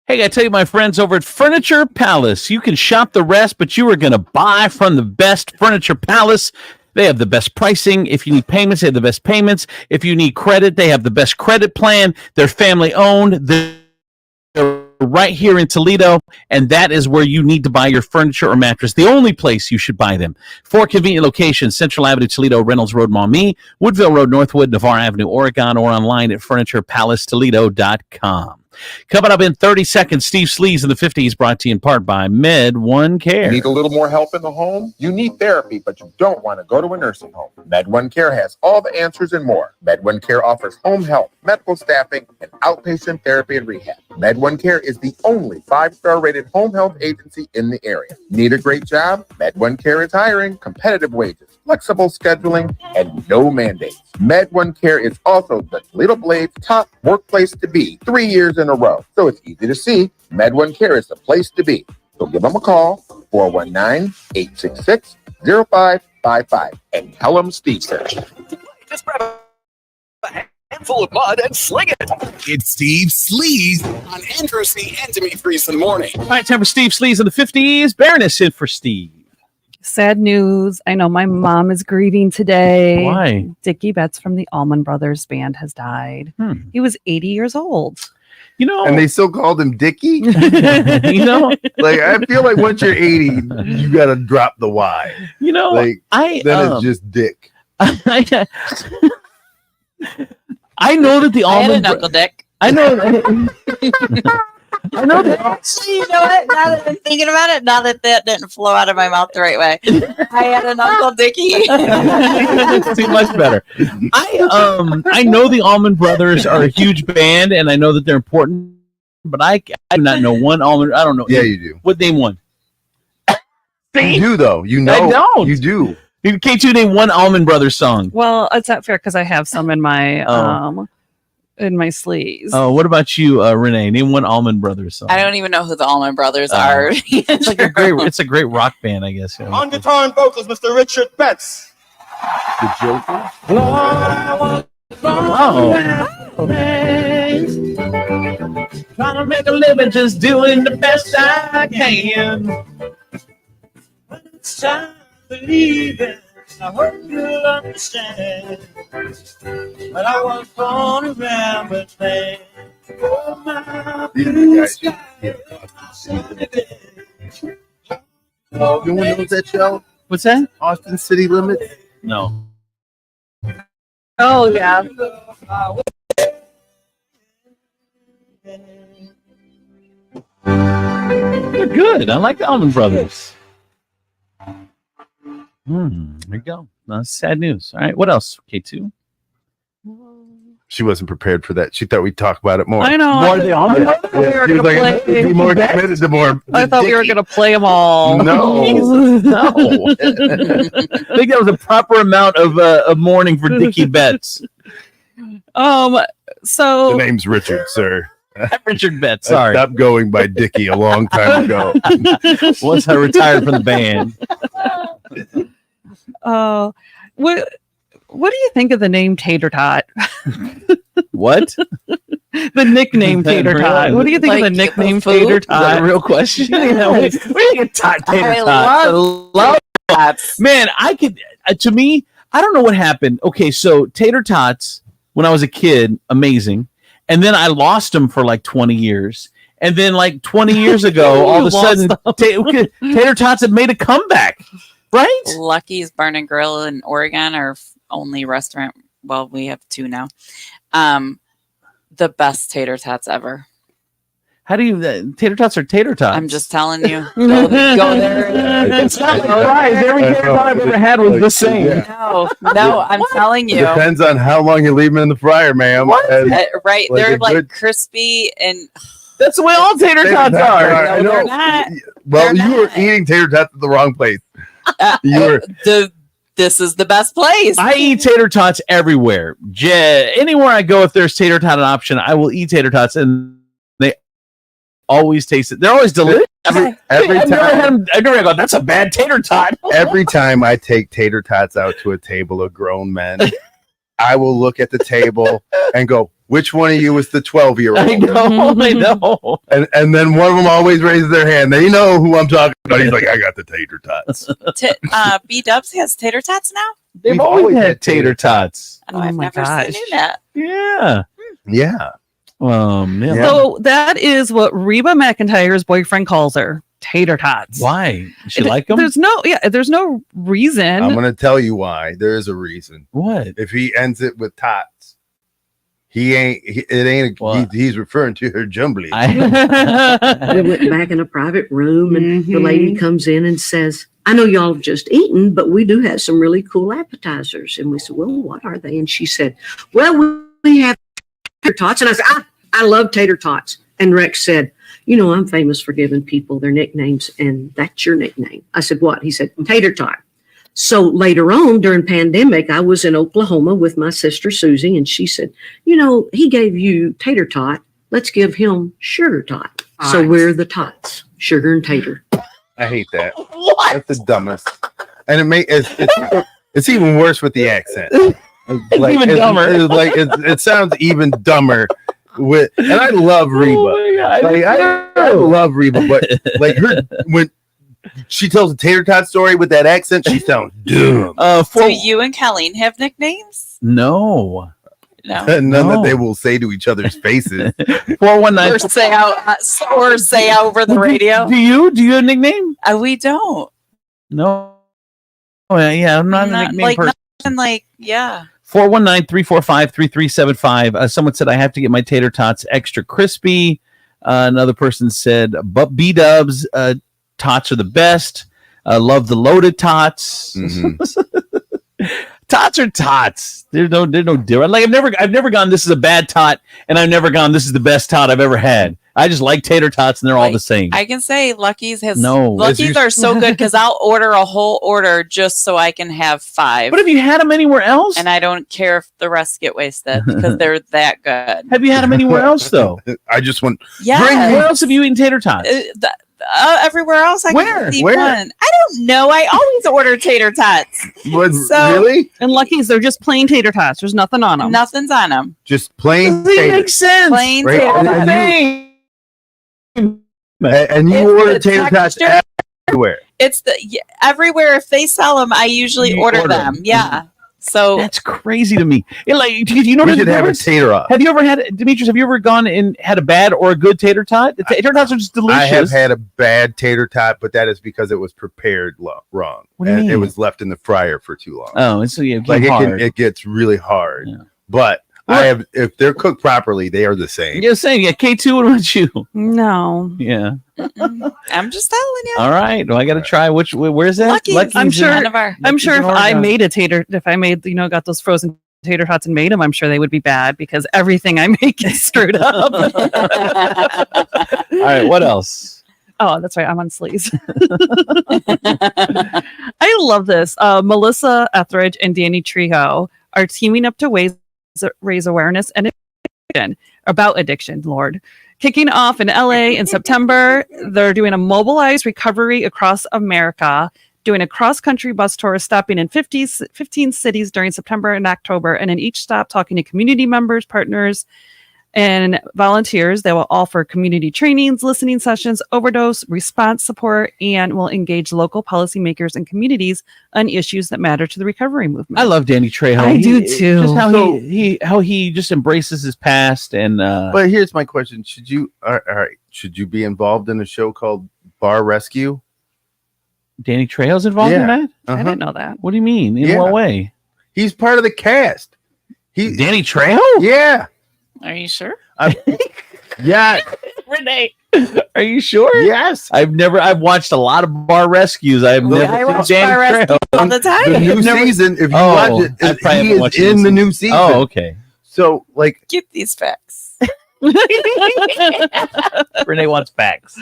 Hey, I tell you, my friends over at Furniture Palace, you can shop the rest, but you are going to buy from the best Furniture Palace. They have the best pricing. If you need payments, they have the best payments. If you need credit, they have the best credit plan. They're family owned. They're right here in Toledo, and that is where you need to buy your furniture or mattress. The only place you should buy them. 4 convenient locations: Central Avenue, Toledo; Reynolds Road, Maumee; Woodville Road, Northwood; Navarre Avenue, Oregon; or online at FurniturePalaceToledo.com. Coming up in 30 seconds, Steve Sleaze in the 50s, brought to you in part by Med One Care. Need a little more help in the home? You need therapy, but you don't want to go to a nursing home. Med One Care has all the answers and more. Med One Care offers home health, medical staffing, and outpatient therapy and rehab. Med One Care is the only 5-star rated home health agency in the area. Need a great job? Med One Care is hiring, competitive wages, flexible scheduling, and no mandates. Med One Care is also the Toledo Blade's top workplace to be 3 years in a row. So it's easy to see. Med One Care is the place to be. So give them a call, 419-866-0555, and tell them Steve said. Just grab a handful of mud and sling it. It's Steve Sleaze on Andrews and Demetrius in the morning. All right, time for Steve Sleaze in the 50s. Baroness in for Steve. Sad news. I know my mom is grieving today. Why? Dickie Betts from the Allman Brothers Band has died. He was 80 years old. You know, and they still called him Dickie. You know, like I feel like once you're 80, you gotta drop the Y. You know, like then it's just Dick. I know that the Allman Uncle Dick. I know. I know that. You know what? Now that I'm thinking about it, now that didn't flow out of my mouth the right way, I had an Uncle Dickie. Too much better. I know the Allman Brothers are a huge band, and I know that they're important, but I do not know one Allman. I don't know. Yeah, you do. What name one? You do though. You know. I don't. You do. K2, name one Allman Brothers song. Well, it's not fair because I have some in my in my sleeves. Oh, what about you, Renee? Name one Allman Brothers song. I don't even know who the Allman Brothers are. It's like it's a great rock band, I guess. Yeah. On guitar and vocals, Mr. Richard Betts. The Joker. Trying to make a living, just doing the best I can. When it's time to leave it, I hope you'll understand. But I was born around with me. Oh, my blue sky. No one knows that show? What's that? Austin City Limits? No. Oh, yeah. They're good. I like the Allman Brothers. There you go. That's sad news. All right. What else? K2. She wasn't prepared for that. She thought we'd talk about it more. I know. More of the Allman Brothers? Yeah, she was like, be more committed to more. I thought we were going to play them all. No. No. I think that was a proper amount of mourning for Dickie Betts. So The name's Richard, sir. Richard Betts. Sorry. I stopped going by Dickie a long time ago. Once I retired from the band. What do you think of the name Tater Tot? What? The nickname Tater Tot. What do you think of the nickname Tater Tot? Is that a real question? Where do you get Tater Tot? I love that. Man, I could. To me, I don't know what happened. Okay, so Tater Tots, when I was a kid, amazing, and then I lost them for like 20 years, and then like 20 years ago, all of a sudden, Tater Tots have made a comeback, right? Lucky's Bar and Grill in Oregon, our only restaurant. Well, we have two now. The best tater tots ever. How do you tater tots or tater tots? I'm just telling you. Go there. It's not right. Every tater tot I've ever had was the same. No, I'm telling you. Depends on how long you leave them in the fryer, ma'am. Right, like they're a like good- crispy and. That's the way all tater tots are. I know. They're not. Well, They're you were not. eating tater tots at the wrong place. This is the best place. I eat tater tots everywhere. Anywhere I go, if there's tater tot an option, I will eat tater tots, and they always taste it. They're always delicious. Every I've time, never gone, that's a bad tater tot. every time I take tater tots out to a table of grown men, I will look at the table and go, which one of you is the 12-year-old? I know. And then one of them always raises their hand. They know who I'm talking about. He's like, I got the tater tots. B-Dubs has tater tots now? They've always had tater tots. Oh, I've never seen that. Yeah. Yeah. Yeah. So that is what Reba McEntire's boyfriend calls her. Tater tots. Why? Does she like them? There's no reason. I'm going to tell you why. There is a reason. What? If he ends it with tots, he's referring to her jumbly. We went back in a private room, and the lady comes in and says, I know y'all have just eaten, but we do have some really cool appetizers. And we said, well, what are they? And she said, well, we have tater tots. And I said, I love tater tots. And Rex said, I'm famous for giving people their nicknames, and that's your nickname. I said, what? He said, tater tot. So later on, during pandemic, I was in Oklahoma with my sister Susie, and she said, he gave you tater tot. Let's give him sugar tot. So we're the tots, sugar and tater. I hate that. What? That's the dumbest. And it's even worse with the accent. It's even dumber. It sounds even dumber. And I love Reba. I love Reba, but when she tells a tater tot story with that accent, she sounds dumb. Do you and Colleen have nicknames? No. None that they will say to each other's faces. 419 or say over the radio. Do you have a nickname? We don't. No. Oh yeah, I'm not a nickname person. 419-345-3375. Someone said I have to get my tater tots extra crispy. Another person said, but B-dubs tots are the best. Love the loaded tots. Tots are tots. There's no different. Like I've never gone, this is a bad tot, and I've never gone, this is the best tot I've ever had. I just like tater tots, and they're all the same. I can say Lucky's Lucky's are so good because I'll order a whole order just so I can have 5. But have you had them anywhere else? And I don't care if the rest get wasted because they're that good. Have you had them anywhere else though? I just want. Yeah. Where else have you eaten tater tots? Everywhere else I can see Where? one. I don't know. I always order tater tots. Really? And Lucky's, they're just plain tater tots. There's nothing on them. Nothing's on them. Just plain tater. Makes sense. Plain right? tater tots. And you order tater tots everywhere. It's everywhere. If they sell them, I usually order them. Yeah. So that's crazy to me. You know, we should have a tater off. Have you ever had, Demetrius? Have you ever gone and had a bad or a good tater tot? The tater tots are just delicious. I have had a bad tater tot, but that is because it was prepared wrong. What do you mean? It was left in the fryer for too long. Oh, and so it gets really hard. Yeah. But if they're cooked properly, they are the same. You're saying, K2, what about you? No. Yeah. I'm just telling you. All right. Well, I got to try. Where's that? Lucky's. I'm sure if I made got those frozen tater tots and made them, I'm sure they would be bad because everything I make is screwed up. All right. What else? Oh, that's right. I'm on Sleaze. I love this. Melissa Etheridge and Danny Trejo are teaming up to raise awareness and about addiction, Lord. Kicking off in LA in September, they're doing a mobilized recovery across America, doing a cross-country bus tour, stopping in 15 cities during September and October, and in each stop talking to community members, partners, and volunteers. They will offer community trainings, listening sessions, overdose response support, and will engage local policymakers and communities on issues that matter to the recovery movement. I love Danny Trejo. I do too. Just how he just embraces his past and. But here's my question: should you be involved in a show called Bar Rescue? Danny Trejo's involved in that? I didn't know that. What do you mean? In what way? He's part of the cast. Danny Trejo? Yeah. Are you sure? Yeah. Renee. Are you sure? Yes. I've watched a lot of Bar Rescues. I watch Danny Bar Rescue all the time. The new season, if you watch it, he is in the new season. Oh, okay. So, get these facts. Renee wants facts.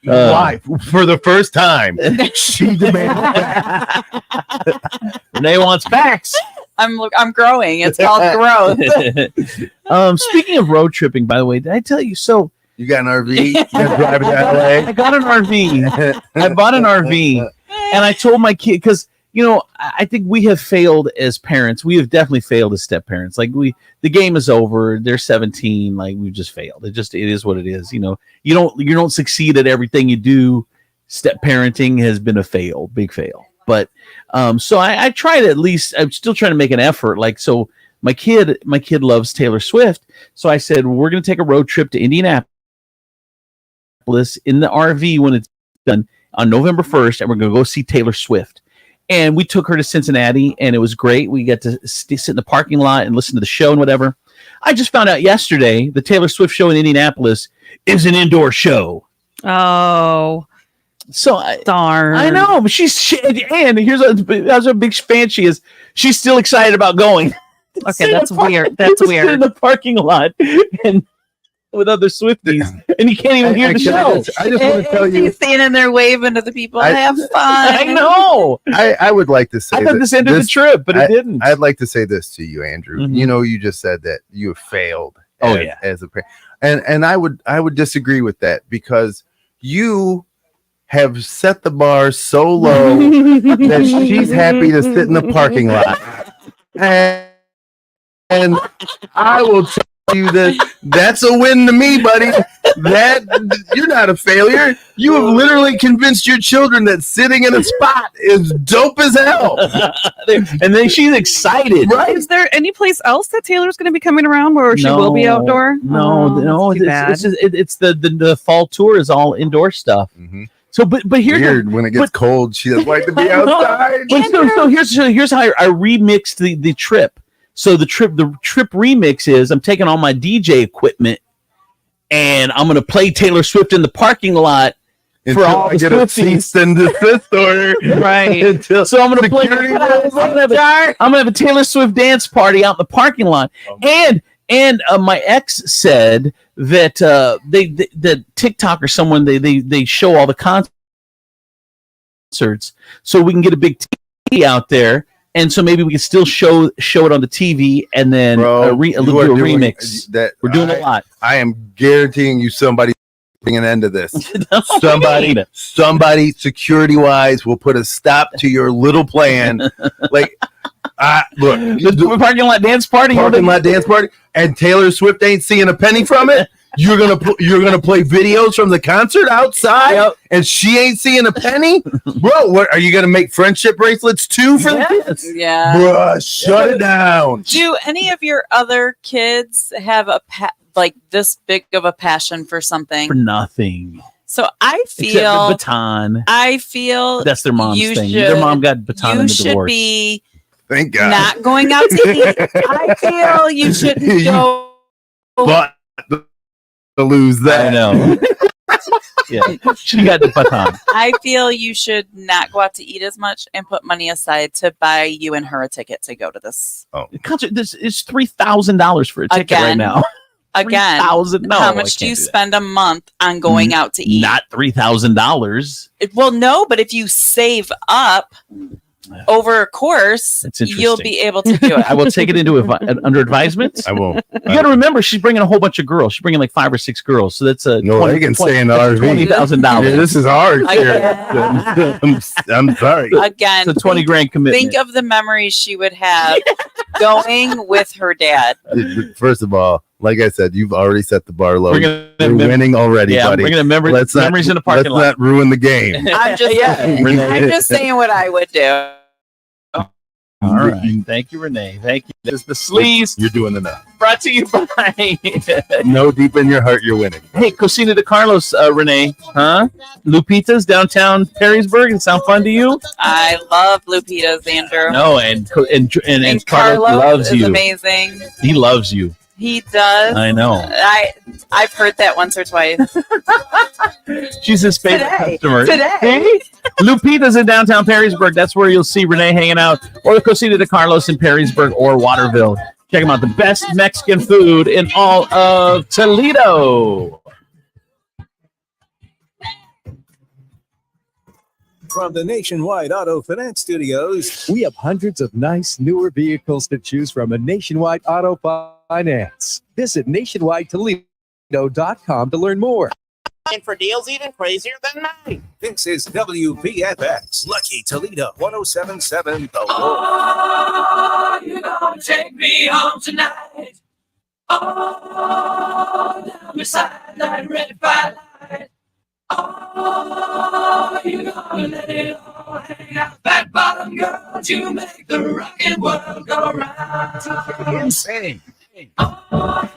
Why? For the first time, she demanded facts. Renee wants facts. I'm growing. It's called growth. Speaking of road tripping, by the way, did I tell you? So you got an RV? You got driving to LA? I got an RV. I bought an RV, and I told my kid because I think we have failed as parents. We have definitely failed as step parents. Like the game is over. They're 17. Like we've just failed. It is what it is. You don't succeed at everything you do. Step parenting has been a big fail. But so I tried at least. I'm still trying to make an effort. Like so, my kid loves Taylor Swift. So I said we're going to take a road trip to Indianapolis in the RV when it's done on November 1st, and we're going to go see Taylor Swift. And we took her to Cincinnati, and it was great. We got to sit in the parking lot and listen to the show and whatever. I just found out yesterday the Taylor Swift show in Indianapolis is an indoor show. Oh. So darn. I know, but and here's a big fan she is. She's still excited about going. Okay, that's weird. That's weird. In the parking lot and with other Swifties, and you can't even hear the show. I just want to tell you, He's standing there waving to the people. Have fun. I know. I would like to say I thought this ended the trip, but it didn't. I'd like to say this to you, Andrew. Mm-hmm. You just said that you have failed. Oh, as a parent, and I would disagree with that because you have set the bar so low that she's happy to sit in the parking lot, and I will tell you that that's a win to me, buddy. That you're not a failure. You have literally convinced your children that sitting in a spot is dope as hell. And then she's excited. Right? Is there any place else that Taylor's going to be coming around where she will be outdoor? No. It's the fall tour is all indoor stuff. Mm-hmm. So, but here's weird when it gets cold. She doesn't like to be outside. But so here's how I remixed the trip. So the trip remix is I'm taking all my DJ equipment and I'm gonna play Taylor Swift in the parking lot for all the get a cease and desist order. Right. So I'm gonna play. I'm gonna have a Taylor Swift dance party out in the parking lot. And my ex said that that TikTok or someone they show all the concerts, so we can get a big TV out there. And so maybe we can still show it on the TV and then do a remix. We're doing a lot. I am guaranteeing you somebody bring an end to this. Somebody security wise will put a stop to your little plan. Like, look, the parking lot dance party, and Taylor Swift ain't seeing a penny from it. You're gonna play videos from the concert outside, and she ain't seeing a penny, bro. What are you gonna make friendship bracelets too for the kids? Yeah, bro, shut it down. Do any of your other kids have like this big of a passion for something? For nothing. So I feel except the baton. I feel that's their mom's thing. Their mom got baton in the divorce. You should be thank God not going out to eat. I feel you shouldn't go. But to lose that. I know. Yeah, she got the baton. I feel you should not go out to eat as much and put money aside to buy you and her a ticket to go to this. The concert. This is $3,000 for a ticket right now. Again, $3,000. No, how much do you spend a month on going out to eat? Not $3,000. Well, no, but if you save up over a course, you'll be able to do it. I will take it into under advisement. I won't. You got to remember, she's bringing a whole bunch of girls. She's bringing like 5 or 6 girls, so that's a they can stay in the RV. $20,000. Yeah, this is hard. I'm sorry. Again, it's a $20,000 commitment. Think of the memories she would have going with her dad. First of all, like I said, you've already set the bar low. You're winning already, buddy. We're gonna memories in the parking lot. Let's not ruin the game. I'm just saying what I would do. All right. Thank you, Renee. Thank you. This is the Sleaze. You're doing enough. Brought to you by No, deep in your heart, you're winning. Hey, Cocina de Carlos, Renee. Huh? Lupita's downtown Perrysburg. It sound fun to you? I love Lupita's, Andrew. No, and Carlos loves is you. Amazing. He loves you. He does. I know. I've heard that once or twice. She's his favorite customer. Today. Lupita's in downtown Perrysburg. That's where you'll see Renee hanging out, or Cocina de Carlos in Perrysburg or Waterville. Check them out. The best Mexican food in all of Toledo. From the Nationwide Auto Finance Studios, we have hundreds of nice, newer vehicles to choose from at Nationwide Auto Finance. Visit nationwidetoledo.com to learn more. And for deals even crazier than mine. This is WPFX, Lucky Toledo 1077 The Wolf. Oh, you're gonna take me home tonight. Oh, down beside that red light. Oh, you're gonna let it all hang out that bottom, girl, to make the rockin' world go round. Insane. Oh,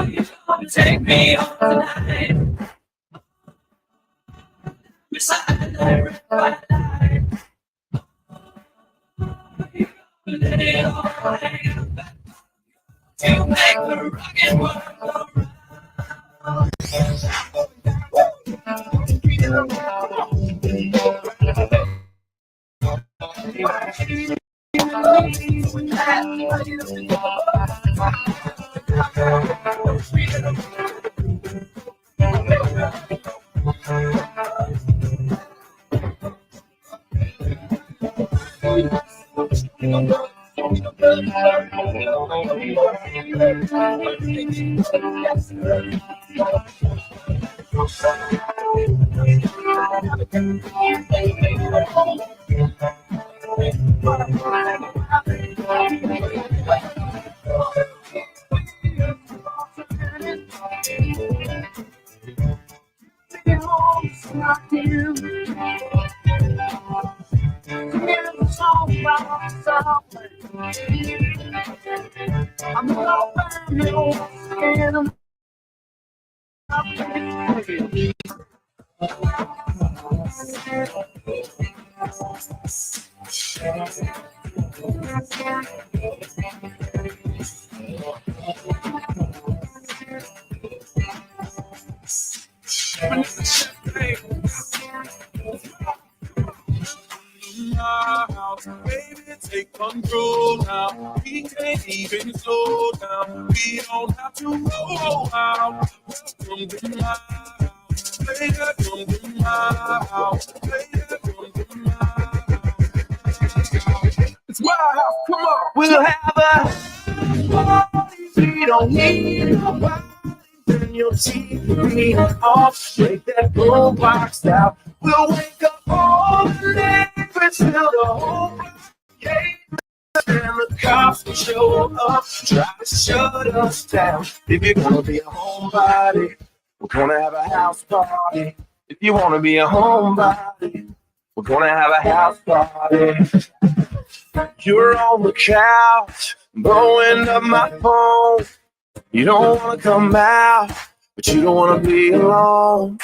you're gonna take me home tonight. Beside that red light. You're gonna let it all hang out that bottom, to make the rockin' world go round. Baby, take control now. We can't even slow down. We don't have to roll out. Welcome to my house. Baby, come to my house. Baby, come to my house. It's my house. Come on. We'll have a party. We don't need nobody. Turn your TV off. Break that boombox out. We'll wake up all the neighbors till the whole gate. And the cops will show up, try to shut us down. If you're gonna be a homebody, we're gonna have a house party. If you wanna be a homebody, we're gonna have a house party. You're on the couch, blowing up my phone. You don't wanna come out, but you don't wanna be alone.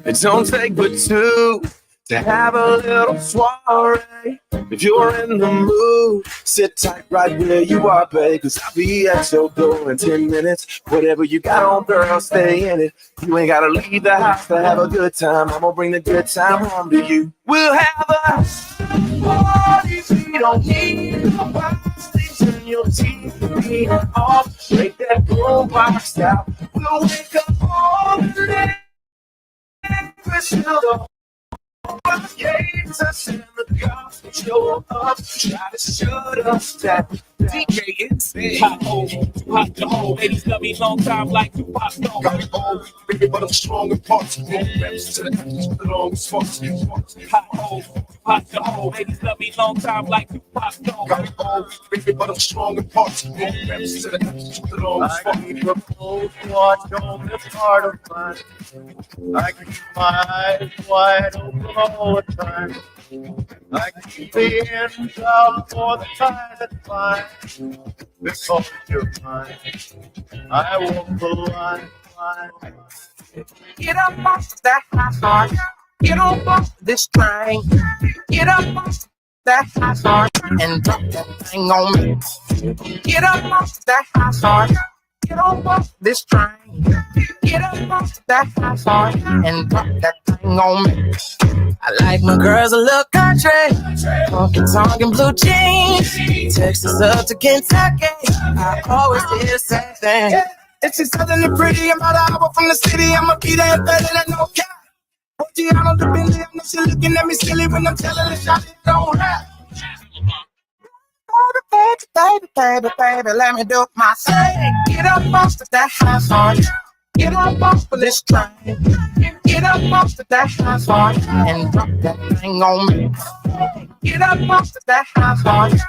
It don't take but two to have a little soiree. If you're in the mood, sit tight right where you are, babe, 'cause I'll be at your door in 10 minutes. Whatever you got on, girl, stay in it. You ain't gotta leave the house to have a good time. I'm gonna bring the good time home to you. We'll have a party. We don't need nobody. Turn your TV off. Break that boombox out. We'll wake up all the day. Till the gates us and the cops will show up, try to shut us down. DJ Insane. Hot hole, too hot to hold. Ladies love me long time like Tupac. Got it all, baby, but I'm strong in parts. Reps to the longest parts. Hot hole, too hot to hold. Ladies love me long time like Tupac. Got it all, baby, but I'm strong in parts. Reps to the longest parts. I keep a close watch on this part of mine. I keep my eyes wide open all the time. I keep the ends out for the tide that's fine. Because you're mine, I walk the line. Get up off that hot heart. Get up off this train. Get up off that hot heart and drop that thing on me. Get up off that hot heart. Get up off this train. Get up off that hot heart and drop that thing on me. I like my girls a little country, honky tonk and blue jeans, Texas up to Kentucky. I always did the same thing. If she's southern and pretty, I'm about an hour from the city. I'ma be there and better than no cap. Gianna the Bentley, I know she looking at me silly when I'm telling her shot it don't rap. Baby, let me do my thing. Get up off of that high horse. Get up off of this train. Get up off of that high horse and drop that thing on me. Get up off of that high horse.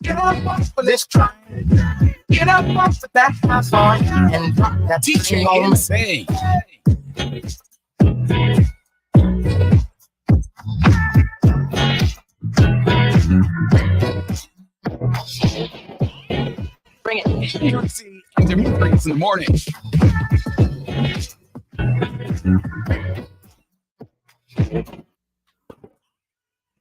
Get up off of this train. Get up off of that high horse and drop that thing on me. Bring it. Andrew and Demetrius in the morning.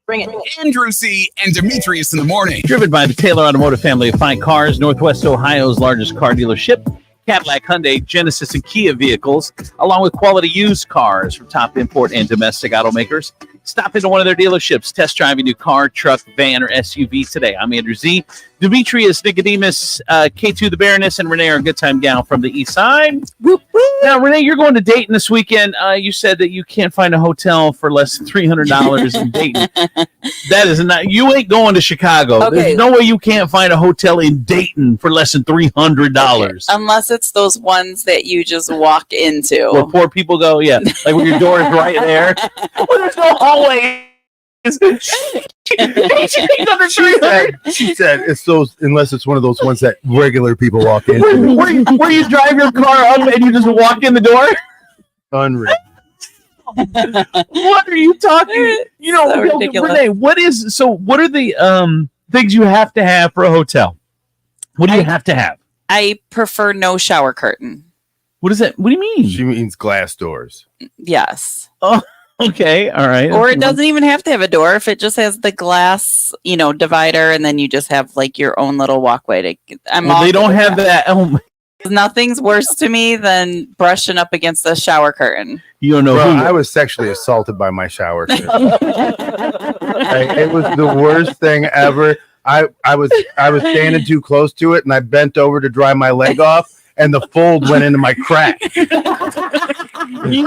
Bring it. Andrew C. and Demetrius in the morning. Driven by the Taylor Automotive family of fine cars, Northwest Ohio's largest car dealership. Cadillac, Hyundai, Genesis, and Kia vehicles, along with quality used cars from top import and domestic automakers. Stop into one of their dealerships, test drive a new car, truck, van, or SUV today. I'm Andrew Z. Demetrius, Nicodemus, K2 the Baroness, and Renee, our good time gal from the east side. Whoop, whoop. Now, Renee, you're going to Dayton this weekend. You said that you can't find a hotel for less than $300 in Dayton. That is not. You ain't going to Chicago. Okay. There's no way you can't find a hotel in Dayton for less than $300. Okay. Unless it's those ones that you just walk into. Where poor people go, yeah. Like when your door is right there. Well, there's no hallway. She said it's those, unless it's one of those ones that regular people walk into. Where you drive your car up and you just walk in the door? Unreal. What are you talking? You know, So ridiculous. Renee, what are the things you have to have for a hotel? What do you have to have? I prefer no shower curtain. What is that? What do you mean? She means glass doors. Yes. Oh, okay. All right. Or it doesn't even have to have a door if it just has the glass, divider, and then you just have like your own little walkway to. They don't have that. Oh my. Nothing's worse to me than brushing up against the shower curtain. You don't know Bro, who. I was sexually assaulted by my shower curtain. Like, it was the worst thing ever. I was standing too close to it, and I bent over to dry my leg off, and the fold went into my crack. You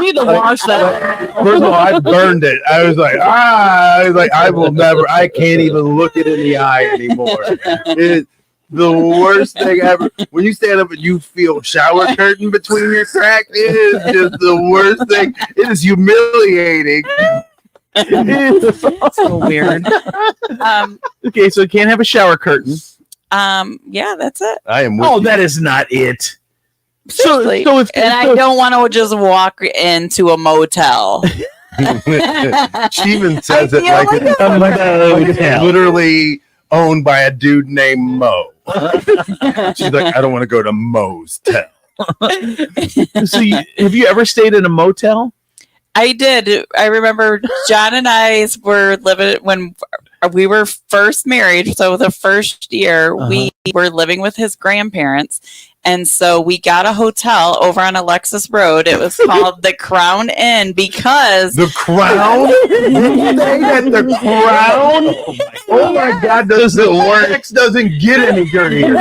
need to wash that. First of all, I burned it. I was like, I will never. I can't even look it in the eye anymore. It's the worst thing ever. When you stand up and you feel shower curtain between your crack, it is just the worst thing. It is humiliating. It's so weird. Okay, so you can't have a shower curtain. Yeah, that's it. I am. Oh, that is not it. So I don't want to just walk into a motel. She even says it like it's literally owned by a dude named Mo. She's like, I don't want to go to Mo's Tell. So, have you ever stayed in a motel? I did. I remember John and I were living when we were first married. So the first year we were living with his grandparents. And so we got a hotel over on Alexis Road. It was called the Crown Inn because the Crown. You stayed at the Crown. Oh my God! The works doesn't get any dirtier.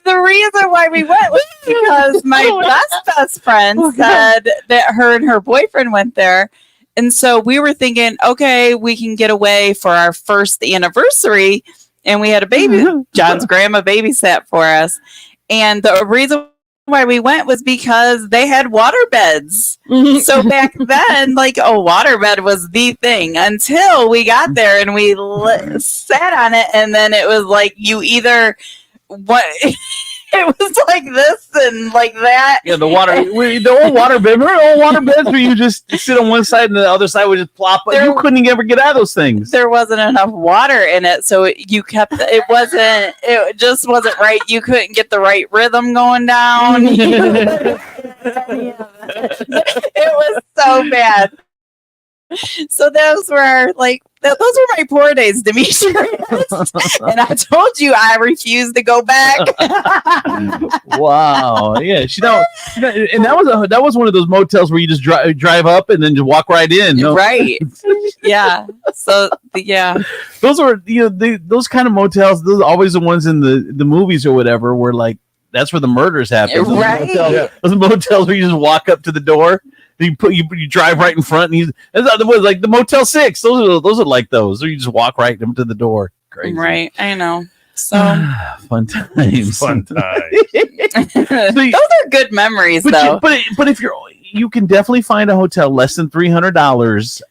The reason why we went was because my best friend said that her and her boyfriend went there. And so we were thinking, okay, we can get away for our first anniversary. And we had a baby. John's grandma babysat for us. And the reason why we went was because they had water beds. So back then, like a waterbed was the thing until we got there and we sat on it. And then it was like you either... It was like this and like that. Yeah, the old water bed. Remember old water beds where you just sit on one side and the other side would just plop? You couldn't ever get out of those things. There wasn't enough water in it, so it just wasn't right. You couldn't get the right rhythm going down. It was so bad. So those were those were my poor days, Demetrius. And I told you I refused to go back. Wow. Yeah. And that was one of those motels where you just drive up and then just walk right in. No? Right. Yeah. So yeah. Those are those kind of motels. Those are always the ones in the movies or whatever where like that's where the murders happen. Right. Those motels where you just walk up to the door. You drive right in front, and that's like the Motel 6. Those are like those. Where you just walk right into the door. Crazy. Right. I know. So fun times. Fun times. Those are good memories, though. But if you can definitely find a hotel less than $300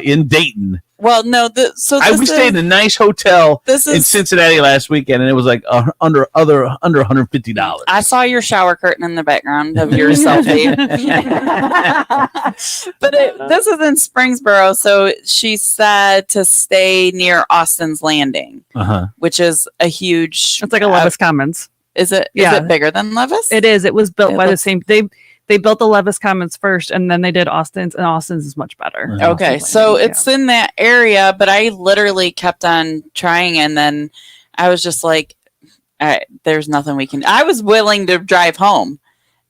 in Dayton. Well, no. We stayed in a nice hotel in Cincinnati last weekend, and it was like under $150. I saw your shower curtain in the background of your selfie. But this is in Springsboro, so she said to stay near Austin's Landing, which is a huge. It's like a Levis Commons. Is it? Yeah. Is it bigger than Levis? It is. It was built by the same. They built the Levis Commons first, and then they did Austin's, and Austin's is much better. Okay, so it's in that area, but I literally kept on trying, and then I was just like, there's nothing we can. I was willing to drive home,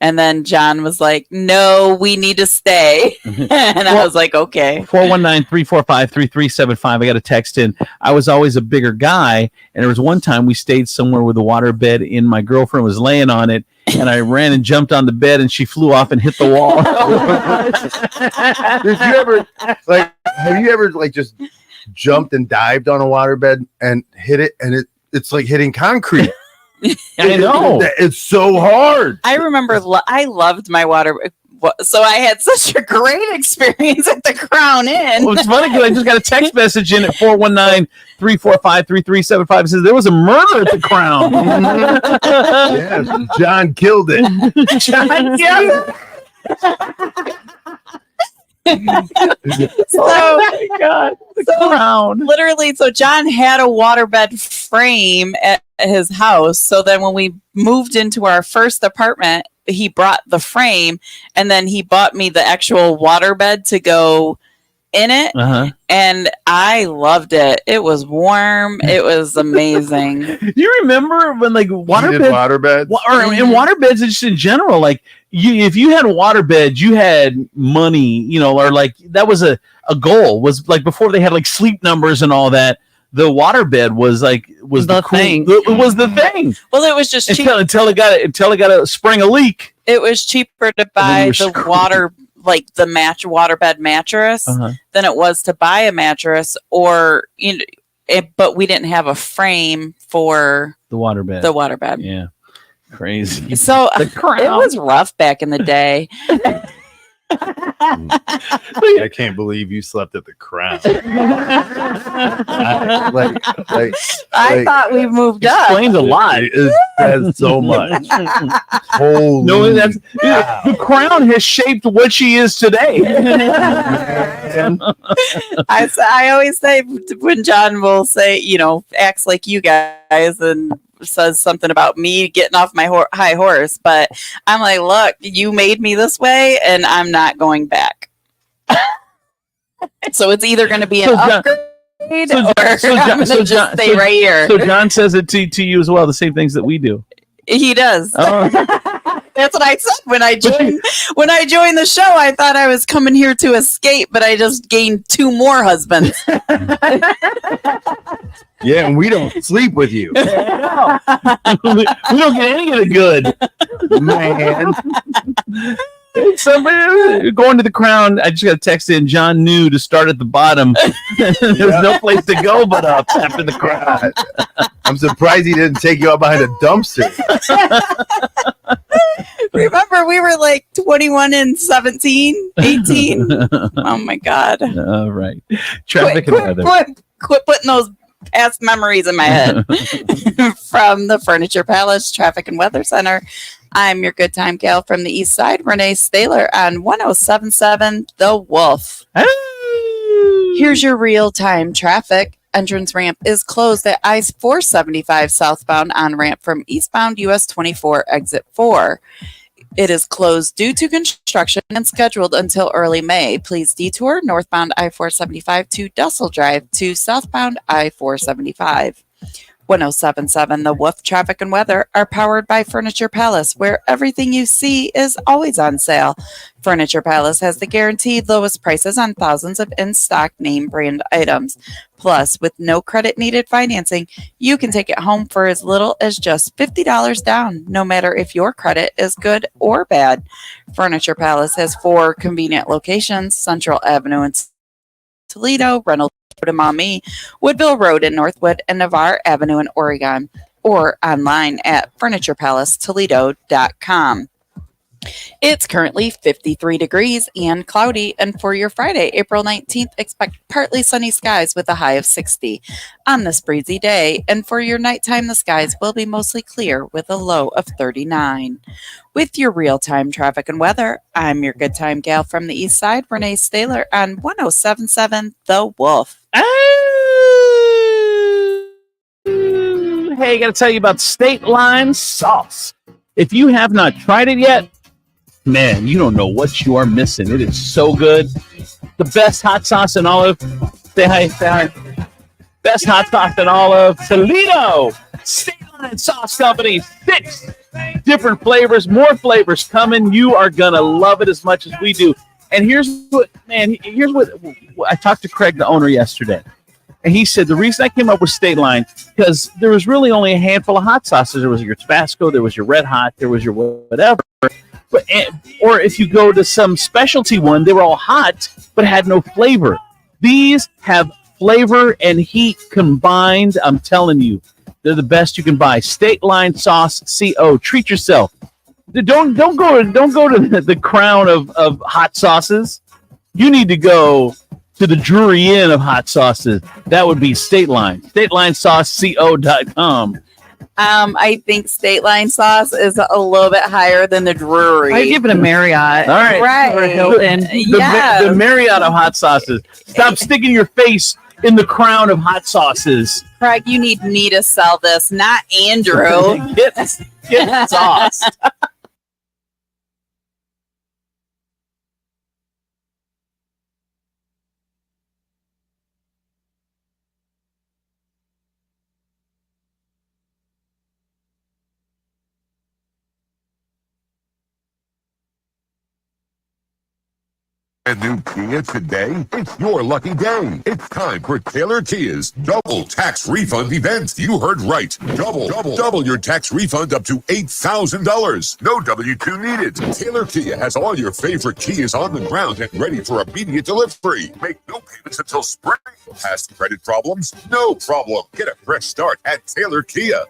and then John was like, no, we need to stay. And I was like, okay. 419-345-3375. I got a text in. I was always a bigger guy, and there was one time we stayed somewhere with a water bed in. My girlfriend was laying on it, and I ran and jumped on the bed, and she flew off and hit the wall. Have you ever just jumped and dived on a waterbed and hit it, and it's like hitting concrete? I know. It's so hard. I remember I loved my water. So I had such a great experience at the Crown Inn. Well, it's funny because I just got a text message in at 419-345-3375. It says there was a murder at the Crown. Yes, John killed it. John killed it. Oh my God. The Crown. Literally, so John had a waterbed frame at his house. So then when we moved into our first apartment, he brought the frame, and then he bought me the actual waterbed to go in it. And I loved it. It was warm. It was amazing. You remember when waterbeds and waterbeds just in general, like if you had a waterbed, you had money, or like that was a goal. Was like before they had like sleep numbers and all that. The waterbed was the thing. It was the thing. Well, it was just cheap. until it got a spring a leak. It was cheaper to buy the waterbed mattress than it was to buy a mattress, or but we didn't have a frame for the waterbed. Yeah, crazy. So it was rough back in the day. I can't believe you slept at the Crown. I thought we moved up. Explains a lot. It says so much. Holy the Crown has shaped what she is today. I always say when John will say, acts like you guys and says something about me getting off my high horse, but I'm like, look, you made me this way, and I'm not going back. So it's either going to be an upgrade, or I'm going to just stay right here. So John says it to you as well, the same things that we do. He does. Oh. That's what I said when I joined the show. I thought I was coming here to escape, but I just gained 2 more husbands. Yeah, and we don't sleep with you. We don't get any of the good, man. Somebody going to the Crown. I just got a text in. John knew to start at the bottom. There's no place to go but up after the Crown. I'm surprised he didn't take you out behind a dumpster. Remember, we were like 21 and 17, 18. Oh my God. All right. Traffic and weather. Quit putting those past memories in my head. From the Furniture Palace Traffic and Weather Center, I'm your good time gal from the East Side, Renee Staler on 1077 The Wolf. Here's your real-time traffic. Entrance ramp is closed at I-475 southbound on ramp from eastbound US 24 exit 4. It is closed due to construction and scheduled until early May. Please detour northbound I-475 to Dussel Drive to southbound I-475. 1077 The Wolf Traffic and Weather are powered by Furniture Palace, where everything you see is always on sale. Furniture Palace has the guaranteed lowest prices on thousands of in-stock name brand items. Plus, with no credit needed financing, you can take it home for as little as just $50 down, no matter if your credit is good or bad. Furniture Palace has 4 convenient locations: Central Avenue in Toledo, Reynolds Road in Maumee, Woodville Road in Northwood, and Navarre Avenue in Oregon, or online at FurniturePalaceToledo.com. It's currently 53 degrees and cloudy, and for your Friday, April 19th, expect partly sunny skies with a high of 60 on this breezy day, and for your nighttime, the skies will be mostly clear with a low of 39. With your real-time traffic and weather, I'm your good time gal from the east side, Renee Staylor, on 1077 The Wolf. Hey, I got to tell you about State Line Sauce. If you have not tried it yet, man, you don't know what you are missing. It is so good. The best hot sauce in all of, say hi, say hi. Best hot sauce in all of Toledo. State Line Sauce Company, 6 different flavors, more flavors coming. You are going to love it as much as we do. And here's what I talked to Craig, the owner, yesterday. And he said the reason I came up with State Line, because there was really only a handful of hot sauces. There was your Tabasco, there was your Red Hot, there was your whatever. But, or if you go to some specialty one, they were all hot but had no flavor. These have flavor and heat combined. I'm telling you, they're the best you can buy. State Line Sauce CO. Treat yourself. Don't go to the crown of hot sauces. You need to go to the Drury Inn of hot sauces. That would be State Line. StatelineSauceCO.com. I think State Line Sauce is a little bit higher than the Drury. I give it a Marriott. All right. Right. Or a Hilton. The Marriott of hot sauces. Stop sticking your face in the crown of hot sauces. Craig, you need me to sell this, not Andrew. Get sauce. A new Kia today? It's your lucky day. It's time for Taylor Kia's double tax refund event. You heard right. Double your tax refund up to $8,000. No W-2 needed. Taylor Kia has all your favorite Kias on the ground and ready for immediate delivery. Make no payments until spring. Past credit problems? No problem. Get a fresh start at Taylor Kia.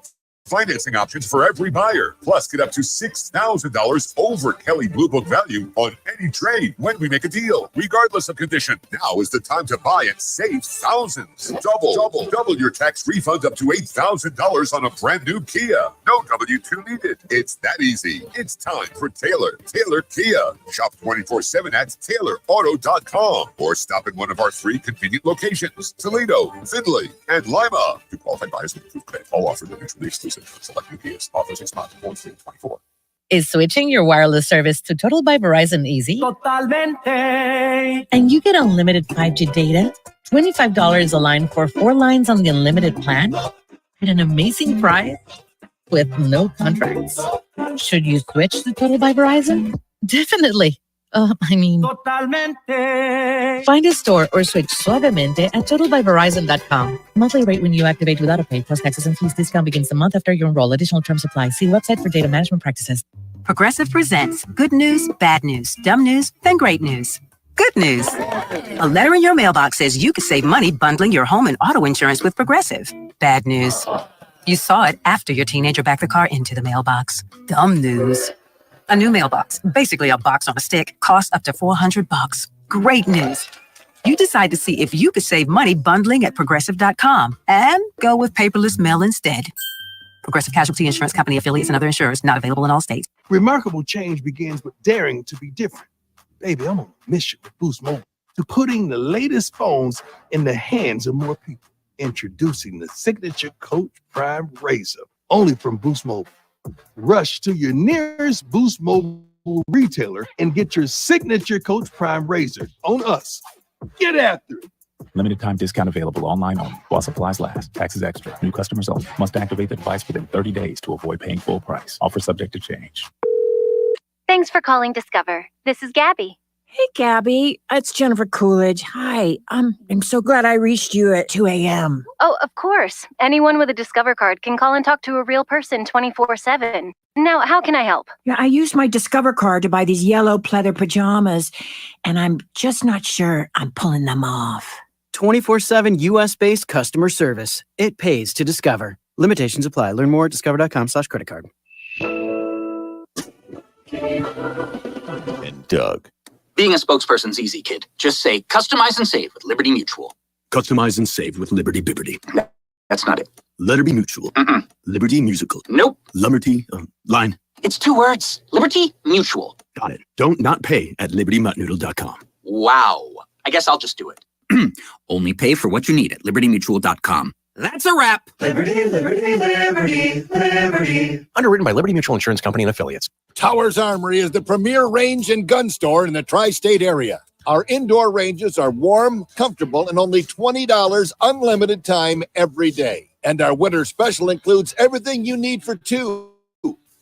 Financing options for every buyer. Plus, get up to $6,000 over Kelly Blue Book value on any trade when we make a deal, regardless of condition. Now is the time to buy and save thousands. Double your tax refund up to $8,000 on a brand new Kia. No W-2 needed. It's that easy. It's time for Taylor Kia. Shop 24/7 at TaylorAuto.com or stop at one of our 3 convenient locations: Toledo, Findlay, and Lima. To qualified buyers with approved credit, all offers are mutually exclusive. Select new Kias. Offers expire 4/24. Is switching your wireless service to Total by Verizon easy? Totalmente. And you get unlimited 5G data, $25 a line for 4 lines on the unlimited plan, at an amazing price with no contracts. Should you switch to Total by Verizon? Definitely. Totalmente. Find a store or switch suavemente at totalbyverizon.com. Monthly rate when you activate without a pay plus taxes and fees. Discount begins the month after you enroll. Additional terms apply. See website for data management practices. Progressive presents good news, bad news, dumb news, then great news. Good news. A letter in your mailbox says you could save money bundling your home and auto insurance with Progressive. Bad news. You saw it after your teenager backed the car into the mailbox. Dumb news. A new mailbox, basically a box on a stick, costs up to $400. Great news. You decide to see if you could save money bundling at Progressive.com and go with paperless mail instead. Progressive Casualty Insurance Company affiliates and other insurers not available in all states. Remarkable change begins with daring to be different. Baby, I'm on a mission with Boost Mobile to putting the latest phones in the hands of more people. Introducing the signature Coach Prime Razor, only from Boost Mobile. Rush to your nearest Boost Mobile retailer and get your signature Coach Prime razor on us. Get after it. Limited time discount available online only while supplies last. Taxes extra. New customers only. Must activate the device within 30 days to avoid paying full price. Offer subject to change. Thanks for calling Discover. This is Gabby. Hey, Gabby. It's Jennifer Coolidge. Hi. I'm so glad I reached you at 2 a.m. Oh, of course. Anyone with a Discover card can call and talk to a real person 24/7. Now, how can I help? Yeah, I used my Discover card to buy these yellow pleather pajamas, and I'm just not sure I'm pulling them off. 24/7 US-based customer service. It pays to Discover. Limitations apply. Learn more at discover.com/credit card. And Doug. Being a spokesperson's easy, kid. Just say, customize and save with Liberty Mutual. Customize and save with Liberty Bibberty. That's not it. Liberty Mutual. Liberty Musical. Nope. Liberty line. It's 2 words. Liberty Mutual. Got it. Don't not pay at libertymuttnoodle.com. Wow. I guess I'll just do it. Only pay for what you need at libertymutual.com. That's a wrap. Liberty, liberty, liberty, liberty. Underwritten by Liberty Mutual Insurance Company and affiliates. Towers Armory is the premier range and gun store in the tri-state area. Our indoor ranges are warm, comfortable, and only $20 unlimited time every day. And our winter special includes everything you need for 2.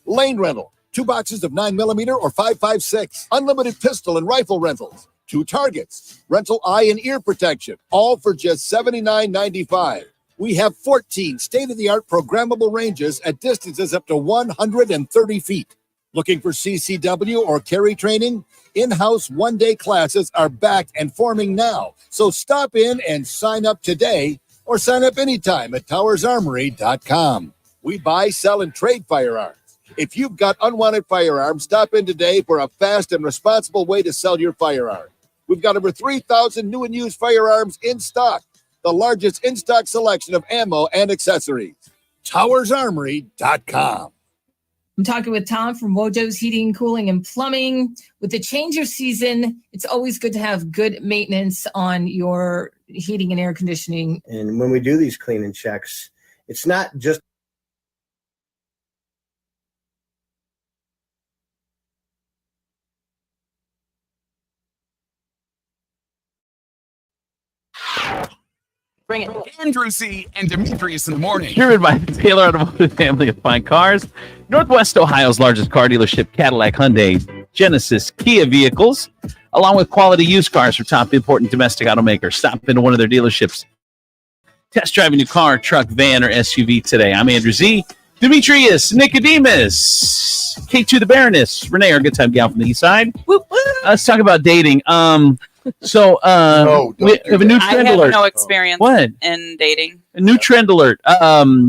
Lane rental, 2 boxes of 9mm or 5.56, unlimited pistol and rifle rentals, 2 targets, rental eye and ear protection, all for just $79.95. We have 14 state-of-the-art programmable ranges at distances up to 130 feet. Looking for CCW or carry training? In-house one-day classes are back and forming now. So stop in and sign up today or sign up anytime at towersarmory.com. We buy, sell, and trade firearms. If you've got unwanted firearms, stop in today for a fast and responsible way to sell your firearm. We've got over 3,000 new and used firearms in stock. The largest in-stock selection of ammo and accessories. towersarmory.com. I'm talking with Tom from Wojo's Heating, Cooling, and Plumbing. With the change of season, it's always good to have good maintenance on your heating and air conditioning. And when we do these cleaning checks, it's not just Bring it. Andrew C. and Demetrius in the morning. Driven by the Taylor Automotive family of fine cars. Northwest Ohio's largest car dealership, Cadillac, Hyundai, Genesis, Kia vehicles, along with quality used cars from top important domestic automakers. Stop into one of their dealerships. Test drive a new car, truck, van, or SUV today. I'm Andrew Z. Demetrius, Nicodemus, K2 the Baroness, Renee, our good time gal from the east side. Let's talk about dating. So we have a new trend I alert. have no experience in dating. A new trend alert.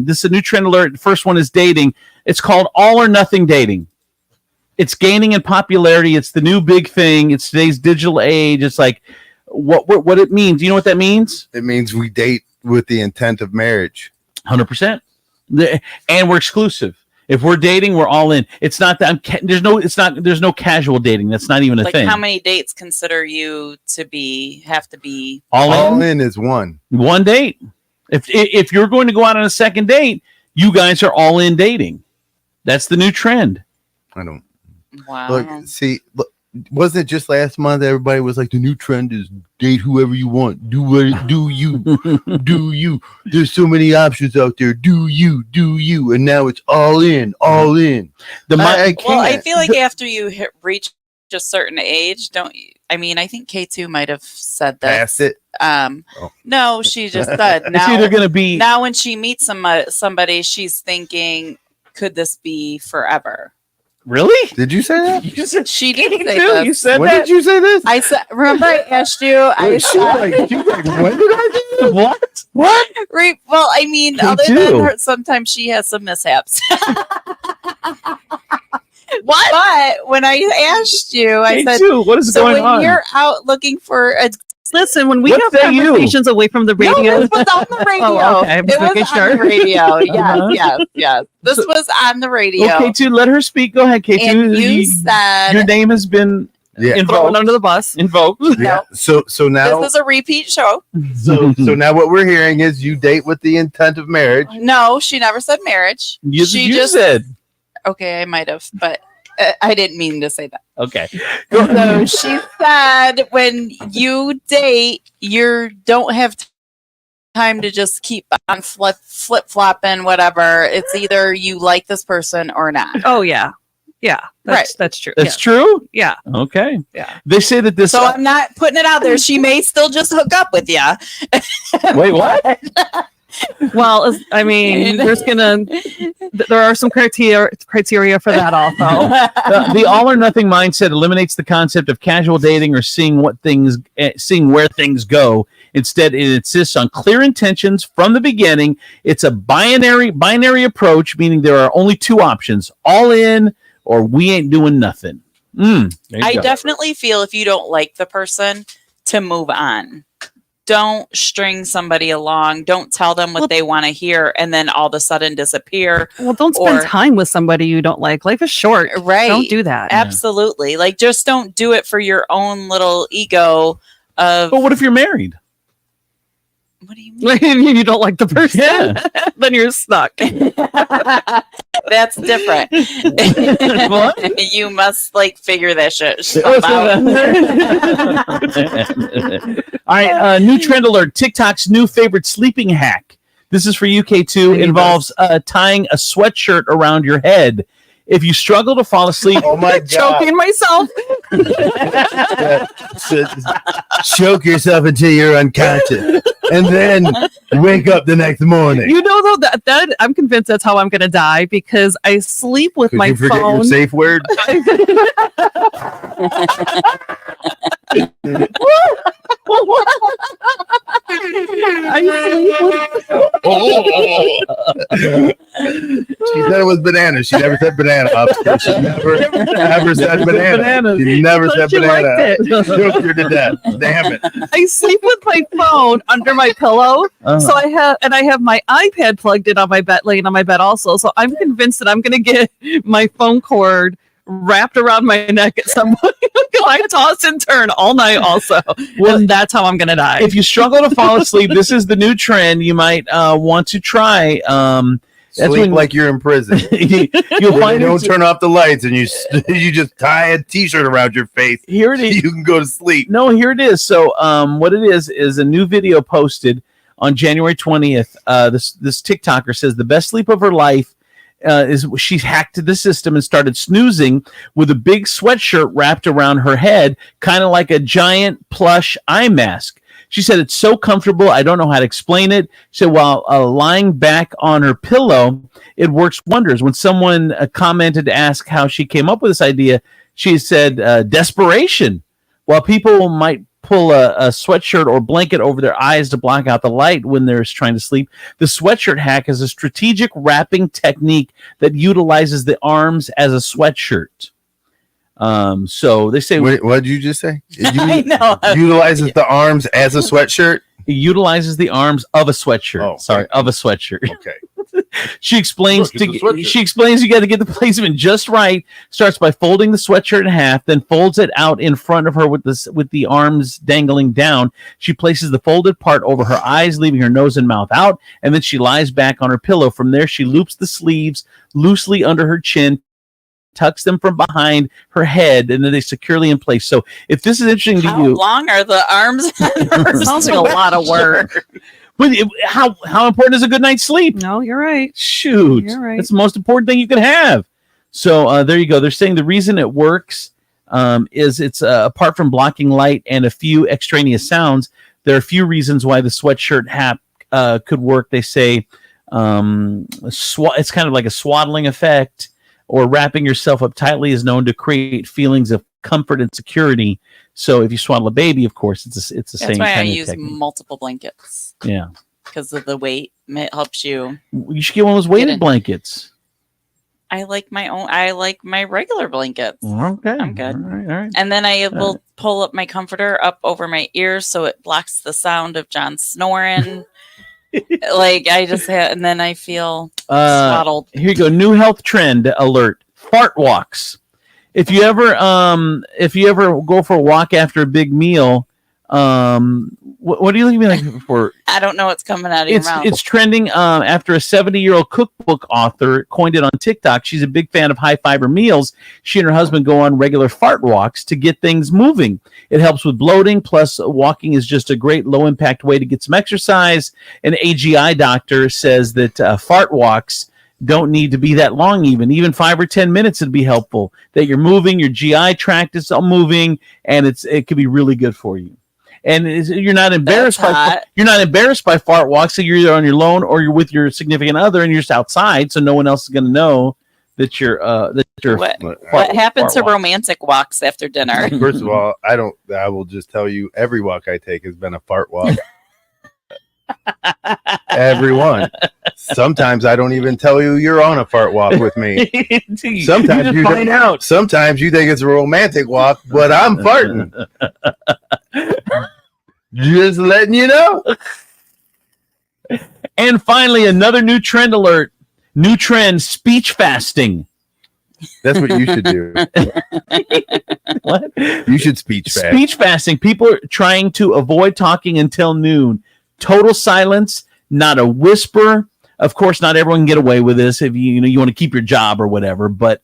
This is a new trend alert. The first one is dating. It's called all or nothing dating. It's gaining in popularity. It's the new big thing. It's today's digital age. It's like what it means. You know what that means? It means we date with the intent of marriage. 100%. And we're exclusive. If we're dating, we're all in. It's not that there's no casual dating. That's not even a Like thing. how many dates consider you to have to be all in is one date. If you're going to go out on a second date, you guys are all in dating. That's the new trend. I don't. Wow. Look, wasn't it just last month everybody was like the new trend is date whoever you want. Do you. Do you. There's so many options out there. Do you. And now it's all in. I feel like after you reach a certain age, don't you? I mean, I think K2 might have said that. Past it. No, she just said now. It's either going to be now when she meets somebody, she's thinking, could this be forever? Really? Did you say that? You said she did say too. this. You said when that. did you say this? I said. Remember, I asked you. I said, when did I do this? What? Well, I mean, K2. other than her, sometimes she has some mishaps. What? But when I asked you, I said, K2, what is going on? when you're out looking for a Listen, when we What's have that you? conversations away from the radio, No, this was on the radio. Oh, okay. I'm It was making on sure. the radio. Yes, Uh-huh. yes. This was on the radio. Okay, K2, let her speak. Go ahead, K2. And you said your name has been thrown under the bus. Invoked. Yeah. So now this is a repeat show. so now what we're hearing is you date with the intent of marriage. No, she never said marriage. You she just just said. Okay, I might have, but I didn't mean to say that. Okay. So she said when you date, you don't have time to just keep on flip flopping, whatever. It's either you like this person or not. Oh yeah. Yeah. That's true. That's true? Yeah. Okay. Yeah. They say that this. So I'm not putting it out there. She may still just hook up with you. Wait, what? Well, I mean, there are some criteria for that also. The all or nothing mindset eliminates the concept of casual dating or seeing where things go. Instead, it insists on clear intentions from the beginning. It's a binary approach, meaning there are only two options: all in or we ain't doing nothing. I definitely feel if you don't like the person, to move on. Don't string somebody along. Don't tell them what they want to hear and then all of a sudden disappear. Well, don't spend time with somebody you don't like. Life is short. Right. Don't do that. Absolutely. Like, just don't do it for your own little ego of... But what if you're married? What do you mean? You don't like the person? Yeah. Then you're stuck. That's different. What? You must figure that shit out. All right, new trend alert. TikTok's new favorite sleeping hack. This is for UK too. Involves tying a sweatshirt around your head. If you struggle to fall asleep, oh my God. Choking myself. Choke yourself until you're unconscious, and then wake up the next morning. You know, though, that I'm convinced that's how I'm going to die because I sleep with my you forget phone. your safe word. She said it was banana. She never said banana. She never said banana. She never said banana. Choked her to death. Damn it. I sleep with my phone under my pillow. So I have my iPad plugged in on my bed, laying on my bed also. So I'm convinced that I'm going to get my phone cord wrapped around my neck at some point. I toss and turn all night also. And that's how I'm going to die. If you struggle to fall asleep, this is the new trend you might want to try. Sleep like you're in prison. You'll find you don't turn off the lights and you just tie a t-shirt around your face. Here it is. You can go to sleep. No, here it is. So what it is a new video posted on January 20th. This TikToker says the best sleep of her life is she hacked the system and started snoozing with a big sweatshirt wrapped around her head, kind of like a giant plush eye mask. She said it's so comfortable, I don't know how to explain it. She said while lying back on her pillow, it works wonders. When someone commented to ask how she came up with this idea, she said desperation. While people might pull a sweatshirt or blanket over their eyes to block out the light when they're trying to sleep, the sweatshirt hack is a strategic wrapping technique that utilizes the arms as a sweatshirt. So they say... Wait, what did you just say? I know. Utilizes the arms as a sweatshirt? It utilizes the arms of a sweatshirt. Oh, sorry, of a sweatshirt. Okay. She explains you got to get the placement just right. Starts by folding the sweatshirt in half, then folds it out in front of her with the arms dangling down. She places the folded part over her eyes, leaving her nose and mouth out, and then she lies back on her pillow. From there, she loops the sleeves loosely under her chin, tucks them from behind her head, and then they securely in place. So if this is interesting to you... How long are the arms? Sounds like a lot of work. But how important is a good night's sleep? No, you're right. Shoot. You're right. That's the most important thing you can have. So there you go. They're saying the reason it works is it's apart from blocking light and a few extraneous sounds, there are a few reasons why the sweatshirt hack could work. They say it's kind of like a swaddling effect, or wrapping yourself up tightly is known to create feelings of comfort and security. So if you swaddle a baby, of course, it's the same. That's why I kind of use technique. multiple blankets. Yeah, because of the weight. It helps you. You should get one of those weighted blankets. I like my own. I like my regular blankets. Okay, I'm good. All right. And then I will pull up my comforter up over my ears so it blocks the sound of John snoring. Like I just have, and then I feel swaddled. Here you go. New health trend alert: fart walks. If you ever go for a walk after a big meal, What are you looking at me like for? I don't know what's coming out of your mouth. It's trending after a 70-year-old cookbook author coined it on TikTok. She's a big fan of high-fiber meals. She and her husband go on regular fart walks to get things moving. It helps with bloating, plus walking is just a great low-impact way to get some exercise. An AGI doctor says that fart walks don't need to be that long, even 5 or 10 minutes would be helpful, that you're moving, your GI tract is all moving, and it could be really good for you. And you're not embarrassed by fart walks. So you're either on your own or you're with your significant other, and you're just outside, so no one else is going to know that you're What happens to romantic walks after dinner? First of all, I will just tell you, every walk I take has been a fart walk. Everyone. Sometimes I don't even tell you you're on a fart walk with me. Sometimes you find out. Sometimes you think it's a romantic walk, but I'm farting. Just letting you know. And finally, another new trend alert. New trend: speech fasting. That's what you should do. What? You should speech fast. Speech fasting. People are trying to avoid talking until noon. Total silence, not a whisper. Of course, not everyone can get away with this if you want to keep your job or whatever, but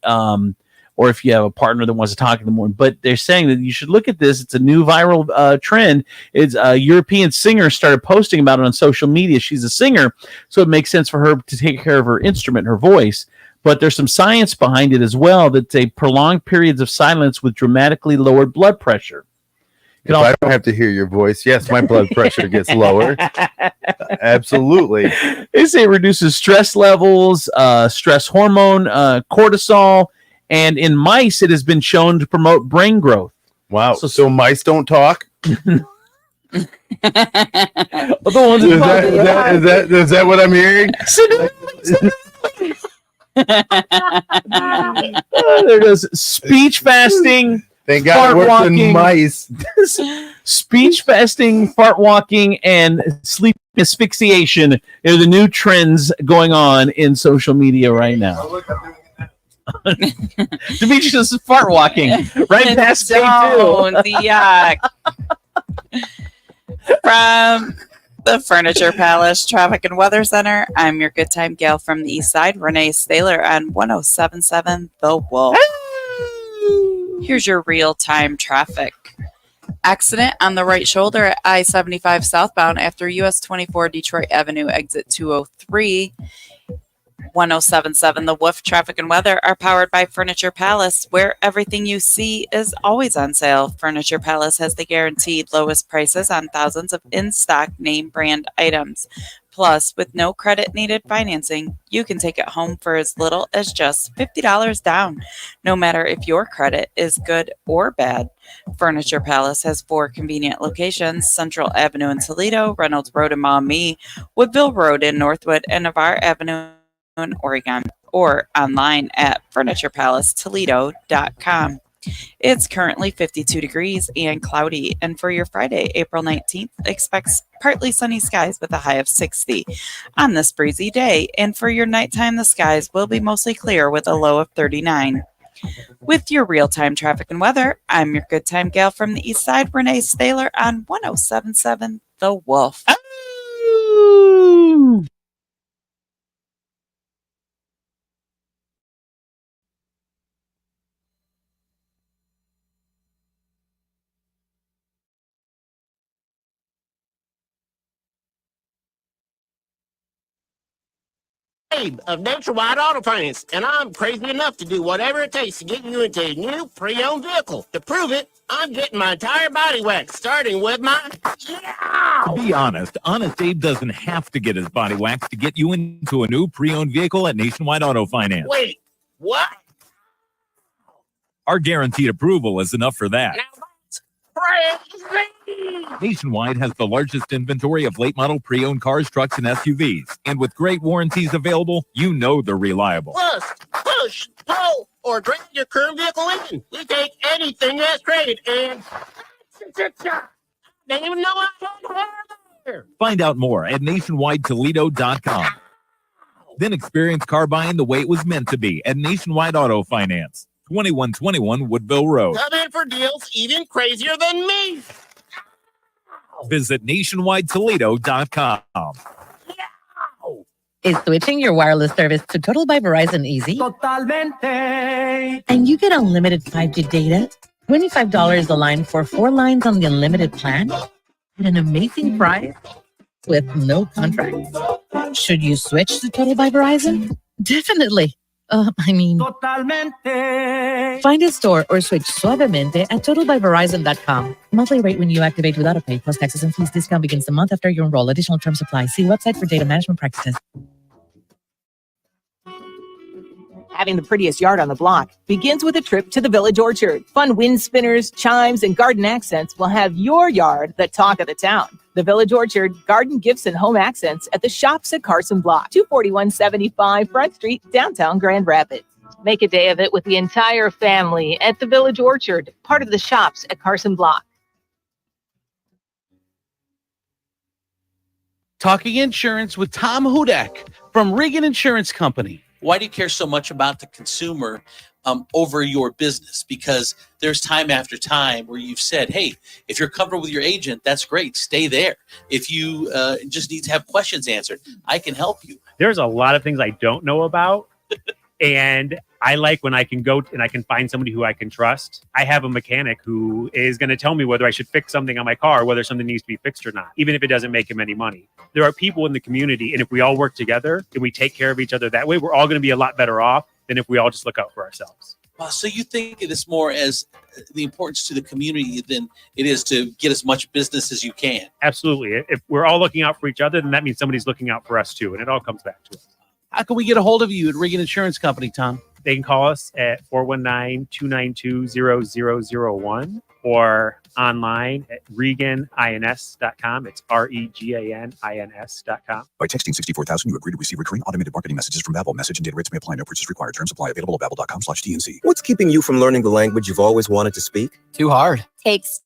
or if you have a partner that wants to talk in the morning. But they're saying that you should look at this. It's a new viral trend. It's a European singer started posting about it on social media. She's a singer, so it makes sense for her to take care of her instrument, her voice. But there's some science behind it as well, that they prolonged periods of silence with dramatically lowered blood pressure. If I don't have to hear your voice, yes, my blood pressure gets lower. Absolutely. They say it reduces stress levels, stress hormone, cortisol, and in mice, it has been shown to promote brain growth. Wow. So mice don't talk? Is that what I'm hearing? There goes speech fasting. They got worse than mice. Speech fasting, fart walking, and sleep asphyxiation are the new trends going on in social media right now. Demetrius is fart walking right past day 2. Yuck. From the Furniture Palace Traffic and Weather Center, I'm your good time gal from the East Side, Renee Staylor on 107.7 The Wolf. Here's your real-time traffic. Accident on the right shoulder at I-75 southbound after US 24 Detroit Avenue, exit 203. 107.7 The Wolf Traffic and Weather are powered by Furniture Palace, where everything you see is always on sale. Furniture Palace has the guaranteed lowest prices on thousands of in-stock name brand items. Plus, with no credit needed financing, you can take it home for as little as just $50 down, no matter if your credit is good or bad. Furniture Palace has 4 convenient locations: Central Avenue in Toledo, Reynolds Road in Maumee, Woodville Road in Northwood, and Navarre Avenue in Oregon, or online at FurniturePalaceToledo.com. It's currently 52 degrees and cloudy, and for your Friday, April 19th, expect partly sunny skies with a high of 60 on this breezy day, and for your nighttime, the skies will be mostly clear with a low of 39. With your real-time traffic and weather, I'm your good time gal from the East Side, Renee Staylor on 107.7 The Wolf. Of Nationwide Auto Finance, and I'm crazy enough to do whatever it takes to get you into a new pre-owned vehicle. To prove it, I'm getting my entire body waxed, starting with my... To be honest, Honest Abe doesn't have to get his body waxed to get you into a new pre-owned vehicle at Nationwide Auto Finance. Wait, what? Our guaranteed approval is enough for that. Now that's crazy! Nationwide has the largest inventory of late model pre-owned cars, trucks, and SUVs. And with great warranties available, you know they're reliable. Plus, push, pull, or drag your current vehicle in. We take anything that's traded, and they didn't even know I had there. Find out more at nationwidetoledo.com. Then experience car buying the way it was meant to be at Nationwide Auto Finance, 2121 Woodville Road. Come in for deals even crazier than me. Visit nationwidetoledo.com. Is switching your wireless service to Total by Verizon easy? Totalmente. And you get unlimited 5G data, $25 a line for 4 lines on the unlimited plan, at an amazing price with no contracts. Should you switch to Total by Verizon? Definitely. Totalmente. Find a store or switch suavemente at totalbyverizon.com. Monthly rate when you activate without a pay plus taxes and fees. Discount begins the month after you enroll. Additional terms apply. See website for data management practices. Having the prettiest yard on the block begins with a trip to the Village Orchard. Fun wind spinners, chimes, and garden accents will have your yard the talk of the town. The Village Orchard, garden gifts and home accents at the Shops at Carson Block, 24175 Front Street, downtown Grand Rapids. Make a day of it with the entire family at the Village Orchard, part of the Shops at Carson Block. Talking insurance with Tom Hudak from Regan Insurance Company. Why do you care so much about the consumer over your business? Because there's time after time where you've said, hey, if you're comfortable with your agent, that's great. Stay there. If you just need to have questions answered, I can help you. There's a lot of things I don't know about. And I like when I can go and I can find somebody who I can trust. I have a mechanic who is going to tell me whether I should fix something on my car, whether something needs to be fixed or not, even if it doesn't make him any money. There are people in the community, and if we all work together and we take care of each other that way, we're all going to be a lot better off than if we all just look out for ourselves. Wow, so you think of this more as the importance to the community than it is to get as much business as you can? Absolutely. If we're all looking out for each other, then that means somebody's looking out for us too, and it all comes back to us. How can we get a hold of you at Regan Insurance Company, Tom? They can call us at 419-292-0001 or online at reganins.com. It's REGANINS.com. By texting 64,000, you agree to receive recurring automated marketing messages from Babbel. Message and data rates may apply. No purchase required. Terms apply. Available at babbel.com/TNC. What's keeping you from learning the language you've always wanted to speak? Too hard. Takes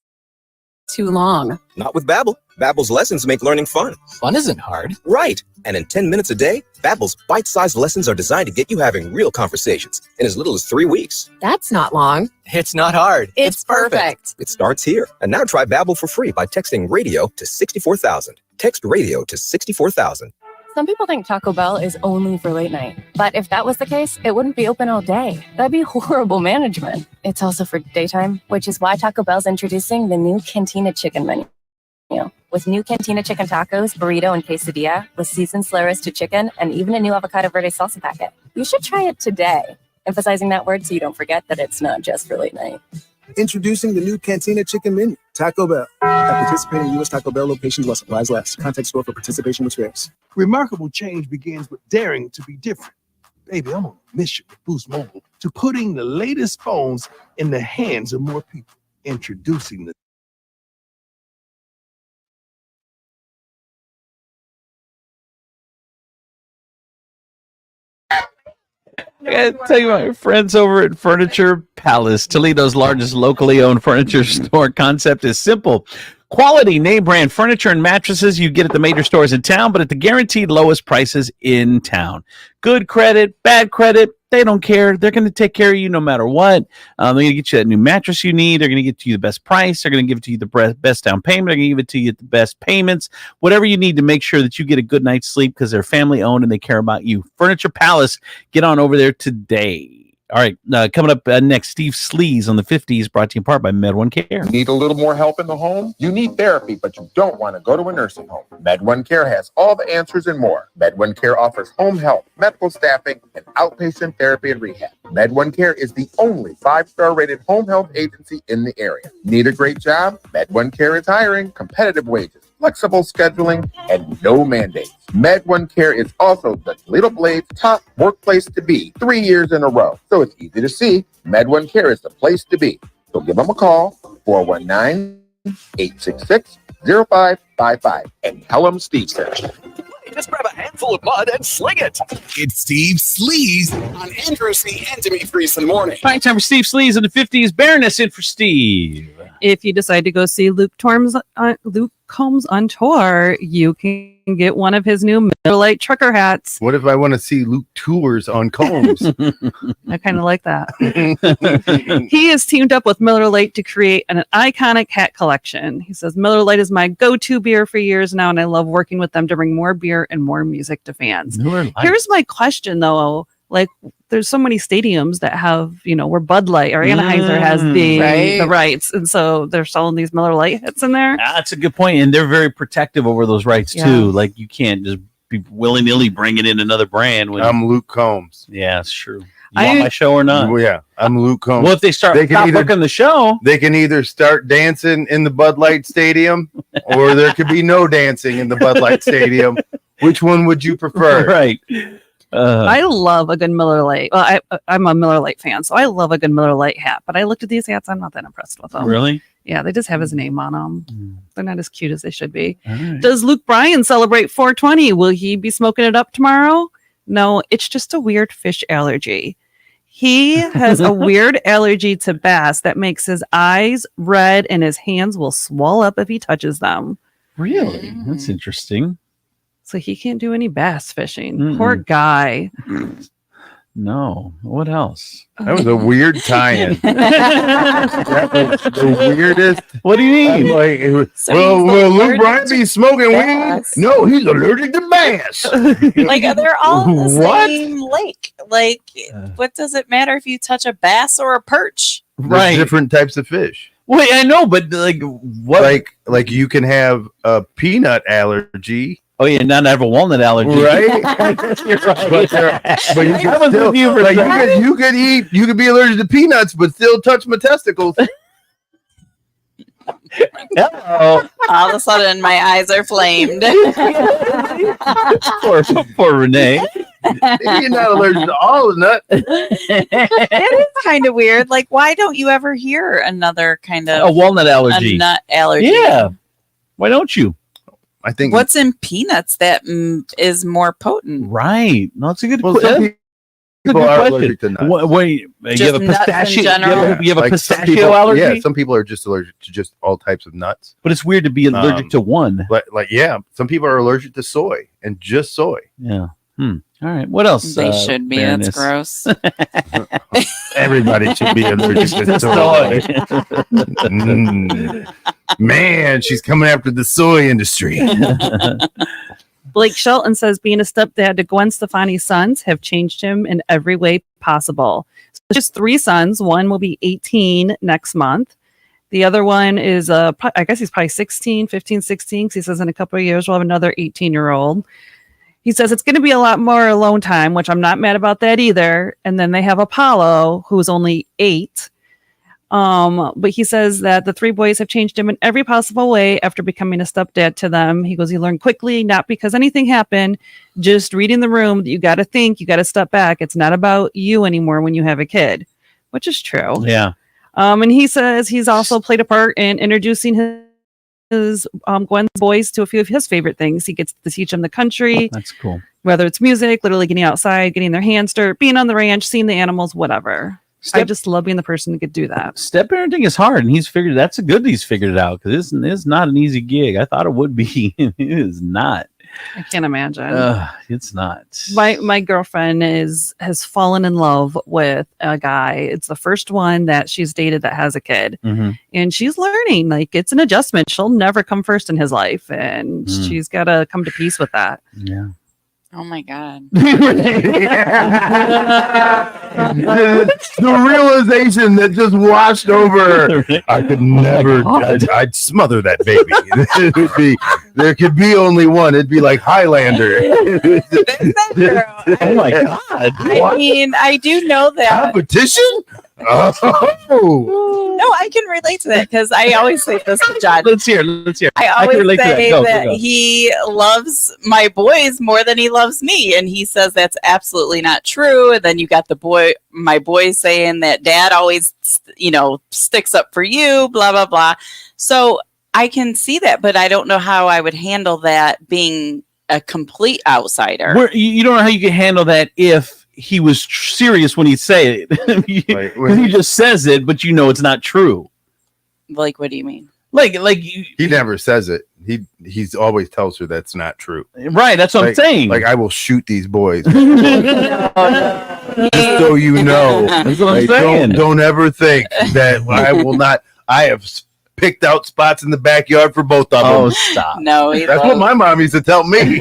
too long. Not with Babbel. Babbel's lessons make learning fun. Fun isn't hard. Right. And in 10 minutes a day, Babbel's bite-sized lessons are designed to get you having real conversations in as little as 3 weeks. That's not long. It's not hard. It's perfect. It starts here. And now try Babbel for free by texting radio to 64,000. Text radio to 64,000. Some people think Taco Bell is only for late night. But if that was the case, it wouldn't be open all day. That'd be horrible management. It's also for daytime, which is why Taco Bell's introducing the new Cantina Chicken menu. With new Cantina Chicken tacos, burrito, and quesadilla, with seasoned slow roasted chicken, and even a new avocado verde salsa packet. You should try it today. Emphasizing that word so you don't forget that it's not just for late night. Introducing the new Cantina Chicken menu, Taco Bell. At participating U.S. Taco Bell locations while supplies last. Contact store for participation restrictions. Remarkable change begins with daring to be different. Baby, I'm on a mission with Boost Mobile to putting the latest phones in the hands of more people. Introducing the I gotta tell you, my friends over at Furniture Palace, Toledo's largest locally owned furniture store. Concept is simple. Quality name brand furniture and mattresses you get at the major stores in town, but at the guaranteed lowest prices in town. Good credit, bad credit, they don't care. They're going to take care of you no matter what. They're going to get you that new mattress you need. They're going to get you the best price. They're going to give it to you the best down payment. They're going to give it to you the best payments. Whatever you need to make sure that you get a good night's sleep because they're family owned and they care about you. Furniture Palace, get on over there today. All right, coming up next, Steve Sleaze on the 50s, brought to you in part by Med1 Care. Need a little more help in the home? You need therapy, but you don't want to go to a nursing home. Med1 Care has all the answers and more. Med1 Care offers home health, medical staffing, and outpatient therapy and rehab. Med1 Care is the only 5-star rated home health agency in the area. Need a great job? Med1 Care is hiring, competitive wages, flexible scheduling, and no mandates. Med1 Care is also the Toledo Blade's top workplace to be 3 years in a row. So it's easy to see. Med1 Care is the place to be. So give them a call, 419-866-0555, and tell them Steve sent you. Just grab a handful of mud and sling it. It's Steve Sleaze on Andrew C. and Demetrius in the morning. All right, time for Steve Sleaze in the 50s. Baroness in for Steve. If you decide to go see Luke Combs Combs on tour, you can get one of his new Miller Lite trucker hats. What if I want to see Luke tours on Combs? I kind of like that. He has teamed up with Miller Lite to create an iconic hat collection. He says, Miller Lite is my go-to beer for years now, and I love working with them to bring more beer and more music to fans. Miller Lite. Here's my question, though. Like, there's so many stadiums that have, where Bud Light or Anheuser has the rights. And so they're selling these Miller Lite hats in there. That's a good point. And they're very protective over those rights, too. Like, you can't just be willy-nilly bringing in another brand. I'm Luke Combs. Yeah, it's true. You want my show or not? Well, yeah, I'm Luke Combs. Well, if they stop booking the show, they can either start dancing in the Bud Light Stadium, or there could be no dancing in the Bud Light Stadium. Which one would you prefer? Right. I love a good Miller Lite. Well, I'm a Miller Lite fan, so I love a good Miller Lite hat. But I looked at these hats. I'm not that impressed with them. Really? Yeah, they just have his name on them. They're not as cute as they should be. Does Luke Bryan celebrate 420? Will he be smoking it up tomorrow? No, it's just a weird fish allergy. He has a weird allergy to bass that makes his eyes red and his hands will swell up if he touches them. Really? That's interesting. So he can't do any bass fishing. Poor guy. No. What else? That was a weird tie-in. That was the weirdest. What do you mean? Like, will Luke Bryan be smoking weed? No, he's allergic to bass. Like, they're all in the What? same lake. Like, what does it matter if you touch a bass or a perch? There's different types of fish. Wait, I know, but like what? Like you can have a peanut allergy. Oh yeah, not have a walnut allergy, right? You're right. But you can still, you could be allergic to peanuts, but still touch my testicles. Hello. All of a sudden, my eyes are flamed. poor Renee. You're not allergic to all the nuts. It is kind of weird. Like, why don't you ever hear another kind of a walnut allergy? A nut allergy. Yeah. Why don't you? I think what's in peanuts that is more potent? Right. No, it's a good Well, question. people are allergic to nuts. Wait, you have a nuts in pistachio? general? You have a Like, some pistachio people- allergy? Yeah, some people are just allergic to just all types of nuts. But it's weird to be allergic to one. Like yeah, some people are allergic to soy and just soy. Yeah. All right. What else? They should be. Baroness? That's gross. Everybody should be allergic to soy. Man, she's coming after the soy industry. Blake Shelton says being a stepdad to Gwen Stefani's sons have changed him in every way possible. So just 3 sons. One will be 18 next month. The other one is, I guess he's probably 16, 15, 16. He says in a couple of years we'll have another 18-year-old. He says it's going to be a lot more alone time, which I'm not mad about that either. And then they have Apollo, who's only 8. But he says that the 3 boys have changed him in every possible way after becoming a stepdad to them. He goes, he learned quickly, not because anything happened, just reading the room that you got to think, you got to step back. It's not about you anymore when you have a kid, which is true. Yeah. And he says he's also played a part in introducing his Gwen's boys to a few of his favorite things. He gets to teach them the country. That's cool. Whether it's music, literally getting outside, getting their hands dirty, being on the ranch, seeing the animals, whatever. I just love being the person who could do that. Step parenting is hard, and he's figured it out because it's not an easy gig. I thought it would be. It is not. I can't imagine. It's not. My girlfriend has fallen in love with a guy. It's the first one that she's dated that has a kid, and she's learning. Like, it's an adjustment. She'll never come first in his life, and she's got to come to peace with that. Yeah. Oh my God. The realization that just washed over. I could never. I'd smother that baby. It would be. There could be only one. It'd be like Highlander. Oh my God. I mean, I do know that. Competition? Oh. No, I can relate to that because I always say this to John. Let's hear. I can always relate to say that. that Go. he loves my boys more than he loves me, and he says that's absolutely not true. And then you got my boy saying that dad always, sticks up for you, blah blah blah. So I can see that, but I don't know how I would handle that being a complete outsider. You don't know how you can handle that if he was serious when he say it. Because he just says it, but it's not true. Like, what do you mean? Like you, he never says it. He's always tells her that's not true. Right, that's what I'm saying. Like, I will shoot these boys. Just so you know. That's what I'm Like, saying. Don't ever think that I will not. I have picked out spots in the backyard for both of them. Oh, stop. No, that's what my mom used to tell me.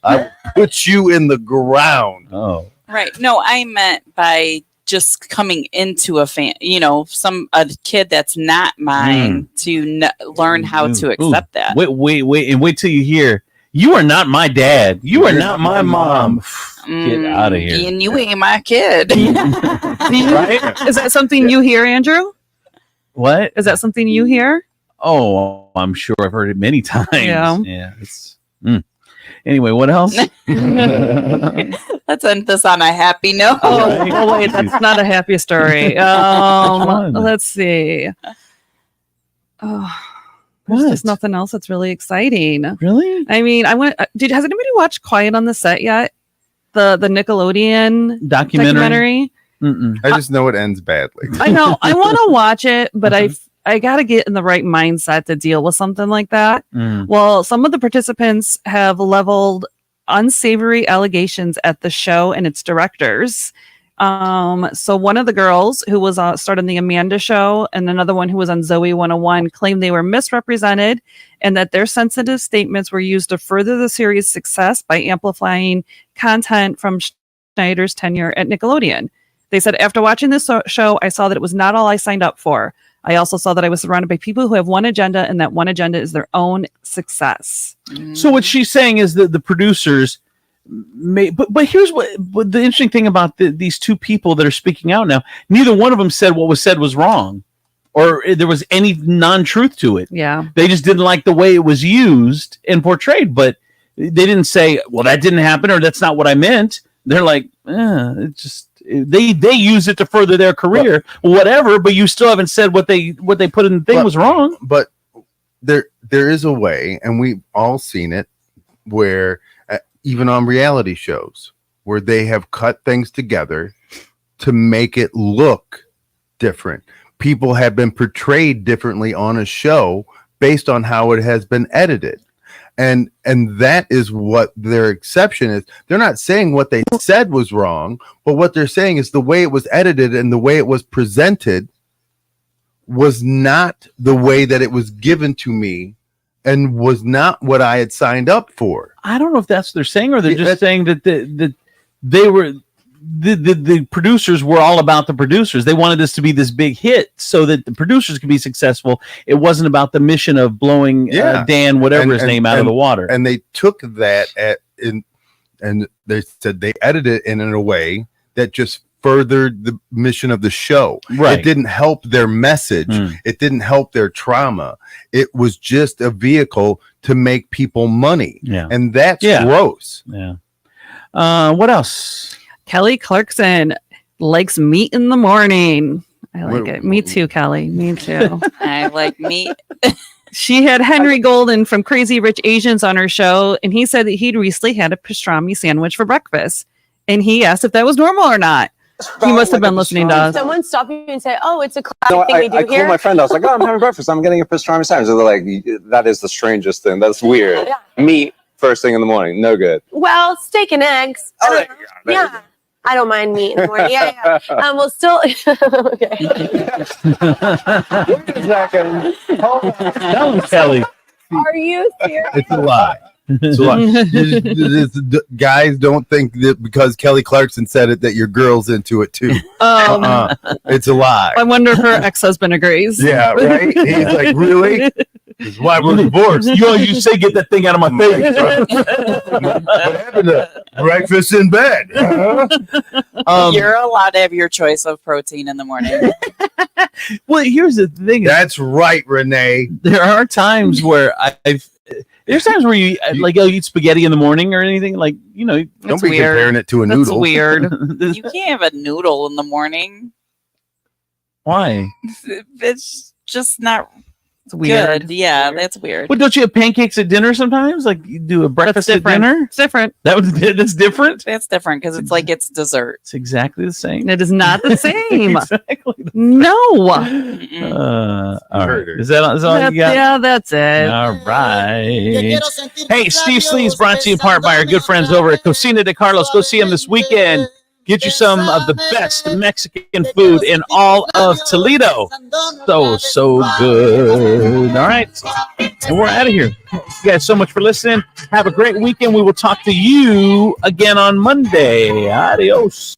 I will put you in the ground. Oh. Right. No, I meant by just coming into a a kid that's not mine to learn how to accept that. Wait till you hear. You are not my dad. You are not my mom. Get out of here. And you ain't my kid. Right? Is that something you hear, Andrew? What? Is that something you hear? Oh, I'm sure I've heard it many times. Yeah. It's, Anyway, what else? Let's end this on a happy note. Oh, wait, that's not a happy story. Let's see. Oh, there's just nothing else that's really exciting. Really? I mean, has anybody watched Quiet on the Set yet? The Nickelodeon documentary? I just know it ends badly. I know. I want to watch it, but I got to get in the right mindset to deal with something like that. Well, some of the participants have leveled unsavory allegations at the show and its directors. So one of the girls who was started the Amanda Show and another one who was on Zoe 101 claimed they were misrepresented and that their sensitive statements were used to further the series' success by amplifying content from Schneider's tenure at Nickelodeon. They said, after watching this show, I saw that it was not all I signed up for. I also saw that I was surrounded by people who have one agenda, and that one agenda is their own success. So what she's saying is that the producers may, but here's what the interesting thing about these two people that are speaking out now. Neither one of them said what was said was wrong, or there was any non-truth to it. Yeah, they just didn't like the way it was used and portrayed. But they didn't say, "Well, that didn't happen," or "That's not what I meant." They're like, it just. They use it to further their career, whatever. But you still haven't said what they put in the thing was wrong. But there is a way, and we've all seen it, where even on reality shows, where they have cut things together to make it look different. People have been portrayed differently on a show based on how it has been edited. And that is what their exception is. They're not saying what they said was wrong, but what they're saying is the way it was edited and the way it was presented was not the way that it was given to me and was not what I had signed up for. I don't know if that's what they're saying, or they're just saying that they were the producers were all about the producers. They wanted this to be this big hit so that the producers could be successful. It wasn't about the mission of blowing Dan, whatever his name, out of the water. And they took that and they said they edited it in a way that just furthered the mission of the show. Right. It didn't help their message. It didn't help their trauma. It was just a vehicle to make people money. Yeah. And that's gross. Yeah. What else? Kelly Clarkson likes meat in the morning. I like it. Me too, Kelly. Me too. I like meat. She had Henry Golden from Crazy Rich Asians on her show, and he said that he'd recently had a pastrami sandwich for breakfast. And he asked if that was normal or not. He must have been listening to us. Someone stop you and say, "Oh, it's a classic No, thing we do I here." called my friend. I was like, "Oh, I'm having breakfast. I'm getting a pastrami sandwich." They're like, "That is the strangest thing. That's weird. Meat first thing in the morning, no good." Well, steak and eggs. Yeah. I don't mind meat in the morning. Yeah. Well, still. Okay. Wait a second. Tell him, Kelly. Are you serious? It's a lie. It's a lie. Guys don't think that because Kelly Clarkson said it that your girl's into it too. It's a lie. I wonder if her ex-husband agrees. Yeah, right? He's like, really? This is why we're divorced. You say, get that thing out of my face. What happened to breakfast in bed? You're allowed to have your choice of protein in the morning. Well, here's the thing. That's right, Renee. There are times where there's times where you eat spaghetti in the morning or anything, like, don't be comparing it to a noodle. That's weird. You can't have a noodle in the morning. Why? It's just not It's weird. Good. Yeah, that's weird. But don't you have pancakes at dinner sometimes? Like you do a breakfast at dinner? It's different. That's different? That's different because it's like it's dessert. It's exactly the same. It is not the same. Exactly. No. All right. Is that all you got? Yeah, that's it. All right. Hey, Steve Sleeves brought to you in part by our good friends over at Cocina de Carlos. Go see them this weekend. Get you some of the best Mexican food in all of Toledo. So good. All right. And we're out of here. You guys so much for listening. Have a great weekend. We will talk to you again on Monday. Adios.